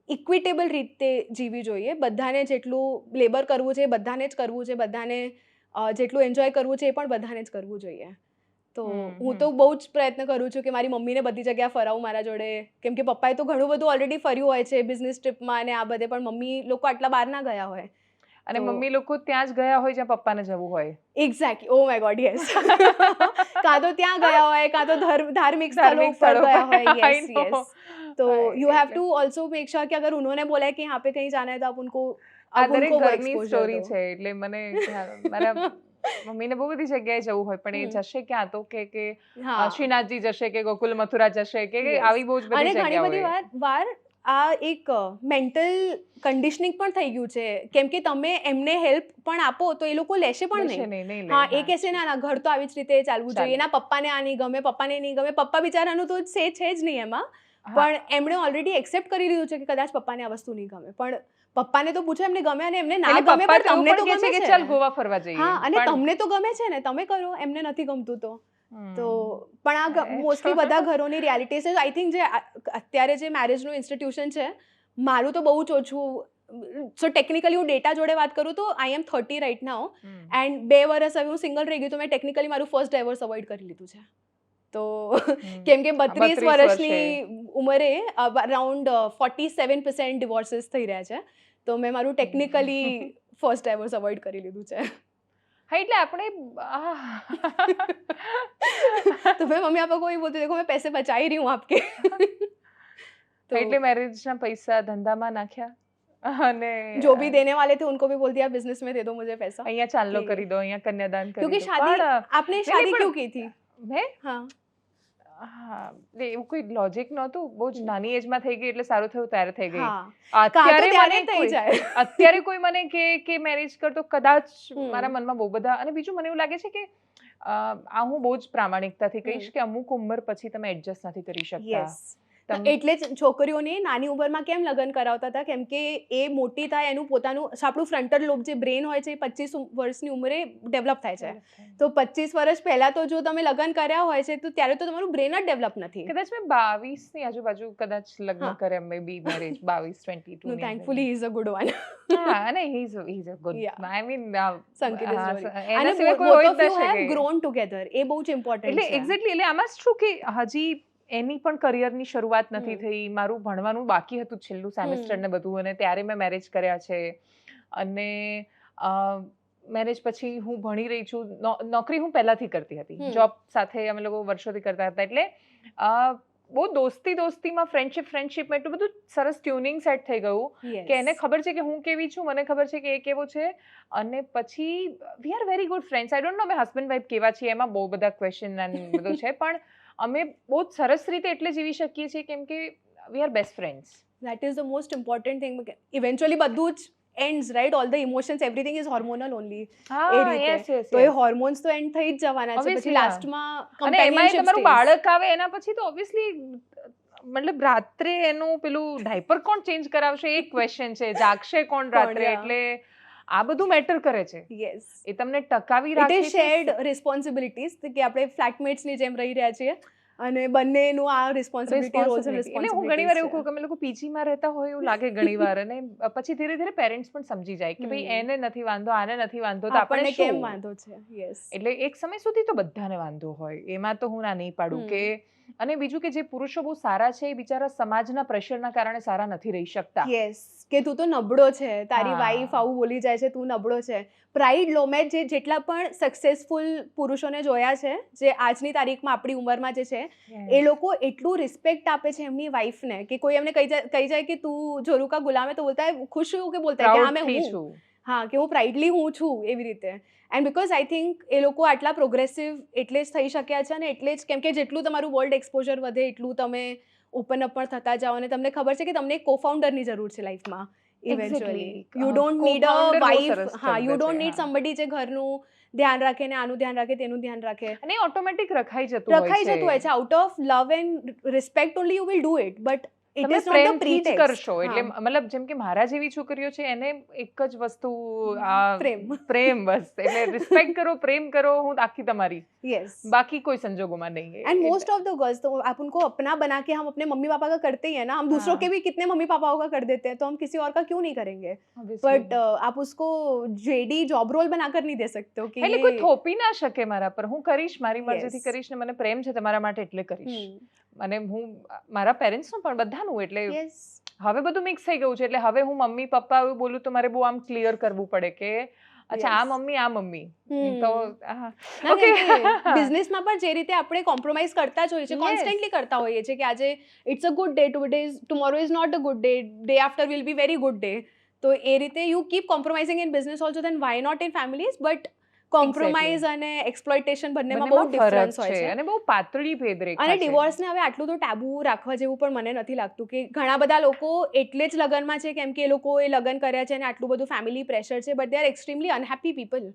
ઇક્વિટેબલ રીતે જીવવી જોઈએ. બધાને જેટલું લેબર કરવું છે બધાને જ કરવું છે, બધાને જેટલું એન્જોય કરવું છે એ પણ બધાને જ કરવું જોઈએ. તો હું તો બહુ જ પ્રયત્ન કરું છું કે મારી મમ્મીને બધી જગ્યાએ ફરાવું મારા જોડે, કેમ કે પપ્પાએ તો ઘણું બધું ઓલરેડી ફર્યું હોય છે બિઝનેસ ટ્રીપમાં અને આ બધે, પણ મમ્મી લોકો આટલા બહાર ના ગયા હોય. અને મમ્મી લોકો ત્યાં જ ગયા હોય જ્યાં પપ્પાને જવું હોય. Exactly. Oh my God, yes. કાં તો ત્યાં ગયા હોય, કાં તો धार्मिक स्थलों पर गया है. Yes yes. तो you have to also make sure कि अगर उन्होंने बोला है कि यहाँ पे कहीं जाना है तो आप उनको ઘરની સ્ટોરી છે. એટલે મને મારા મમ્મીને બહુ બધી જગ્યાએ જવું હોય, પણ એ જશે ક્યાં? તો કે શ્રીનાથજી જશે, કે ગોકુલ મથુરા જશે, કે આવી બહુ જ બધી જગ્યાઓ. અને ઘણી બધી વાર આ એક મેન્ટલ કન્ડિશનિંગ પણ થઈ ગયું છે, કેમ કે તમે એમને હેલ્પ પણ આપો તો એ લોકો લેશે પણ નહીં. હા, એ કહેશે ના ઘર તો આવી જ રીતે ચાલવું જોઈએ, એના પપ્પાને આ નહીં ગમે, પપ્પાને નહીં ગમે. પપ્પા બિચારાનું તો છે જ નહીં એમાં, પણ એમણે ઓલરેડી એક્સેપ્ટ કરી લીધું છે કે કદાચ પપ્પાને આ વસ્તુ નહીં ગમે. પણ પપ્પાને તો પૂછો એમને ગમે અને એમને ના ગમે, પણ તમને તો ગમે છે. ચાલ ગોવા ફરવા જઈએ. હા, અને તમને તો ગમે છે ને, તમે કરો, એમને નથી ગમતું તો પણ આ મોસ્ટલી બધા ઘરોની રિયાલિટી છે. આઈ થિંક જે અત્યારે જે મેરેજનું ઇન્સ્ટિટ્યુશન છે, મારું તો બહુ જ ઓછું. સો ટેકનિકલી હું ડેટા જોડે વાત કરું તો આઈ એમ 30 રાઇટ નાઉ, એન્ડ 2 વર્ષ હવે હું સિંગલ રહી ગઈ તો મેં ટેકનિકલી મારું ફર્સ્ટ ડાયવોર્સ અવોઇડ કરી લીધું છે. તો કેમ કે 32 વર્ષની ઉંમરે અરાઉન્ડ 47% ડિવોર્સીસ થઈ રહ્યા છે, તો મેં મારું ટેકનિકલી ફર્સ્ટ ડાયવોર્સ અવોઇડ કરી લીધું છે. હા, એટલે આપણે तो मैं मम्मी पापा को ही बोलती देखो मैं पैसे बचा ही रही हूँ आपके. એટલે મેરેજના પૈસા ધંધામાં નાખ્યા અને जो भी देने वाले थे उनको भी बोल दिया बिजनेस में दे दो मुझे पैसा. અહીંયા ચાંદલો કરી દો, અહીંયા કન્યાદાન કરી દો. क्योंकि शादी आपने शादी क्यों की थी? મેં હા એવું કોઈ લોજિક નહોતું. બહુ જ નાની એજમાં થઈ ગઈ એટલે સારું થયું ત્યારે થઈ ગઈ. અત્યારે કોઈ મને કે મેરેજ કર તો કદાચ મારા મનમાં બહુ બધા. અને બીજું મને એવું લાગે છે કે આ હું બહુ જ પ્રામાણિકતાથી કહીશ કે અમુક ઉંમર પછી તમે એડજસ્ટ નથી કરી શકતા. એટલે જ છોકરીઓને નાની ઉંમરમાં કેમ લગ્ન કરાવતા હતા, કેમ કે એ મોટી થાય એનું પોતાનું આપણું ફ્રન્ટલ લોબ જે બ્રેન હોય છે એ 25 વર્ષની ઉંમરે ડેવલપ થાય છે. તો 25 વર્ષ પહેલા તો જો તમે લગ્ન કર્યા હોય છે તો ત્યારે તો તમારું બ્રેન જ ડેવલપ નથી. કદાચ મેં 22 ની આજુબાજુ કદાચ લગ્ન કર્યા, maybe marriage 22-22. Thankfully he is a good one. હા, અને he is a good. I mean Sanket is very, અને both of you have grown together. એ બહુ જ ઇમ્પોર્ટન્ટ છે. એટલે એક્ઝેક્ટલી. એટલે આમાં શું કે હજી એની પણ કરિયરની શરૂઆત નથી થઈ. મારું ભણવાનું બાકી હતું, છેલ્લું સેમેસ્ટર ને બધું, અને ત્યારે મેં મેરેજ કર્યા છે. અને મેરેજ પછી હું ભણી રહી છું. નોકરી હું પહેલાથી કરતી હતી, જોબ સાથે અમે લોકો વર્ષોથી કરતા હતા. એટલે બહુ દોસ્તીમાં ફ્રેન્ડશિપમાં એટલું બધું સરસ ટ્યુનિંગ સેટ થઈ ગયું કે એને ખબર છે કે હું કેવી છું, મને ખબર છે કે એ કેવો છે. અને પછી we are very good friends. I don't નો અમે હસબન્ડ વાઇફ કેવા છીએ, એમાં બહુ બધા ક્વેશ્ચન અને બધું છે, પણ અમે બહુ જ સરસ રીતે એટલે જીવી શકીએ છીએ કેમ કે we are best friends. That is the most important thing. Eventually બધું જ ends, right? All the emotions, everything is hormonal only. એ રીતે તો એ હોર્મોન્સ તો એન્ડ થઈ જ જવાના છે. પછી લાસ્ટમાં કમ્પેનિયનશિપ, તમારું બાળક આવે એના પછી તો ઓબ્વિયસલી મતલબ રાત્રે એનું પેલું ડાયપર કોણ ચેન્જ કરાવશે એ ક્વેશ્ચન છે, જાગશે કોણ રાત્રે, એટલે આ બધું મેટર કરે છે. યસ, એ તમને ટકાવી રાખે છે. ઇટ ઇઝ શેર્ડ રિસ્પોન્સિબિલિટીઝ કે આપણે ફ્લેટમેટ્સની જેમ રહી રહ્યા છીએ અને બંનેનું આ રિસ્પોન્સિબિલિટી રોલ્સ એન્ડ રિસ્પોન્સિબિલિટી. એટલે હું ઘણીવાર એવું કહું કે અમે લોકો પીજીમાં રહેતા હોય એવું લાગે ઘણીવાર, અને પછી ધીરે ધીરે પેરેન્ટ્સ પણ સમજી જાય કે ભાઈ એને નથી વાંધો, આને નથી વાંધો, તો આપણને કેમ વાંધો છે. યસ, એટલે એક સમય સુધી તો બધાને વાંધો હોય, એમાં તો હું ના નહીં પાડું કે. અને બીજું કે જે પુરુષો બહુ સારા છે એ બિચારા સમાજના પ્રેશરના કારણે સારા નથી રહી શકતા. યસ, કે તું તો નબળો છે, તારી વાઈફ આવું બોલી જાય છે, તું નબળો છે. પ્રાઇડ લો. મેં જેટલા પણ સક્સેસફુલ પુરુષોને જોયા છે જે આજની તારીખમાં આપણી ઉંમરમાં જે છે, એ લોકો એટલું રિસ્પેક્ટ આપે છે એમની વાઈફને કે કોઈ એમને કહી જાય કે તું જોરુ કા ગુલામ હે તો બોલતા હે ખુશ હું કે બોલતા હે કે હા મેં હું છું, હા કે હું પ્રાઇડલી હું છું, એવી રીતે. એન્ડ બિકોઝ આઈ થિંક એ લોકો આટલા પ્રોગ્રેસિવ એટલે જ થઈ શક્યા છે, અને એટલે જ કેમ કે જેટલું તમારું વર્લ્ડ એક્સપોઝર વધે એટલું તમે ઓપન અપ પણ થતા જાઓ, અને તમને ખબર છે કે તમને એક co-founder-ની જરૂર છે લાઈફમાં eventually. You don't need a Co-founder બહુ વાઇફ, સરસ હા, યુ શબ્દ ડોન્ટ છે, નીડ હા. સમબડી જે ઘરનું ધ્યાન રાખે ને આનું ધ્યાન રાખે તેનું ધ્યાન રાખે. અને ઓટોમેટિક રખાઈ જતું રખાઈ જતું હોય છે. Out of love and respect only you will do it, but it તમે ઇઝ નોટ ધ પ્રેમથી જ પ્રીટેક્સ્ટ. કરશો, એટલે મતલબ જેમ કે મારા જેવી છોકરીઓ છે એને એક જ વસ્તુ પ્રેમ. પ્રેમ, બસ. એટલે રિસ્પેક્ટ કરો, પ્રેમ કરો, હું આખી તમારી, यस. बाकी कोई संजोगों में नहीं है. And most of the girls, तो आप उनको अपना बना के हम अपने मम्मी पापा का करते ही है ना, हम दूसरों हाँ. के भी कितने मम्मी पापाओं का कर देते हैं, तो हम किसी और का क्यों नहीं करेंगे. Obviously. बट आप उसको जेडी जॉब रोल बनाकर नहीं दे सकते हो कि એટલે કોઈ થોપી ના શકે મારા પર. હું કરીશ, મારી મરજીથી Yes. કરીશ, ને મને પ્રેમ છે તમારા માટે એટલે કરીશ. હમ. અને હું મારા પેરેન્ટ્સનું પણ બધાનું, એટલે Yes. હવે બધું મિક્સ થઈ ગયું છે. એટલે હવે હું મમ્મી પપ્પા એવું બોલું તો મારે બહુ આમ ક્લિયર કરવું પડે કે અચ્છા આ Yes. મમ્મી, આ મમ્મી. હમ. તો ઓકે. ઓકે. બિઝનેસમાં પણ જે રીતે આપણે કોમ્પ્રોમાઇઝ કરતા જ હોઈએ છીએ, Yes. કોન્સ્ટન્ટલી કરતા હોઈએ છીએ કે આજે it's a good day, tomorrow is not a good day, day after will be very good day. તો એ રીતે you keep compromising in business also, then why not in families. But compromise અને exploitation બંનેમાં બહુ difference હોય છે. અને બહુ પાતળી ભેદરેખા અને છે. ડિવોર્સને હવે આટલું તો ટેબુ રાખવા જેવું પણ મને નથી લાગતું, કે ઘણા બધા લોકો એટલે જ લગ્નમાં છે કેમ કે એ લોકોએ લગ્ન કર્યા છે અને આટલું બધું ફેમિલી પ્રેશર છે, but they are extremely unhappy people.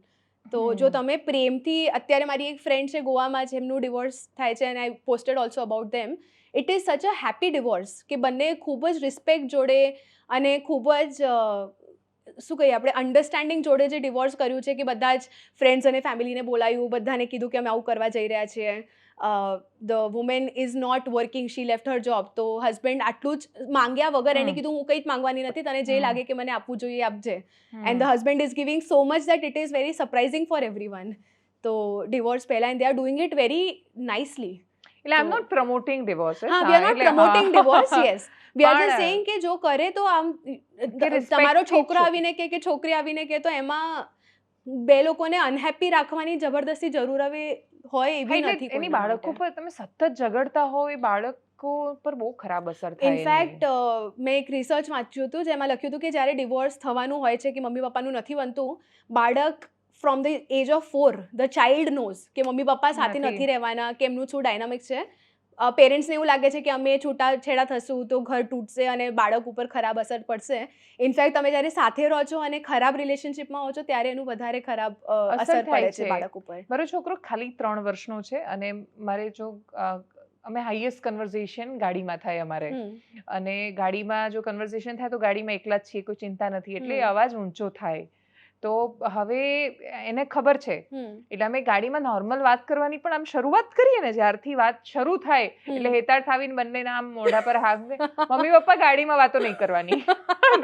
તો જો તમે પ્રેમથી, અત્યારે મારી એક ફ્રેન્ડ છે ગોવામાં, જેમનું ડિવોર્સ થાય છે, અને I posted also about them. It is such a happy divorce કે બંને ખૂબ જ રિસ્પેક્ટ જોડે અને ખૂબ જ શું કહીએ આપણે અન્ડરસ્ટેન્ડિંગ જોડે જે ડિવોર્સ કર્યું છે, કે બધા જ ફ્રેન્ડ્સ અને ફેમિલીને બોલાયું, બધાને કીધું કે અમે આવું કરવા જઈ રહ્યા છીએ. The women is not working, she left her job. તો હસબન્ડ આટલું જ માંગ્યા વગર એને કીધું હું કંઈ જ માંગવાની નથી, તને જે લાગે કે મને આપવું જોઈએ આપજે. And the husband is giving so much that it is very surprising for everyone. તો ડિવોર્સ પહેલા, and they are doing it very nicely. એટલે I am not promoting divorce. હા, we are not promoting divorce. Yes, we are just saying કે જો કરે તો આમ તમારો છોકરો આવીને કે છોકરી આવીને કે, તો એમાં બે લોકોને અનહેપી રાખવાની જબરદસ્તી જરૂર હવે હોય એવી નથી. એની બાળકો પર તમે સતત ઝઘડતા હો, એ બાળકો પર બહુ ખરાબ અસર થાય. ઇનફેક્ટ મેં એક રિસર્ચ વાંચ્યું હતું જેમાં લખ્યું હતું કે જ્યારે ડિવોર્સ થવાનું હોય છે, કે મમ્મી પપ્પાનું નથી બનતું, બાળક from the age of 4 the child knows કે મમ્મી પપ્પા સાથે નથી રહેવાના, કે એમનું શું ડાયનામિક્સ છે. પેરેન્ટ્સને એવું લાગે છે કે અમે છૂટાછેડા થશું તો ઘર તૂટશે અને બાળક ઉપર ખરાબ અસર પડશે. ઇનફેક્ટ તમે જ્યારે સાથે રહો છો અને ખરાબ રિલેશનશિપમાં હો છો ત્યારે એનું વધારે ખરાબ અસર પડે છે બાળક ઉપર. મારો છોકરો ખાલી 3 વર્ષનો છે, અને મારે જો અમે હાઈએસ્ટ કન્વર્ઝેશન ગાડીમાં થાય અમારે, અને ગાડીમાં જો કન્વર્ઝેશન થાય તો ગાડીમાં એકલા જ છીએ, કોઈ ચિંતા નથી, એટલે અવાજ ઊંચો થાય. તો હવે એને ખબર છે, એટલે અમે ગાડીમાં નોર્મલ વાત કરવાની પણ આમ શરૂઆત કરીએ ને, જ્યારથી વાત શરૂ થાય એટલે હેતાળ થાવીને બંનેના આમ મોઢા પર હાથ, મમ્મી પપ્પા ગાડીમાં વાતો નહીં કરવાની,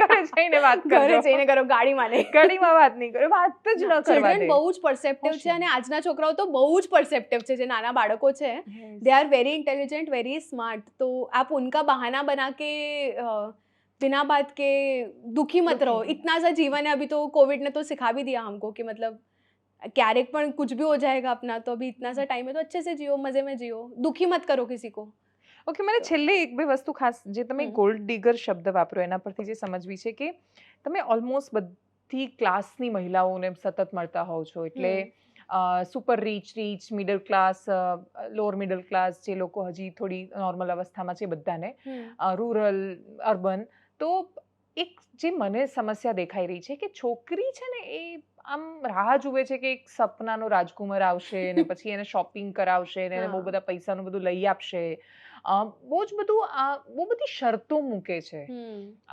ઘરે જઈને વાત કરો, ઘરે જઈને કરો, ગાડીમાં નહીં, ગાડીમાં વાત નહીં કરો, વાત જ ન કરવા દે. બહુ જ પરસેપ્ટિવ છે, અને આજના છોકરાઓ તો બહુ જ પરસેપ્ટિવ છે. જે નાના બાળકો છે, they are very intelligent, very smart. તો આપ ઉનકા બહાના બના કે बिना बात के दुखी मत रहो. इतना सा जीवन है, अभी तो कोविड ने तो सिखा भी दिया हमको कि मतलब क्यारेक पण कुछ भी हो जाएगा अपना, तो अभी इतना सा टाइम है तो अच्छे से जियो, मजे में जियो, दुखी मत करो किसी को. ઓકે, મને છેલ્લે એક બે વસ્તુ ખાસ, જે તમે ગોલ્ડ ડિગર શબ્દ વાપરો એના પરથી જે સમજવી છે કે તમે ઓલમોસ્ટ બધી ક્લાસની મહિલાઓને સતત મળતા હોવ છો, એટલે super rich, middle class, lower middle class, જે લોકો હજી થોડી નોર્મલ અવસ્થામાં છે, બધાને, રૂરલ, અર્બન. તો એક જે મને સમસ્યા દેખાઈ રહી છે કે છોકરી છે ને એ આમ રાહ જુએ છે કે એક સપનાનો રાજકુમાર આવશે ને પછી એને શોપિંગ કરાવશે ને એને બહુ બધા પૈસાનું બધું લઈ આપશે, બહુ જ બધું બહુ બધી શરતો મૂકે છે,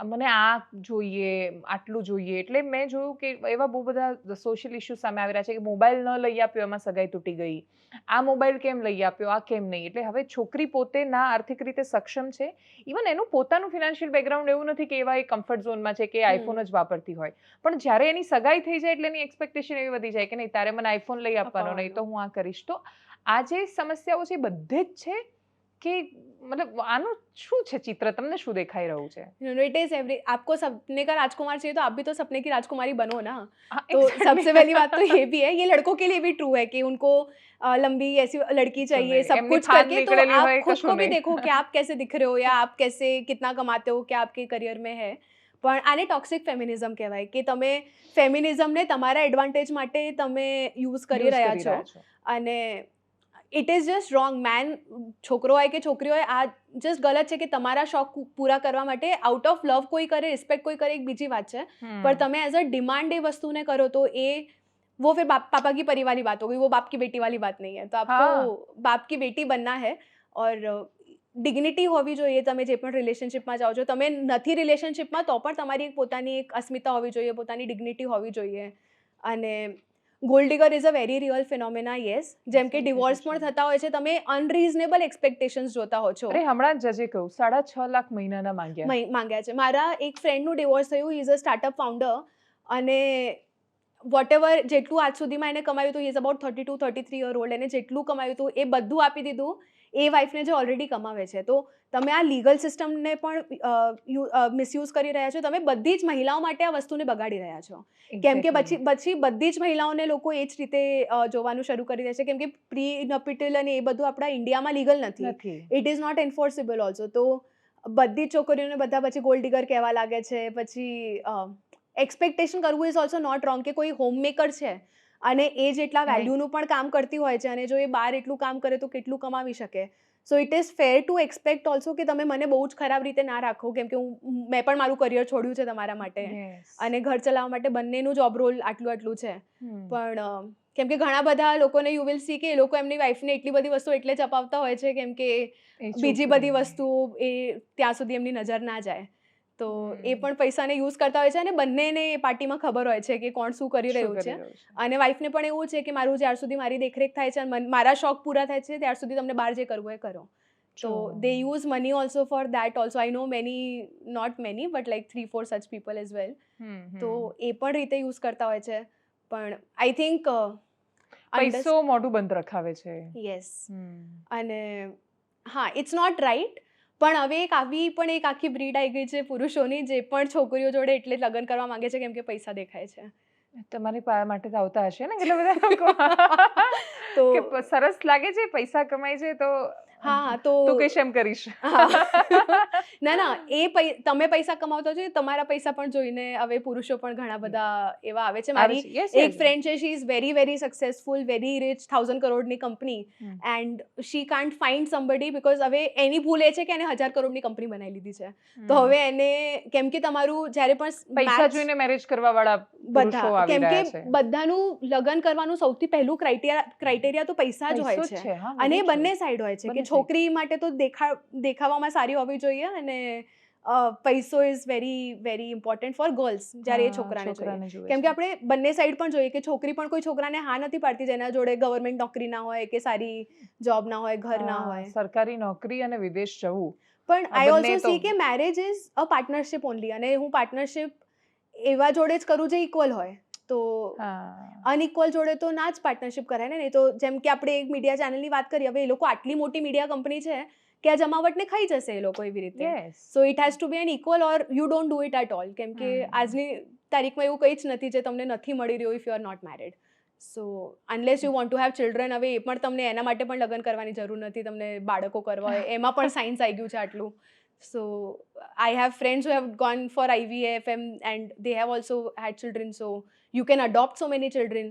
મને આ જોઈએ, આટલું જોઈએ. એટલે મેં જોયું કે એવા બહુ બધા સોશિયલ ઇસ્યુ સામે આવી રહ્યા છે કે મોબાઈલ ન લઈ આપ્યો એમાં સગાઈ તૂટી ગઈ, આ મોબાઈલ કેમ લઈ આપ્યો, આ કેમ નહીં. એટલે હવે છોકરી પોતે ના આર્થિક રીતે સક્ષમ છે, ઇવન એનું પોતાનું ફિનાન્શિયલ બેકગ્રાઉન્ડ એવું નથી કે એવા એ કમ્ફર્ટ ઝોનમાં છે કે આઈફોન જ વાપરતી હોય, પણ જ્યારે એની સગાઈ થઈ જાય એટલે એની એક્સપેક્ટેશન એવી વધી જાય કે નહીં તારે મને આઈફોન લઈ આપવાનો, નહીં તો હું આ કરીશ. તો આ જે સમસ્યાઓ છે બધે જ છે, કે मतलब આનું શું છે ચિત્ર, તમને શું દેખાઈ રહ્યું છે? इट इज एवरी, आपको सपने का राजकुमार चाहिए तो आप भी तो सपने की राजकुमारी बनो ना. तो सबसे पहली बात तो ये भी है, ये लड़कों के लिए भी ट्रू है कि उनको लंबी ऐसी लड़की चाहिए, सब कुछ करके. तो आप खुद को भी देखो कि आप कैसे दिख रहे हो, या आप कैसे कितना कमाते हो, क्या आपके करियर में है. પણ આને ટોક્સિક ફેમિનિઝમ કહેવાય કે તમે ફેમિનિઝમને તમારા એડવાન્ટેજ માટે તમે યુઝ કરી રહ્યા છો અને it is just wrong. Man છોકરો હોય કે છોકરી હોય, આ જસ્ટ ગલત છે કે તમારા શોખ પૂરા કરવા માટે આઉટ ઓફ લવ કોઈ કરે, રિસ્પેક્ટ કોઈ કરે, એક બીજી વાત છે, પણ તમે એઝ અ ડિમાન્ડ એ વસ્તુને કરો તો એ वो फिर पापा की परिवार वाली बात हो गई, वो बाप की बेटी वाली बात नहीं है. तो आपको बाप की बेटी बनना है और ડિગ્નિટી હોવી જોઈએ. તમે જે પણ રિલેશનશિપમાં જાઓ છો, તમે નથી રિલેશનશિપમાં તો પણ તમારી એક પોતાની એક અસ્મિતા હોવી જોઈએ, પોતાની ડિગ્નિટી હોવી જોઈએ. અને gold digger is a very real phenomena. Yes, જેમ કે ડિવોર્સ પણ થતા હોય છે, તમે અનરીઝનેબલ એક્સપેક્ટેશન્સ જોતા હો છો. અરે હમણાં જ જજે કહું 6.5 લાખ મહિનાના માંગ્યા છે. મારા એક ફ્રેન્ડનું ડિવોર્સ થયું. હી ઇઝ અ સ્ટાર્ટઅપ ફાઉન્ડર અને વોટ એવર જેટલું આજ સુધીમાં એને કમાયું હતું, he is about 32-33 year old, એને જેટલું કમાયું હતું એ બધું આપી દીધું એ વાઇફને જે ઓલરેડી કમાવે છે. તો તમે આ લીગલ સિસ્ટમને પણ મિસયુઝ કરી રહ્યા છો. તમે બધી જ મહિલાઓ માટે આ વસ્તુને બગાડી રહ્યા છો. કેમ કે પછી બધી જ મહિલાઓને લોકો એ જ રીતે જોવાનું શરૂ કરી દે છે. કેમ કે પ્રી નપિટલ અને એ બધું આપણા ઇન્ડિયામાં લીગલ નથી. It is not enforceable also. તો બધી જ છોકરીઓને બધા પછી ગોલ્ડ ડિગર કહેવા લાગે છે. પછી એક્સપેક્ટેશન કરવું ઇઝ ઓલ્સો નોટ રોંગ કે કોઈ હોમમેકર છે અને એ જેટલા વેલ્યુનું પણ કામ કરતી હોય છે અને જો એ બહાર એટલું કામ કરે તો કેટલું કમાવી શકે. So it is fair to expect also કે તમે મને બહુ જ ખરાબ રીતે ના રાખો, કેમ કે મેં પણ મારું કરિયર છોડ્યું છે તમારા માટે અને ઘર ચલાવવા માટે બંનેનું જોબ રોલ આટલું છે. પણ કેમ કે ઘણા બધા લોકોને યુ વિલ સી કે એ લોકો એમની વાઈફને એટલી બધી વસ્તુ એટલે જ અપાવતા હોય છે કેમ કે બીજી બધી વસ્તુ એ ત્યાં સુધી એમની નજર ના જાય. તો એ પણ પૈસાને યુઝ કરતા હોય છે અને બંનેને એ પાર્ટીમાં ખબર હોય છે કે કોણ શું કરી રહ્યું છે. અને વાઈફને પણ એવું છે કે મારું જ્યાર સુધી મારી દેખરેખ થાય છે અને મારા શોખ પૂરા થાય છે ત્યાર સુધી તમને બહાર જે કરવું એ કરો. તો they use money also for that also. I know many, not many but like 3-4 such people as well. તો એ પણ રીતે યુઝ કરતા હોય છે. પણ આઈ થિંક પૈસો મોઢું બંધ રખાવે છે. યસ. અને હા, ઇટ્સ નોટ રાઈટ. પણ હવે એક આખી બ્રીડ આવી ગઈ છે પુરુષોની જે પણ છોકરીઓ જોડે એટલે લગ્ન કરવા માંગે છે કેમ કે પૈસા દેખાય છે. તમારી માટે તો આવતા હશે ને કેટલા બધા લોકો તો કે સરસ લાગે છે, પૈસા કમાય છે, તો હા તો તું કઈ શેમ કરીશ. ના તમે પૈસા કમાવતા છો, તમારા પૈસા પણ જોઈને હવે પુરુષો પણ ઘણા બધા એવા આવે છે. મારી એક ફ્રેન્ડ છે, she is very very successful, very rich, 1000 કરોડની company and she can't find somebody because હવે એની ભૂલ એ છે કે એને 1000 કરોડની કંપની બનાવી લીધી છે. તો હવે એને કેમ કે તમારું જ્યારે પણ પૈસા જોઈને મેરેજ કરવા વાળા પુરુષો આવી રહ્યા છે. કેમ કે બધાનું લગ્ન કરવાનું સૌથી પહેલું ક્રાઇટેરિયા તો પૈસા જ હોય છે અને એ બંને સાઈડ હોય છે કે છોકરી માટે તો દેખાવામાં સારી હોવી જોઈએ અને પૈસો is very very important for girls જ્યારે એ છોકરાને જોઈએ. કેમ કે આપણે બંને સાઈડ પણ જોઈએ કે છોકરી પણ કોઈ છોકરાને હા નથી પાડતી જેના જોડે ગવર્મેન્ટ નોકરી ના હોય કે સારી જોબ ના હોય, ઘર ના હોય. સરકારી નોકરી અને વિદેશ જવું. પણ આઈ ઓલ્સો સી કે marriage is a partnership only અને હું પાર્ટનરશિપ એવા જોડે જ કરું જે ઇક્વલ હોય. તો અનઇક્વલ જોડે તો ના જ પાર્ટનરશિપ કરાય ને. નહીં તો જેમ કે આપણે એક મીડિયા ચેનલની વાત કરીએ, હવે એ લોકો આટલી મોટી મીડિયા કંપની છે કે આ જમાવટને ખાઈ જશે એ લોકો એવી રીતે. So it has to be an equal or you don't do it at all. કેમ કે આજની તારીખમાં એવું કંઈ જ નથી જે તમને નથી મળી રહ્યું if you are not married. So unless you want to have children, હવે એ પણ તમને એના માટે પણ લગ્ન કરવાની જરૂર નથી, તમને બાળકો કરવા હોય એમાં પણ સાયન્સ આવી ગયું છે આટલું. So I have friends who have gone for IVF and they have also had children. So you can adopt so many children.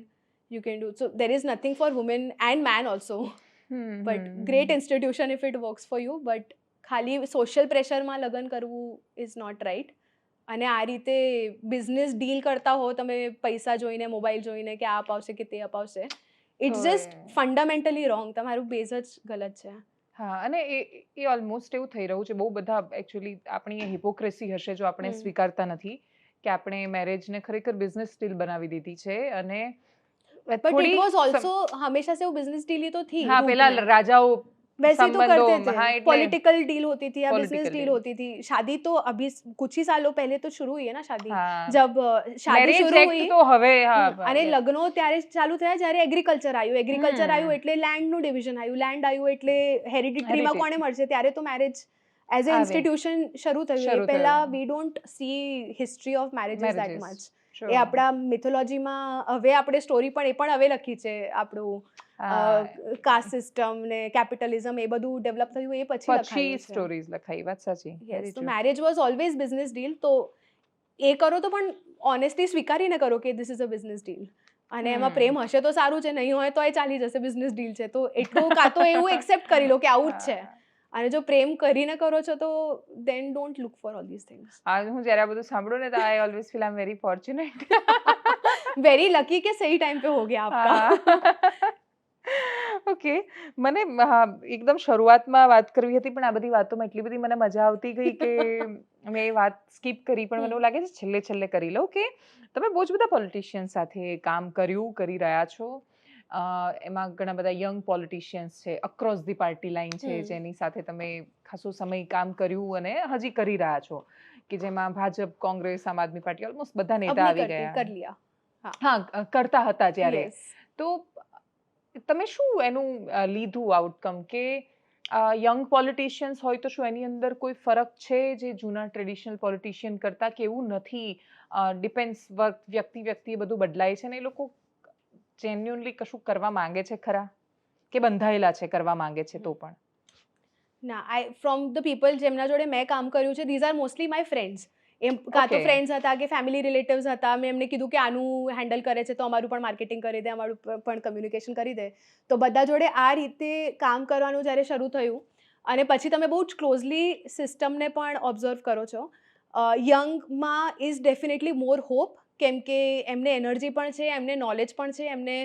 You can do. So there is nothing for women and man also. But great institution if it works for you. But ખાલી social પ્રેશરમાં લગ્ન કરવું is not right. અને આ રીતે business deal કરતા હો તમે પૈસા જોઈને, મોબાઈલ જોઈને કે આ અપાવશે કે તે અપાવશે, ઇટ્સ જસ્ટ ફંડામેન્ટલી રોંગ. તમારું બેઝ જ ગલત છે. હા, અને એ ઓલમોસ્ટ એવું થઈ રહ્યું છે. બહુ બધા એકચ્યુઅલી આપણી હિપોક્રેસી હશે જો આપણે સ્વીકારતા નથી કે આપણે મેરેજને ખરેખર બિઝનેસ ડીલ બનાવી દીધી છે. અને બટ ઇટ વોઝ ઓલ્સો હમેશા से वो बिजनेस डील ही तो थी. हाँ, पहला राजाओं वैसे तो करते थे, पॉलिटिकल डील होती थी या बिजनेस डील होती थी. शादी तो अभी कुछ ही सालों पहले तो शुरू हुई है ना शादी. जब शादी शुरू हुई તો હવે અને લગ્નો ત્યારે ચાલુ થયા જ્યારે એગ્રીકલ્ચર આવ્યું એટલે લેન્ડનું ડિવિઝન આવ્યું, લેન્ડ આવ્યું એટલે હેરિડિટરીમાં કોને મળશે, ત્યારે તો મેરેજ એઝ અ ઇન્સ્ટિટ્યુશન શરૂ થયું. એ પહેલા we don't see history of marriages that much. એ આપણા મિથોલોજીમાં હવે આપણે સ્ટોરી પણ એ પણ હવે લખી છે. આપણું કાસ્ટ સિસ્ટમ ને કેપિટલિઝમ એ બધું ડેવલપ થયું એ પછી સ્ટોરીઝ લખાઈ. વાત સાચી. યસ. તો marriage was always business deal. તો એ કરો તો પણ ઓનેસ્ટલી સ્વીકારીને કરો કે this is a business deal, અને એમાં પ્રેમ હશે તો સારું છે, નહીં હોય તો એ ચાલી જશે, બિઝનેસ ડીલ છે તો એટલું કાં તો એવું એક્સેપ્ટ કરી લો કે આવું જ છે. અને જો પ્રેમ કરીને કરો છો તો then don't look for all this things. હું જ્યારે આ બધું સાંભળું ને તો I always feel I am very fortunate. Very lucky કે સહી ટાઈમ પે હો ગયા આપકા. ઓકે, મને એકદમ શરૂઆતમાં વાત કરવી હતી પણ આ બધી વાતોમાં એટલી બધી મને મજા આવતી ગઈ કે મેં એ વાત સ્કીપ કરી, પણ મને એવું લાગે છે છેલ્લે કરી લઉં કે તમે બહુ જ બધા પોલિટિશિયન્સ સાથે કામ કરી રહ્યા છો. એમાં ઘણા બધા યંગ પોલિટિશિયન્સ છે, અક્રોસ ધી પાર્ટી લાઇન છે, જેની સાથે તમે ખાસો સમય કામ કર્યું અને હજી કરી રહ્યા છો, કે જેમાં ભાજપ, કોંગ્રેસ, આમ આદમી પાર્ટી ઓલમોસ્ટ બધા નેતા આવી ગયા. હા, કરતા હતા જ્યારે. તો તમે શું એનું લીધું આઉટકમ કે યંગ પોલિટિશિયન્સ હોય તો શું એની અંદર કોઈ ફરક છે જે જૂના ટ્રેડિશનલ પોલિટિશિયન કરતા, કે એવું નથી? ડિપેન્ડ્સ, વ્યક્તિ બધું બદલાય છે ને એ લોકો જેન્યુઅનલી કશું કરવા માંગે છે ખરા, કે બંધાયેલા છે કરવા માંગે છે તો પણ? ના, ફ્રોમ ધ પીપલ જેમના જોડે મેં કામ કર્યું છે, these are mostly my friends. એમ કાં તો ફ્રેન્ડ્સ હતા કે ફેમિલી રિલેટિવ્સ હતા. મેં એમને કીધું કે આનું હેન્ડલ કરે છે તો અમારું પણ માર્કેટિંગ કરી દે, અમારું પણ કમ્યુનિકેશન કરી દે. તો બધા જોડે આ રીતે કામ કરવાનું જ્યારે શરૂ થયું, અને પછી તમે બહુ જ ક્લોઝલી સિસ્ટમને પણ ઓબ્ઝર્વ કરો છો. યંગમાં ઇઝ ડેફિનેટલી મોર હોપ, કેમ કે એમને એનર્જી પણ છે, એમને નોલેજ પણ છે, એમને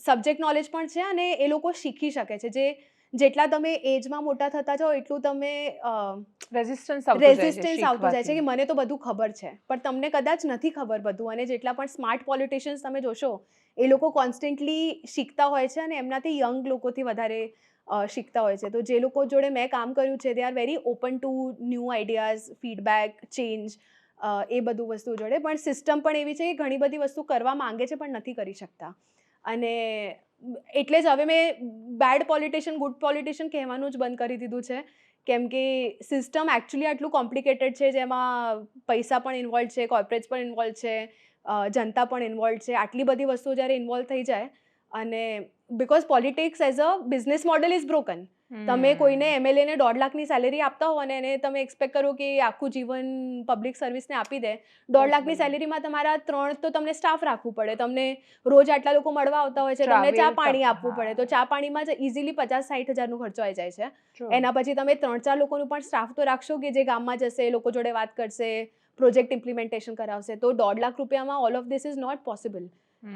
સબ્જેક્ટ નોલેજ પણ છે, અને એ લોકો શીખી શકે છે. જેટલા તમે એજમાં મોટા થતા જાઓ એટલું તમે રેઝિસ્ટન્સ આવતું જાય છે કે મને તો બધું ખબર છે, પણ તમને કદાચ નથી ખબર બધું. અને જેટલા પણ સ્માર્ટ પોલિટિશિયન્સ તમે જોશો એ લોકો કોન્સ્ટન્ટલી શીખતા હોય છે, અને એમનાથી યંગ લોકોથી વધારે શીખતા હોય છે. તો જે લોકો જોડે મેં કામ કર્યું છે, they are very open to new ideas, feedback, change, એ બધું વસ્તુ જોડે. પણ સિસ્ટમ પણ એવી છે કે ઘણી બધી વસ્તુ કરવા માંગે છે પણ નથી કરી શકતા. અને એટલે જ હવે મેં બેડ પોલિટિશિયન, ગુડ પોલિટિશિયન કહેવાનું જ બંધ કરી દીધું છે, કેમ કે સિસ્ટમ એકચ્યુઅલી આટલું કોમ્પ્લિકેટેડ છે, જેમાં પૈસા પણ ઇન્વોલ્વ છે, કોર્પોરેટ્સ પણ ઇન્વોલ્વ છે, જનતા પણ ઇન્વોલ્વ છે. આટલી બધી વસ્તુઓ જ્યારે ઇન્વોલ્વ થઈ જાય, અને because politics as a business model is broken. તમે કોઈને MLA ને 1.5 લાખની સેલેરી આપતા હો અને એને તમે એક્સપેક્ટ કરો કે આખું જીવન પબ્લિક સર્વિસને આપી દે, 1.5 લાખની સેલેરીમાં તમારા 3 તો તમને સ્ટાફ રાખવું પડે, તમને રોજ આટલા લોકો મળવા આવતા હોય છે, તમને ચા પાણી આપવું પડે, તો ચા પાણીમાં જ ઇઝીલી 50-60 હજારનો ખર્ચો આવી જાય છે. એના પછી તમે 3-4 લોકોનું પણ સ્ટાફ તો રાખશો કે જે ગામમાં જશે, લોકો જોડે વાત કરશે, પ્રોજેક્ટ ઇમ્પ્લિમેન્ટેશન કરાવશે. તો 1.5 લાખ રૂપિયામાં all of this is not possible.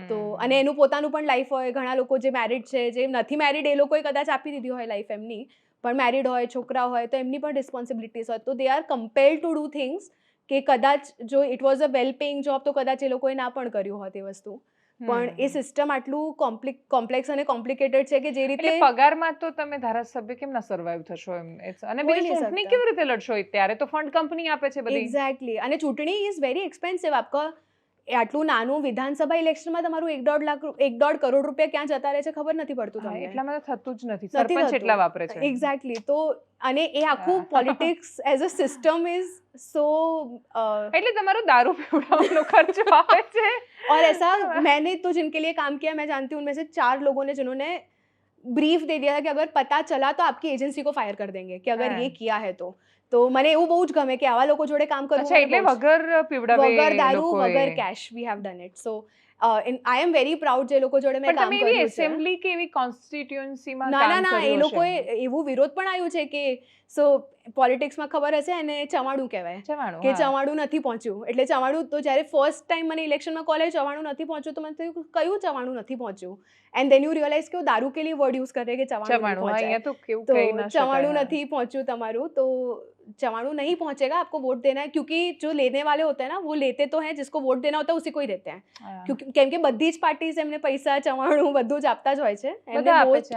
તો અને એનું પોતાનું પણ લાઈફ હોય. ઘણા લોકો જે મેરિડ છે, જે નથી મેરિડ, એ લોકોએ કદાચ આપી દીધી હોય લાઈફ એમની, પણ મેરિડ હોય, છોકરા હોય, તો એમની પણ રિસ્પોન્સિબિલિટીઝ હોય. તો they are compelled to do things કે કદાચ જો it was a well paying job તો કદાચ એ લોકોએ ના પણ કર્યું હોત એ વસ્તુ. પણ એ સિસ્ટમ આટલું કોમ્પ્લેક્સ અને કોમ્પ્લિકેટેડ છે કે જે રીતે પગારમાં તો તમે ધારાસભ્ય કેમ ના સર્વાઈવ થશો એમ? અને બીજું ચૂંટણી કેવી રીતે લડશો? ત્યારે તો ફંડ કંપની આપે છે બધી. એક્ઝેક્ટલી. અને ચૂંટણી ઇઝ વેરી એક્સપેન્સિવ. આપકા આટલું નાનું વિધાનસભા ઇલેક્શનમાં તમારું 1.5 કરોડ રૂપિયા ક્યાં જતા રહે છે ખબર નથી પડતું તમને. એટલામાં તો થતું જ નથી. સરપંચ એટલા વાપરે છે. એક્ઝેક્ટલી. તો અને એ આખું politics as a system is so એટલે તમારો દારૂ પીવડાવવાનો ખર્ચો આવે છે. और ऐसा मैंने तो जिनके लिए काम किया मैं जानती हूँ उनमें से 4 लोगों ने जिन्होंने ब्रीफ दे दिया था कि अगर पता चला तो आपकी एजेंसी को फायर कर देंगे कि अगर ये किया है तो મને એવું બહુ જ ગમે કે આવા લોકો જોડે કામ કરવું. એટલે વગર પીવડાવે, વગર દારૂ, વગર cash, we have done it. So I am very proud જે લોકો જોડે મેં કામ કર્યું છે. એસેમ્બલી કે એવી કોન્સ્ટિટ્યુઅન્સીમાં ના ના ના, એ લોકોએ એવું વિરોધ પણ આવ્યું છે કે સો પોલિટિક્સમાં ખબર હશે એને ચવાણું કહેવાય, કે ચવાણું નથી પહોંચ્યું. એટલે ચવાણું તો જ્યારે ફર્સ્ટ ટાઈમ મને ઇલેક્શનમાં કોલેજ ચવાણું નથી પહોંચ્યું તો મને થયું કયું ચવાણું નથી પહોંચ્યું. એન્ડ દેન યુ રિયલાઇઝ કે દારૂ કે લીએ વર્ડ યુઝ કરે કે ચવાણું પહોંચાય. તો ચવાણું નથી પહોંચ્યું તમારું, તો चवाणू नहीं पहुंचेगा, आपको वोट देना है. क्योंकि जो लेने वाले होते हैं ना वो लेते तो हैं, जिसको वोट देना होता है उसी को ही देते हैं. क्योंकि કેમ કે બધી જ પાર્ટીઝ એમને પૈસા, ચવાણું બધું જ આપતા જ હોય છે. એમને વોટ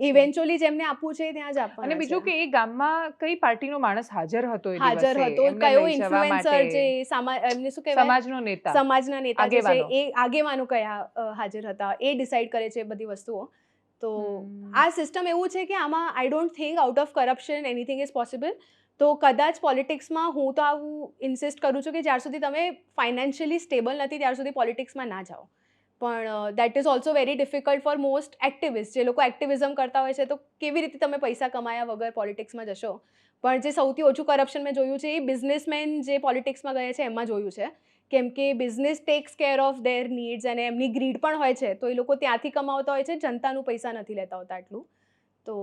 ઇવેન્ચ્યુઅલી જેમને આપવું છે ત્યાં જ આપવાનું. અને બીજું કે એ ગામમાં કઈ પાર્ટીનો માણસ હાજર હતો, કયો ઇન્ફ્લુએન્સર, જે એમને શું કહેવાય, સમાજના નેતા જે છે એ આગેવાનો કયા હાજર હતા એ ડિસાઈડ કરે છે બધી વસ્તુઓ. તો આ સિસ્ટમ એવું છે કે આમાં આઈ don't think out of corruption anything is possible. તો કદાચ પોલિટિક્સમાં હું તો આવું ઇન્સિસ્ટ કરું છું કે જ્યાર સુધી તમે ફાઇનાન્શિયલી સ્ટેબલ નથી ત્યાર સુધી પોલિટિક્સમાં ના જાઓ. પણ that is also very difficult for most activist. જે લોકો એક્ટિવિઝમ કરતા હોય છે તો કેવી રીતે તમે પૈસા કમાયા વગર પોલિટિક્સમાં જશો? પણ જે સૌથી ઓછું કરપ્શન મેં જોયું છે એ બિઝનેસમેન જે પોલિટિક્સમાં ગયા છે એમાં જોયું છે, કેમ કે business tax care of their needs અને એમની ગ્રીડ પણ હોય છે, તો એ લોકો ત્યાંથી કમાવતા હોય છે, જનતાનું પૈસા નથી લેતા હોતા આટલું. તો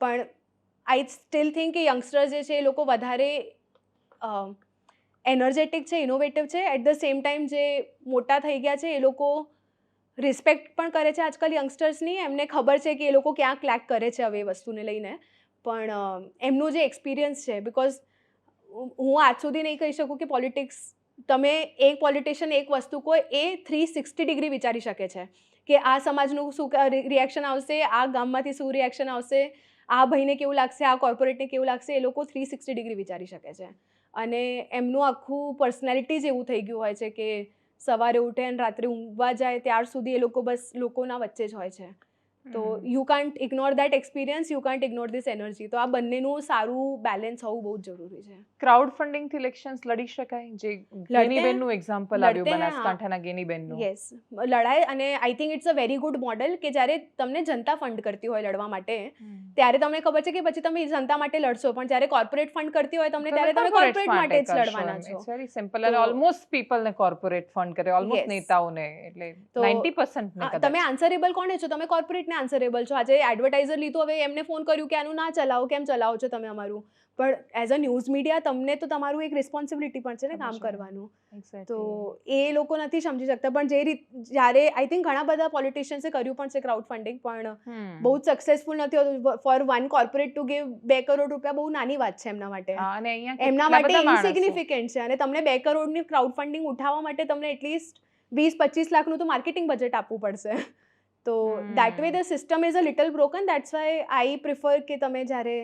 પણ આઈ સ્ટીલ થિંક કે યંગસ્ટર્સ જે છે એ લોકો વધારે એનર્જેટિક છે, ઇનોવેટિવ છે. એટ ધ સેમ ટાઈમ જે મોટા થઈ ગયા છે એ લોકો રિસ્પેક્ટ પણ કરે છે આજકાલ યંગસ્ટર્સની. એમને ખબર છે કે એ લોકો ક્યાંક લેક કરે છે હવે એ વસ્તુને લઈને, પણ એમનું જે એક્સપિરિયન્સ છે, બિકોઝ હું આજ સુધી નહીં કહી શકું કે પોલિટિક્સ તમે એક પોલિટિશિયન એક વસ્તુ કહો એ 360 ડિગ્રી વિચારી શકે છે કે આ સમાજનું શું રિએક્શન આવશે, આ ગામમાંથી શું રિએક્શન આવશે, આ ભાઈને કેવું લાગશે, આ કોર્પોરેટને કેવું લાગશે. એ લોકો 360 ડિગ્રી વિચારી શકે છે અને એમનું આખું પર્સનાલિટી જ એવું થઈ ગયું હોય છે કે સવારે ઉઠે અને રાત્રે ઊંઘવા જાય ત્યાર સુધી એ લોકો બસ લોકોના વચ્ચે જ હોય છે. તો you can't ignore that experience, you can't ignore this energy. તો આ બંનેનું સારું બેલેન્સ હોવું બહુ જ જરૂરી છે. ક્રાઉડ ફંડિંગથી ઇલેક્શન્સ લડી શકાય? જે ગેનીબેનનું એક્ઝામ્પલ આવ્યું બનાસકાંઠાના ગેનીબેનનું. યસ, લડાય. And I think it's a very good model કે જ્યારે તમને જનતા ફંડ કરતી હોય લડવા માટે ત્યારે તમને ખબર છે કે પછી તમે જનતા માટે લડશો, પણ જ્યારે કોર્પોરેટ ફંડ કરતી હોય તમને ત્યારે તમે કોર્પોરેટ માટે જ લડવાના છો. It's very simple. And almost પીપલને કોર્પોરેટ ફંડ કરે, ઓલમોસ્ટ નેતાઓને, એટલે 90% ને કદાચ. તમે આન્સરેબલ કોને છો? તમે કોર્પોરેટને આન્સરેબલ છો. આજે એડવર્ટાઇઝર લીધું, હવે એમને ફોન કર્યું કે આનું ના ચલાવો, કેમ ચલાવો છો તમે અમારું? પણ એઝ અ ન્યૂઝ મીડિયા તમને તો તમારું એક રિસ્પોન્સિબિલિટી પણ છે ને કામ કરવાનું. તો એ લોકો નથી સમજી શકતા. પણ જે જ્યારે આઈ થિંક ઘણા બધા પોલિટિશિયન્સે કર્યું પણ છે ક્રાઉડ ફંડિંગ, પણ બહુ જ સક્સેસફુલ નથી હોતું. For one corporate to give 2 crore રૂપિયા બહુ નાની વાત છે એમના માટે. એમના માટે ઇનસિગ્નિફિકન્ટ છે. અને તમને 2 કરોડની ક્રાઉડ ફંડિંગ ઉઠાવવા માટે તમને એટલીસ્ટ 20-25 લાખનું તો માર્કેટિંગ બજેટ આપવું પડશે. તો that way the system is a little broken. That's why I prefer કે તમે જ્યારે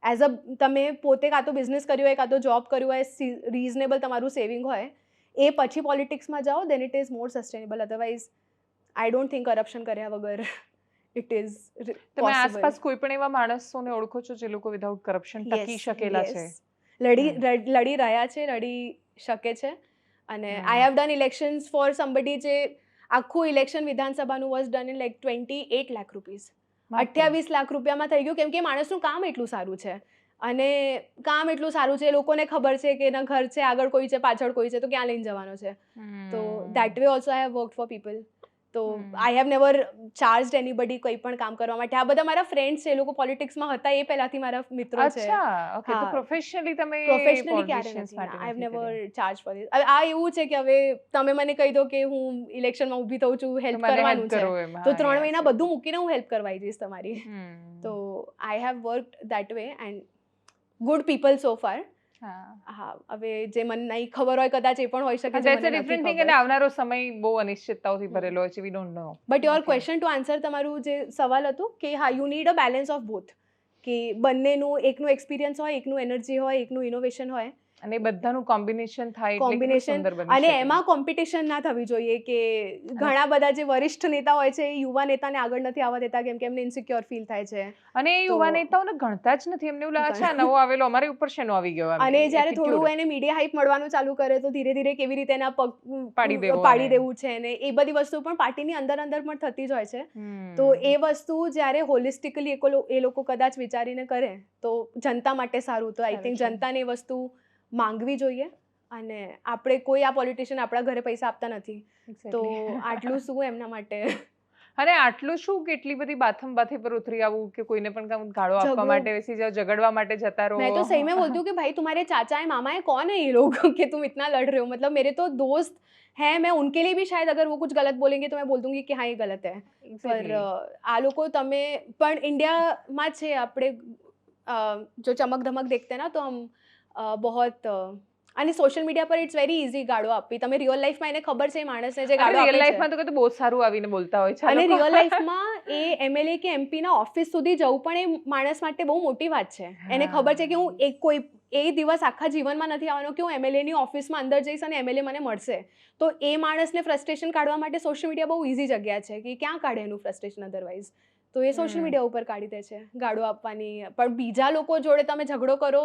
એઝ અ તમે પોતે કાં તો બિઝનેસ કર્યું હોય, કાં તો જોબ કર્યું હોય, રીઝનેબલ તમારું સેવિંગ હોય, એ પછી પોલિટિક્સમાં જાઓ, then it is more sustainable. Otherwise I don't think corruption કર્યા વગર ઇટ ઇઝ પોસિબલ. તમે આસપાસ કોઈ પણ એવા માણસોને ઓળખો છો જે લોકો વિધાઉટ કરપ્શન ટકી શકેલા છે? લડી રહ્યા છે, લડી શકે છે. અને I have done elections for somebody જે આખું ઇલેક્શન વિધાનસભાનું was done in like 28 lakh rupees. 28 lakh રૂપિયામાં થઈ ગયું, કેમ કે માણસનું કામ એટલું સારું છે. અને કામ એટલું સારું છે, લોકોને ખબર છે કે એના ઘર છે, આગળ કોઈ છે, પાછળ કોઈ છે, તો ક્યાં લઈને જવાનો છે. તો that way also I have worked for people. તો I have never charged anybody કોઈ પણ કામ કરવા માટે. આ બધા મારા ફ્રેન્ડ્સ છે, એ લોકો પોલિટિક્સમાં હતા એ પહેલાથી મારા મિત્રો છે. અચ્છા, ઓકે. તો પ્રોફેશનલી તમે પ્રોફેશનલી ક્યારે નથી. આઈ have never charge for this. આ એવું છે કે હવે તમે મને કહી દો કે હું ઇલેક્શનમાં ઊભી થઉં છું, હેલ્પ કરવાનું છે, તો 3 મહિના બધું મૂકીને હું હેલ્પ કરવા જઈશ તમારી. તો I have worked that way and good people so far. હા, હવે જે મને નહીં ખબર હોય કદાચ એ પણ હોઈ શકે. That's a different thing. અને આવનારો સમય બહુ અનિશ્ચિતતાઓથી ભરેલો હોય છે. We don't know. But your question to answer, તમારું જે સવાલ હતું કે હા, you need a balance of both, કે બંનેનું, એકનું એક્સપિરિયન્સ હોય, એકનું એનર્જી હોય, એકનું ઇનોવેશન હોય, અને બધાનું કોમ્બિનેશન થાય એટલે કોમ્બિનેશન. અને એમાં કોમ્પિટિશન ના થવી જોઈએ કે ઘણા બધા જે વરિષ્ઠ નેતા હોય છે એ યુવા નેતાને આગળ નથી આવવા દેતા, કેમ કે એમને ઇન્સિક્યોર ફીલ થાય છે. અને એ યુવા નેતાઓને ગણતા જ નથી. એમને એવું લાગે છે નવો આવેલો, અમારી ઉપર શેનો આવી ગયો. અને જ્યારે થોડું એને મીડિયા હાઈપ મળવાનું ચાલુ કરે તો ધીરે ધીરે કેવી રીતે એના પગ પાડી દેવું છે, ને એ બધી વસ્તુ પણ પાર્ટીની અંદર પણ થતી જ હોય છે. તો એ વસ્તુ જ્યારે હોલિસ્ટિકલી એ લોકો કદાચ વિચારીને કરે તો જનતા માટે સારું. તો આઈ થિંક જનતાને એ વસ્તુ માંગવી જોઈએ. અને આપણે કોઈ આ પોલિટિશિયન આપણા ઘરે પૈસા આપતા નથી, તો આટલું શું એમના માટે. અને આટલું શું, કેટલી બધી બાથે પર ઉતરી આવું કે કોઈને પણ ગાળો આપવા માટે, વેસી જાઓ, ઝઘડવા માટે જતા રહો. मैं तो सही में बोलती हूँ कि भाई तुम्हारे चाचा है, मामा है, कौन है ये लोग कि तुम इतना लड़ रहे हो. मतलब मेरे तो दोस्त हैं, मैं उनके लिए भी शायद अगर वो कुछ गलत बोलेंगे तो मैं बोल दूंगी कि हाँ ये गलत है. पर આ લોકો તમે પણ ઇન્ડિયામાં છે આપણે જો ચમક ધમક દેખતે ના તો હમ बहुत. અને સોશિયલ મીડિયા પર ઇટ્સ વેરી ઇઝી ગાળો આપવી. તમે રિયલ લાઈફમાં એને ખબર છે માણસને જે ગાળો આપે છે, રિયલ લાઈફમાં તો કદાચ બહુ સારું આવીને બોલતા હોય છે. અને રિયલ લાઈફમાં એ એમએલએ કે એમપી ના ઓફિસ સુધી જવું પણ એ માણસ માટે બહુ મોટી વાત છે. એને ખબર છે કે હું કોઈ એ દિવસ આખા જીવનમાં નથી આવવાનો કે હું એમએલએ ની ઓફિસમાં અંદર જઈશ અને એમએલએ મને મળશે. તો એ માણસને ફ્રસ્ટ્રેશન કાઢવા માટે સોશિયલ મીડિયા બહુ ઇઝી જગ્યા છે કે ક્યાં કાઢે એનું ફ્રસ્ટ્રેશન અધરવાઇઝ. તો એ સોશિયલ મીડિયા ઉપર કાઢી દે છે ગાળો આપવાની. પણ બીજા લોકો જોડે તમે ઝઘડો કરો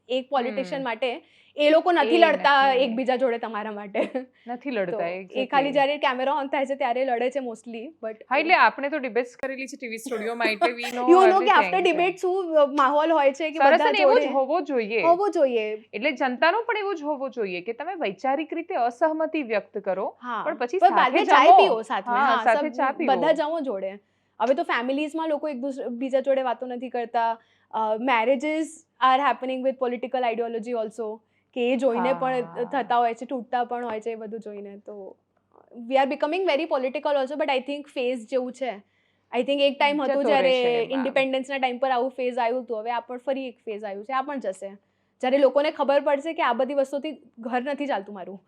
એક પોલિટિશિયન માટે એ લોકો નથી એ લડતા નથી. એકબીજા જોડે તમારા માટે. નથી તો લડતા એ ખાલી જ્યારે કેમેરા ઓન થાય છે ત્યારે લડે છે મોસ્ટલી. બટ હા, એટલે આપણે તો ડિબેટ્સ કરેલી છે ટીવી સ્ટુડિયોમાં, એટલે વી નો યુ નો કે આફ્ટર ડિબેટ શું માહોલ હોય છે કે સરસ, બધા અને એવો જ જોડે હોવો જોઈએ. હોવો જોઈએ. એટલે જનતાનો પણ એવું જ હોવું જોઈએ કે તમે વૈચારિક રીતે અસહમતિ વ્યક્ત કરો, હા, પણ પછી પણ બાદ સાથે મેં ચાય જમો. પીઓ સાથે હા, હા, સાથે ચા સબ પીવો. બધા જમો જોડે. હવે તો ફેમિલીઝમાં લોકો બીજા જોડે વાતો નથી કરતા. Marriages R happening with political ideology also, કે એ જોઈને પણ હા. થતા હોય છે, તૂટતા પણ હોય છે, એ બધું જોઈને. તો we are becoming very political also, but I think phase જેવું છે. આઈ થિંક એક ટાઈમ હતું જતો જ્યારે રહેશે એમાં. ઇન્ડિપેન્ડન્સના ટાઈમ પર આવું ફેઝ આવ્યું હતું. હવે આ પણ ફરી એક ફેઝ આવ્યું છે, આ પણ જશે. જ્યારે લોકોને ખબર પડશે કે આ બધી વસ્તુથી ઘર નથી ચાલતું મારું.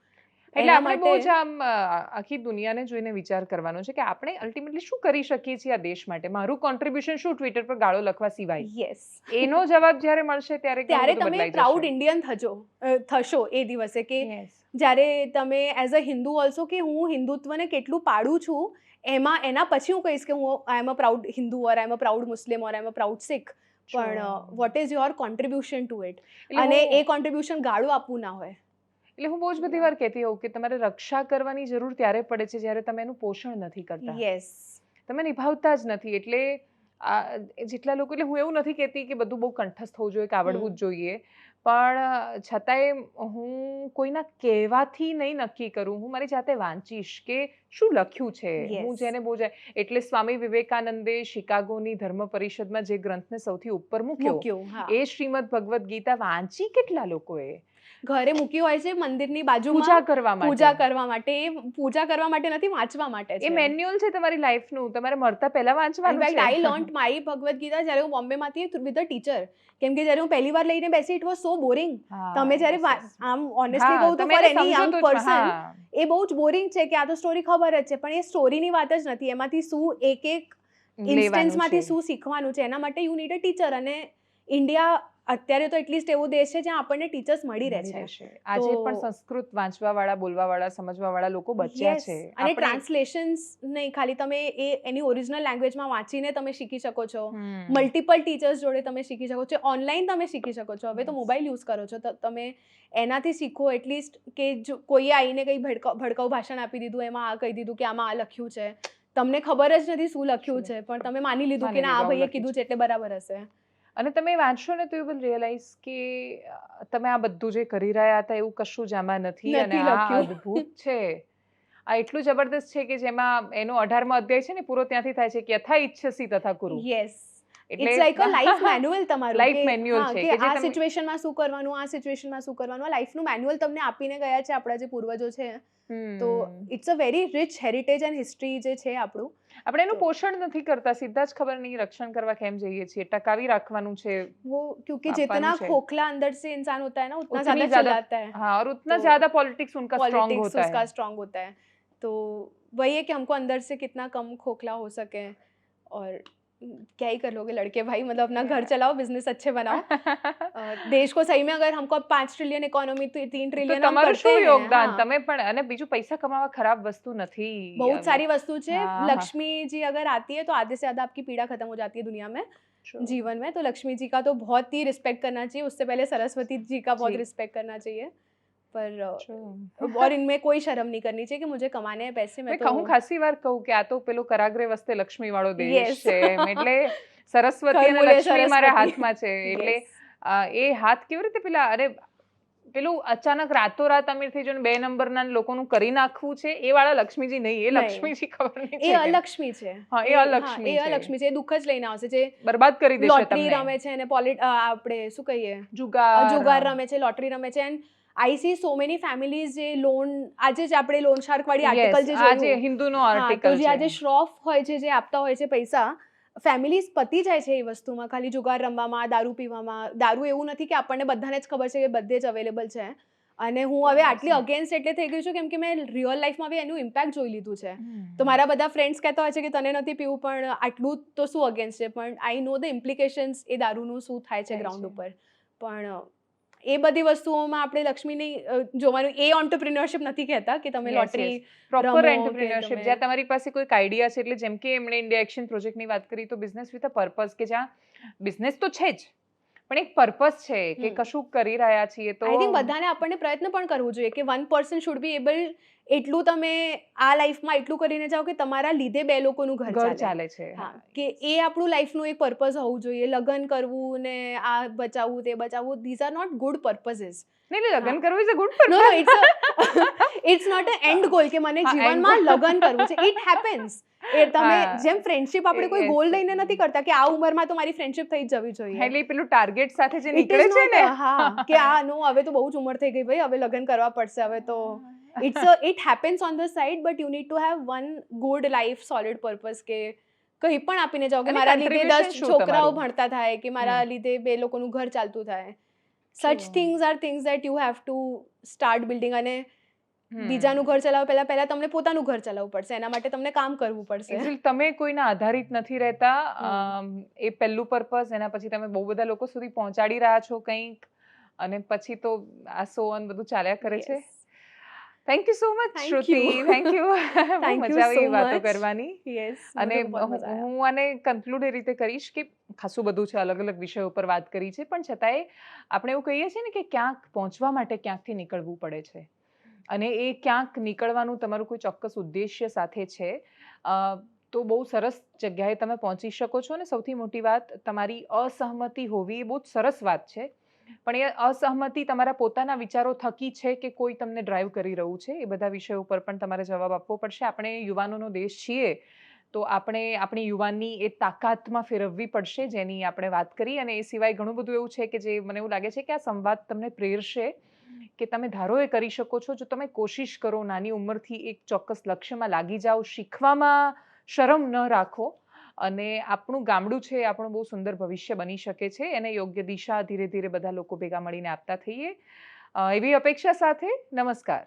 એટલે એના આપણે બહુ માટે જ આમ આખી દુનિયાને જોઈને વિચાર કરવાનો છે કે આપણે અલ્ટિમેટલી શું કરી શકીએ છીએ આ દેશ માટે. મારું કોન્ટ્રીબ્યુશન શું ટ્વિટર પર ગાળો લખવા સિવાય. યસ, એનો જવાબ જ્યારે મળશે ત્યારે ઘણું ત્યારે બધું તમે બદલાઈ પ્રાઉડ જશે. ઇન્ડિયન થશો એ દિવસે, કે Yes. જ્યારે તમે એઝ અ હિન્દુ ઓલ્સો, કે હું હિન્દુત્વને કેટલું પાડું છું, એના પછી હું કહીશ કે હું I am a proud Hindu, or I am a proud Muslim, or I am a proud Sikh. પણ what is your contribution to it? એટલે અને હું- એ કોન્ટ્રીબ્યુશન ગાળું આપવું ના હોય. એટલે હું બહુ જ બધી વાર કહેતી હોઉં કે તમારે રક્ષા કરવાની જરૂર ત્યારે પડે છે જ્યારે તમે એનું પોષણ નથી કરતા, યસ, તમે નિભાવતા જ નથી. એટલે જેટલા લોકો, એટલે હું એવું નથી કહેતી કે બધું બહુ કંઠસ્થ હોવું જોઈએ કે આવડવું જ જોઈએ, પણ છતાંય હું કોઈના કહેવાથી નહીં નક્કી કરું, હું મારી જાતે વાંચીશ કે શું લખ્યું છે. હું Yes. જેને બહુ એટલે સ્વામી વિવેકાનંદે શિકાગોની ધર્મ પરિષદમાં જે ગ્રંથને સૌથી ઉપર મૂક્યો, મૂક્યું. હા, એ શ્રીમદ ભગવદ્ ગીતા વાંચી કેટલા લોકોએ? ઘરે મૂક્યું હોય છે મંદિરની બાજુમાં પૂજા કરવા માટે. પૂજા કરવા માટે. એ પૂજા કરવા માટે નથી, વાંચવા માટે એ છે. મેન્યુઅલ છે તમારી લાઈફનું, તમારે મરતા પહેલા વાંચવાનું ઇનફેક્ટ છે. આઈ લર્ન્ટ માય ભગવદ ગીતા જ્યારે હું બોમ્બેમાંથી વિથ અ ટીચર, કેમ કે જ્યારે હું પહેલી વાર લઈને બેસી, ઇટ વોઝ સો બોરિંગ. હા, તમે જ્યારે yes, yes. આમ ઓનેસ્ટલી હા, કહું તો તમે ફોર એને એની સમજો યંગ તો જ, પર્સન હા. એ બહુ જ બોરિંગ છે કે આ તો સ્ટોરી ખબર જ છે, પણ એ સ્ટોરીની વાત જ નથી. એમાંથી શું એક લેવાનું ઇન્સ્ટન્સમાંથી છે. શું શીખવાનું છે. એના માટે યુ નીડ અ ટીચર. અને ઇન્ડિયા અત્યારે તો એટલીસ્ટ એવો દેશ છે જ્યાં આપણને ટીચર્સ મળી રહે મળી છે. રહેશે. આજે પણ સંસ્કૃત વાંચવાવાળા, બોલવાવાળા, સમજવાવાળા લોકો બચ્યા યસ, છે. અને આપણે- ટ્રાન્સલેશન્સ નહીં, ખાલી તમે એની ઓરિજિનલ લેંગ્વેજમાં વાંચીને તમે શીખી શકો છો. હમ. મલ્ટિપલ ટીચર્સ જોડે તમે શીખી શકો છો. ઓનલાઈન તમે શીખી શકો છો. હવે તો Yes. મોબાઈલ યુઝ કરો છો, તો તમે એનાથી શીખો. એટલીસ્ટ કે જો કોઈએ આવીને કંઈ ભડકાઉ ભાષણ આપી દીધું, એમાં આ કહી દીધું કે આમાં આ લખ્યું છે, તમને ખબર જ નથી શું લખ્યું છે, પણ તમે માની લીધું કે ના, આ ભાઈએ કીધું છે એટલે બરાબર હશે. અને તમે વાંચશો ને તો યુ વિલ રિયલાઇઝ કે તમે આ બધું જે કરી રહ્યા હતા એવું કશું જ આમાં નથી, અને નથી આ લખ્યું. અદ્ભુત છે. આ એટલું જબરદસ્ત છે કે જેમાં એનો 18મો અધ્યાય છે ને, પૂરો ત્યાંથી થાય છે કે યથા ઈચ્છસી તથા કુરુ. યસ, એટલે it's like a life manual તમારું. Life કે manual હા, છે કે કે જે આ તમે- સિચ્યુએશનમાં શું કરવાનું, આ સિચ્યુએશનમાં શું કરવાનું, આ લાઈફનું મેન્યુઅલ તમને આપીને ગયા છે આપણા જે પૂર્વજો છે. તો it's a very rich heritage and history જે છે આપણું. આપણે એનું તો- પોષણ નથી કરતા, સીધા જ ખબર નહીં રક્ષણ કરવા કેમ જઈએ છીએ, ટકાવી રાખવાનું છે. वो क्योंकि पापा जितना नु छे। खोखला अंदर से इंसान होता है ना, उतना उतनी ज्यादा चिल्लाता है. हाँ, और उतना तो ज्यादा पॉलिटिक्स उनका स्ट्रांग पॉलिटिक्स होता उसका है. स्ट्रांग होता है. तो वही है कि हमको अंदर से कितना कम खोखला हो सके. और क्या ही कर लोगे लड़के भाई, मतलब अपना घर चलाओ, बिजनेस अच्छे बनाओ. देश को सही में अगर हमको 5 ट्रिलियन इकोनॉमी, 3 તો ट्रिलियन हम તમારું करते શું हैं, યોગદાન? हाँ, તમે પણ, અને બીજું પૈસા કમાવા ખરાબ વસ્તુ નથી. बहुत सारी वस्तु है. हाँ, हाँ. लक्ष्मी जी अगर आती है तो आधे से ज्यादा आपकी पीड़ा खत्म हो जाती है दुनिया में, True. जीवन में. तो लक्ष्मी जी का तो बहुत ही रिस्पेक्ट करना चाहिए. उससे पहले सरस्वती जी का बहुत जी. रिस्पेक्ट करना चाहिए. पर True. और इनमें कोई शर्म नहीं करनी चाहिए कि मुझे कमाने हैं पैसे. મેં કહું ખાસી વાર કહું કે આ તો પેલો કરાગ્રે વસ્તે લક્ષ્મી વાળો દેશ Yes. છે એમ. એટલે સરસ્વતી અને કરમૂલે લક્ષ્મી મારા સરસ્વતી. હાથમાં છે. એટલે Yes. એ હાથ કેવી રીતે પેલા, અરે પેલું અચાનક રાતોરાત અમીર થઈ જઈને 2 નંબરના લોકોનું કરી નાખવું છે, એ વાળા લક્ષ્મીજી નહીં. એ નહીં. લક્ષ્મીજી ખબર નહીં એ છે કેમ. અલક્ષ્મી છે. હા, એ અલક્ષ્મી એ છે. અલક્ષ્મી છે. એ દુઃખ જ લઈને આવશે. જે બરબાદ કરી દેશે લોટરી તમને. રમે છે અને આપણે શું કહીએ, જુગાર જુગાર રમે છે, લોટરી રમે છે. And I C so many families જે લોન, આજે જ આપણે લોન શાર્ક વાળી આર્ટિકલ જે આજે જોયું, હિન્દુનો હા, તો આર્ટિકલ જે આજે છે. શ્રોફ હોય છે, જે આપતા હોય છે પૈસા, ફેમિલીઝ પતી જાય છે એ વસ્તુમાં, ખાલી જુગાર રમવામાં, દારૂ પીવામાં. દારૂ એવું નથી કે આપણને બધાને જ ખબર છે કે બધે જ અવેલેબલ છે. અને હું હવે આટલી અગેન્સ્ટ એટલે થઈ ગઈ છું કેમ કે મેં રિયલ લાઈફમાં બી એનું ઇમ્પેક્ટ જોઈ લીધું છે. તો મારા બધા ફ્રેન્ડ્સ કહેતા હોય છે કે તને નથી પીવું, પણ આટલું તો શું અગેન્સ્ટ છે, પણ આઈ નો ધ ઇમ્પ્લિકેશન્સ એ દારૂનું શું થાય છે ગ્રાઉન્ડ ઉપર. પણ એ બધી વસ્તુઓમાં આપણે લક્ષ્મીની જોવાનું. એ ઓન્ટરપ્રિન્યોરશિપ નથી કહેતા કે તમે લોટરી પ્રોપર રમો કે એન્ટરપ્રિન્યોરશિપ, તમે- જ્યાં તમારી પાસે કોઈ આઈડિયા છે. એટલે જેમ કે એમણે ઇન્ડિયા એક્શન પ્રોજેક્ટની વાત કરી, તો બિઝનેસ વિથ અ પર્પઝ, કે જ્યાં બિઝનેસ તો છે જ, પણ એક પર્પસ છે કે હમ. કશું કરી રહ્યા છીએ તો આઈ થિંક બધાને આપણને પ્રયત્ન પણ કરવું જોઈએ કે 1% શુડ બી એબલ એટલું તમે આ લાઈફમાં એટલું કરીને જાઓ કે તમારા લીધે 2 લોકોનું ઘર ઘર ચાલે. ચાલે છે. હા, કે એ આપણું લાઈફનું એક પર્પઝ હોવું જોઈએ. લગ્ન કરવું ને આ બચાવવું તે બચાવવું, these are not good purposes. નહીં લગ્ન હા. કરવું is a good no no purpose. It's not a end goal કે મને હા, end જીવનમાં goal. લગ્ન કરવું છે. It happens. એ તમે હા. જેમ ફ્રેન્ડશિપ આપણે કોઈ Yes. ગોલ લઈને નથી કરતા કે આ ઉંમરમાં તો મારી ફ્રેન્ડશિપ થઈ જ જવી જોઈએ. એટલે એ પેલું ટાર્ગેટ સાથે જે It નીકળે is છે not ને હા કે આ નો હવે તો બહુ જ ઉંમર થઈ ગઈ ભાઈ, હવે લગ્ન કરવા પડશે હવે તો. It happens on the side, but you need to have one good life solid purpose કે કંઈ પણ આપીને જાઓ કે અને મારા લીધે contribution 10 શું છોકરાઓ તમારું? ભણતા થાય કે મારા લીધે 2 લોકોનું ઘર ચાલતું થાય. Such True. things are things that you have to start building. અને હમ. બીજાનું ઘર ચલાવવા પહેલા તમને પોતાનું ઘર ચલાવવું પડશે. એના માટે તમને કામ કરવું પડશે. Actually તમે કોઈના આધારિત નથી રહેતા. હમ. એ પહેલું પર્પસ, એના પછી તમે બહુ બધા લોકો સુધી પહોંચાડી રહ્યા છો કંઈક, અને પછી તો આ સો ઓન બધું ચાલ્યા કરે છે. Yes. Thank you so much Thank Shruti. you. Thank you. બહુ Thank you મજા આવી so વાતો much. કરવાની. Yes. અને મુझे बहुत मजा आया. હું આને કન્ક્લુડ એ રીતે કરીશ કે ખાસું બધું છે, અલગ અલગ વિષયો ઉપર વાત કરી છે, પણ છતાંય આપણે એવું કહીએ છીએ ને કે ક્યાંક પહોંચવા માટે ક્યાંકથી નીકળવું પડે છે, અને એ ક્યાંક નીકળવાનું તમારું કોઈ ચોક્કસ ઉદ્દેશ્ય સાથે છે તો બહુ સરસ જગ્યાએ તમે પહોંચી શકો છો. અને સૌથી મોટી વાત, તમારી અસહમતિ હોવી એ બહુ જ સરસ વાત છે, પણ એ અસહમતિ તમારા પોતાના વિચારો થકી છે કે કોઈ તમને ડ્રાઈવ કરી રહ્યું છે, એ બધા વિષયો ઉપર પણ તમારે જવાબ આપવો પડશે. આપણે યુવાનોનો દેશ છીએ તો આપણે આપણી યુવાનની એ તાકાતમાં ફેરવવી પડશે, જેની આપણે વાત કરી. અને એ સિવાય ઘણું બધું એવું છે કે જે મને એવું લાગે છે કે આ સંવાદ તમને પ્રેરશે કે તમે ધારો એ કરી શકો છો જો તમે કોશિશ કરો, નાની ઉંમરથી એક ચોક્કસ લક્ષ્યમાં લાગી જાઓ, શીખવામાં શરમ ન રાખો, અને આપણું ગામડું છે, આપણું બહુ સુંદર ભવિષ્ય બની શકે છે. એને યોગ્ય દિશા ધીરે ધીરે બધા લોકો ભેગા મળીને આપતા થઈએ, એવી અપેક્ષા સાથે નમસ્કાર.